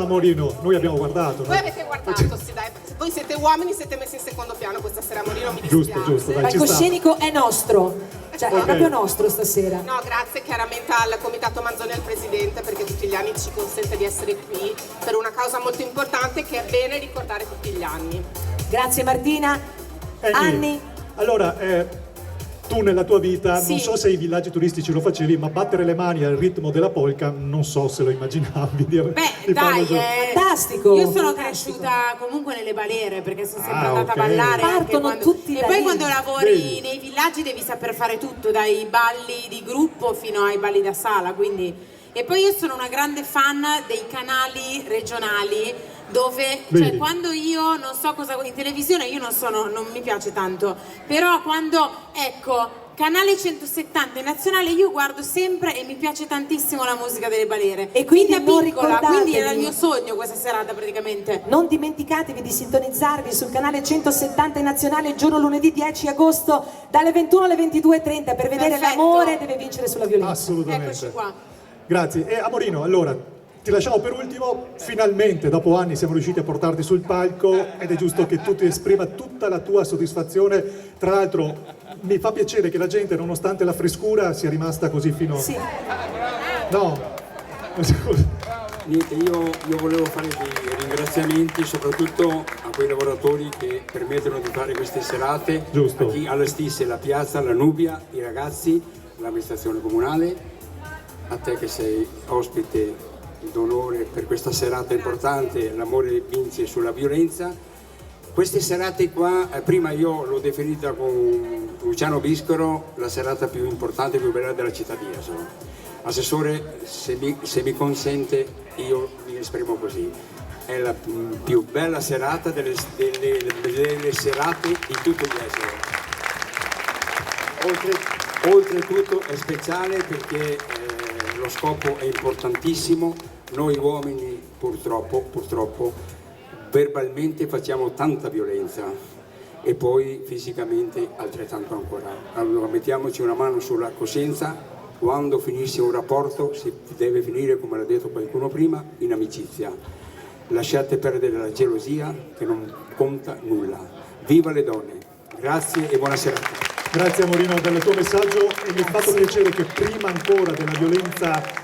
Morino, noi abbiamo guardato. Voi avete guardato, sì dai, voi siete uomini, siete messi in secondo piano questa sera, Morino, mi dispiace. Giusto, dai, il palcoscenico è nostro, cioè è proprio nostro stasera. No, grazie chiaramente al Comitato Manzoni e al Presidente perché tutti gli anni ci consente di essere qui per una causa molto importante che è bene ricordare tutti gli anni. Grazie Martina. Anni. Allora, tu nella tua vita, non so se i villaggi turistici lo facevi, ma battere le mani al ritmo della polka, non so se lo immaginavi. Beh, dai, fantastico. Io sono cresciuta comunque nelle balere perché sono sempre andata a ballare. Partono tutti e poi quando lavori nei villaggi devi saper fare tutto, dai balli di gruppo fino ai balli da sala, quindi... E poi io sono una grande fan dei canali regionali dove, cioè quando io non so cosa in televisione io non mi piace tanto, però quando canale 170 nazionale io guardo sempre e mi piace tantissimo la musica delle balere e quindi da piccola, quindi era il mio sogno questa serata praticamente. Non dimenticatevi di sintonizzarvi sul canale 170 nazionale il giorno lunedì 10 agosto dalle 21 alle 22:30 per vedere l'amore deve vincere sulla violenza. Assolutamente. Eccoci qua. Grazie. E Amorino, allora ti lasciamo per ultimo, finalmente dopo anni siamo riusciti a portarti sul palco ed è giusto che tu ti esprima tutta la tua soddisfazione. Tra l'altro mi fa piacere che la gente, nonostante la frescura, sia rimasta così fino... Sì. No. Niente, io volevo fare dei ringraziamenti soprattutto a quei lavoratori che permettono di fare queste serate, a chi allestisce la piazza, la Nubia, i ragazzi, l'amministrazione comunale, a te che sei ospite d'onore per questa serata importante, l'amore vince sulla violenza. Queste serate qua, prima io l'ho definita con Luciano Biscoro la serata più importante e più bella della città di Jesolo. Assessore, se mi consente, io mi esprimo così. È la più bella serata delle serate di tutto Jesolo. Oltretutto è speciale perché lo scopo è importantissimo. Noi uomini purtroppo verbalmente facciamo tanta violenza e poi fisicamente altrettanto ancora. Allora mettiamoci una mano sulla coscienza, quando finisce un rapporto si deve finire, come l'ha detto qualcuno prima, in amicizia. Lasciate perdere la gelosia che non conta nulla. Viva le donne, grazie e buona serata. Grazie Amorino del tuo messaggio e mi ha fatto piacere che prima ancora della violenza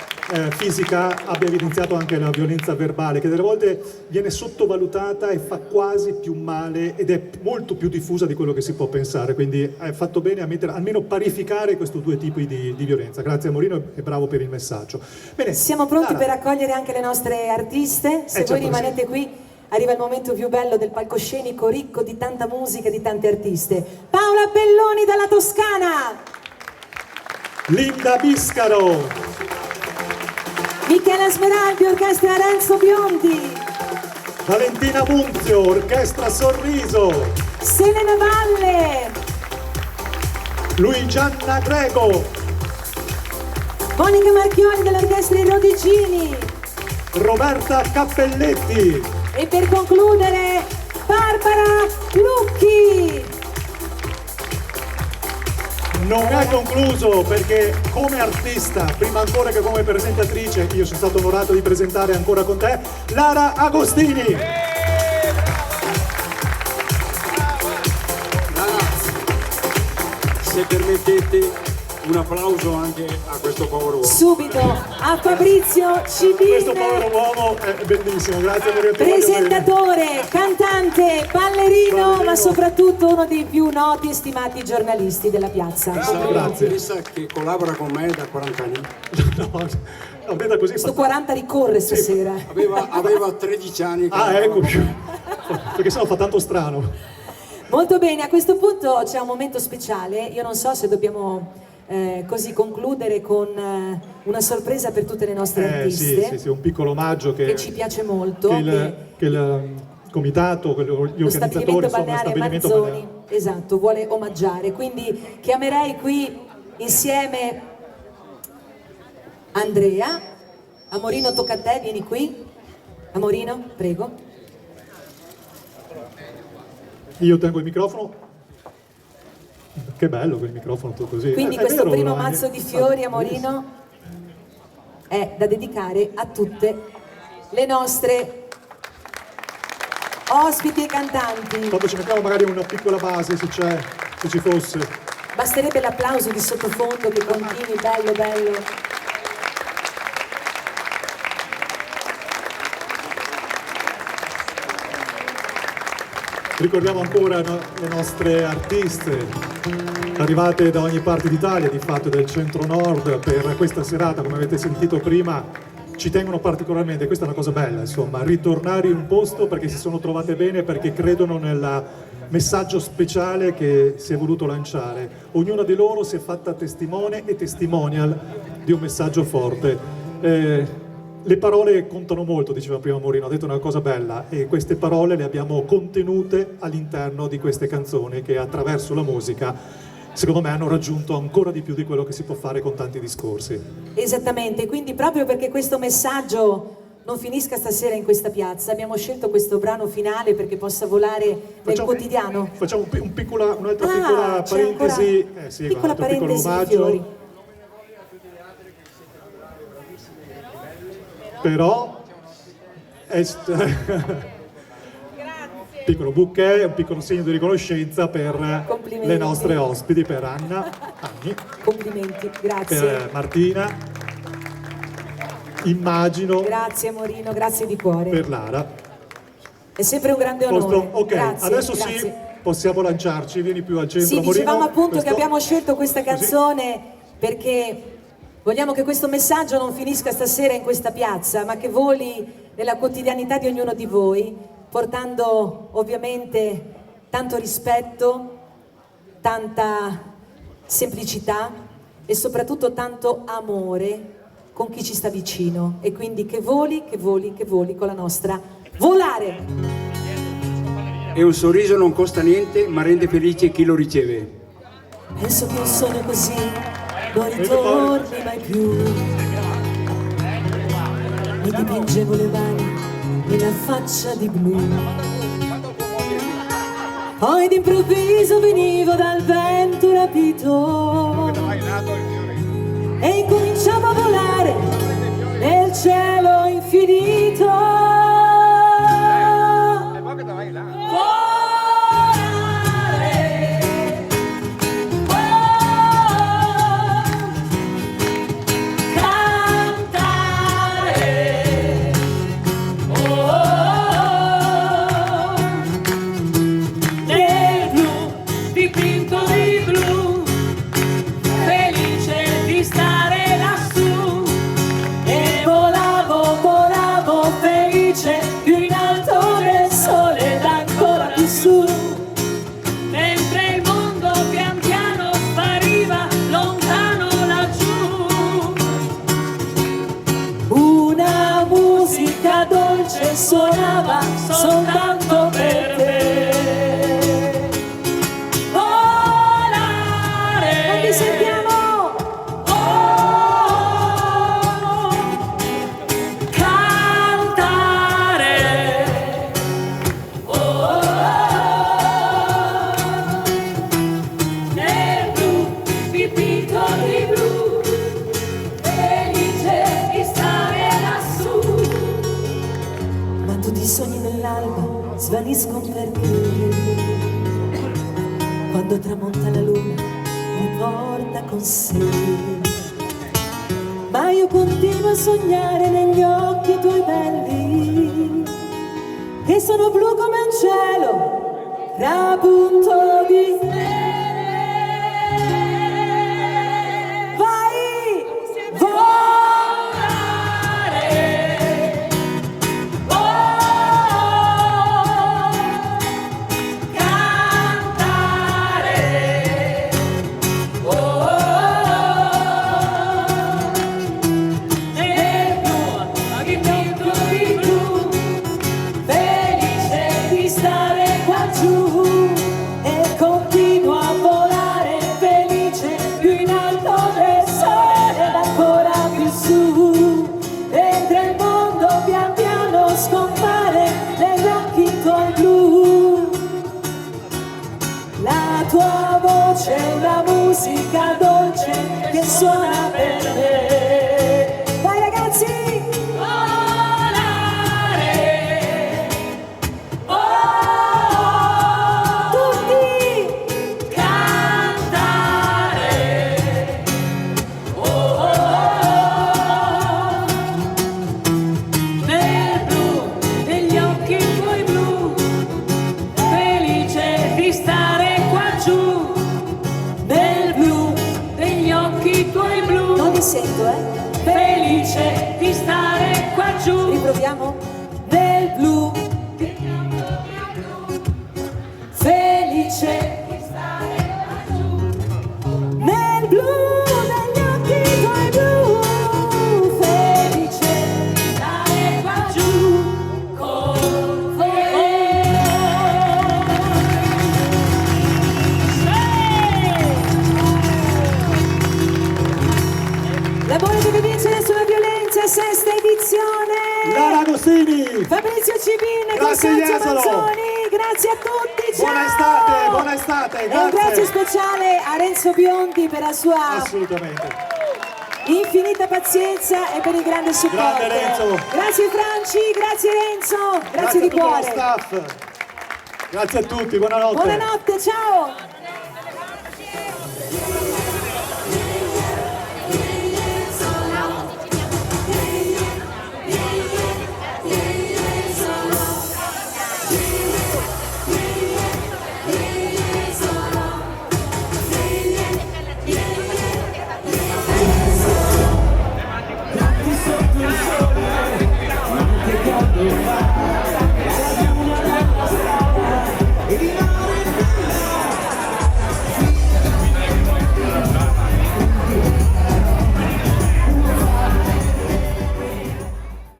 fisica abbia evidenziato anche la violenza verbale, che delle volte viene sottovalutata e fa quasi più male ed è molto più diffusa di quello che si può pensare, quindi hai fatto bene a mettere, almeno parificare questi due tipi di violenza. Grazie Amorino e bravo per il messaggio. Bene, siamo pronti Lara. per accogliere anche le nostre artiste, se voi rimanete qui arriva il momento più bello del palcoscenico ricco di tanta musica e di tante artiste. Paola Belloni dalla Toscana, Linda Biscaro, Michela Smeraldi, orchestra Renzo Biondi, Valentina Munzio, orchestra Sorriso, Selena Valle, Luigianna Grego, Monica Marchioni dell'orchestra I Rodigini, Roberta Cappelletti e per concludere Barbara Lucchi. Non è concluso perché come artista, prima ancora che come presentatrice, io sono stato onorato di presentare ancora con te Lara Agostini. Lara, se permettete un applauso anche a questo povero uomo. Subito a Fabrizio Cibin, questo povero uomo è bellissimo, grazie per il presentatore, cantante, ballerino, ma soprattutto uno dei più noti e stimati giornalisti della piazza. Grazie. Pensa che collabora con me da 40 anni. No, veda così. Sto 40 ricorre stasera. Aveva 13 anni. Ecco, perché sennò fa tanto strano. Molto bene, a questo punto c'è un momento speciale, io non so se dobbiamo così concludere con una sorpresa per tutte le nostre artiste. Sì, un piccolo omaggio che ci piace molto. Che il comitato, gli organizzatori, balneare Mazzoni, esatto, vuole omaggiare. Quindi chiamerei qui insieme Andrea. Amorino, tocca a te, vieni qui. Amorino, prego. Io tengo il microfono. Che bello quel microfono tutto così. Quindi questo primo mazzo di fiori, Amorino, è da dedicare a tutte le nostre ospiti e cantanti. Dopo ci mettiamo magari una piccola base se ci fosse. Basterebbe l'applauso di sottofondo che continui, bello, bello. Ricordiamo ancora le nostre artiste arrivate da ogni parte d'Italia, di fatto del centro-nord, per questa serata, come avete sentito prima, ci tengono particolarmente, questa è una cosa bella, insomma, ritornare in un posto perché si sono trovate bene, perché credono nel messaggio speciale che si è voluto lanciare. Ognuna di loro si è fatta testimone e testimonial di un messaggio forte. Le parole contano molto, diceva prima Morino, ha detto una cosa bella, e queste parole le abbiamo contenute all'interno di queste canzoni che attraverso la musica, secondo me, hanno raggiunto ancora di più di quello che si può fare con tanti discorsi. Esattamente, quindi proprio perché questo messaggio non finisca stasera in questa piazza, abbiamo scelto questo brano finale perché possa volare nel quotidiano. Facciamo un'altra piccola parentesi, piccola parentesi di fiori. Però piccolo bouquet, un piccolo segno di riconoscenza per le nostre ospiti, per Anni, complimenti, grazie, per Martina, immagino, grazie Amorino, grazie di cuore, per Lara. È sempre un grande onore. Ok, grazie, adesso grazie. Sì, possiamo lanciarci, vieni più al centro. Sì, Amorino, dicevamo appunto che abbiamo scelto questa canzone perché vogliamo che questo messaggio non finisca stasera in questa piazza, ma che voli nella quotidianità di ognuno di voi, portando ovviamente tanto rispetto, tanta semplicità e soprattutto tanto amore con chi ci sta vicino. E quindi che voli con la nostra Volare. E un sorriso non costa niente, ma rende felice chi lo riceve. Penso che un sogno così non ritorni mai più. Mi dipingevo le mani nella faccia di blu. Poi d'improvviso venivo dal vento rapito e incominciavo a volare nel cielo infinito. Volare, volare. soltanto per te. Volare. Non vi sentiamo. Sogni nell'alba svaniscono perché quando tramonta la luna mi porta con sé. Ma io continuo a sognare negli occhi tuoi belli, che sono blu come un cielo trapunto di stelle. Vai, c'è una musica dolce che suona per me. Vai ragazzi! Volare! Oh, tutti! Cantare! Oh, nel blu degli occhi tuoi blu, felice di stare qua giù. Tuoi blu. Non mi sento, Felice di stare qua giù. Riproviamo. Nel blu. Felice di stare qua giù. Nel blu degli occhi tuoi blu. Felice di stare qua giù. Con L'amore deve vincere sulla violenza, sesta edizione. Lara Agostini. Fabrizio Cibin, Grazie, Costanzo Jesolo. Manzoni, grazie a tutti, ciao. Buona estate, E un grazie. grazie speciale a Renzo Biondi per la sua Assolutamente. infinita pazienza e per il grande supporto. Grande Renzo. Grazie Franci, grazie Renzo, grazie di a tutto cuore. lo staff. Grazie a tutti, buonanotte. Buonanotte, ciao.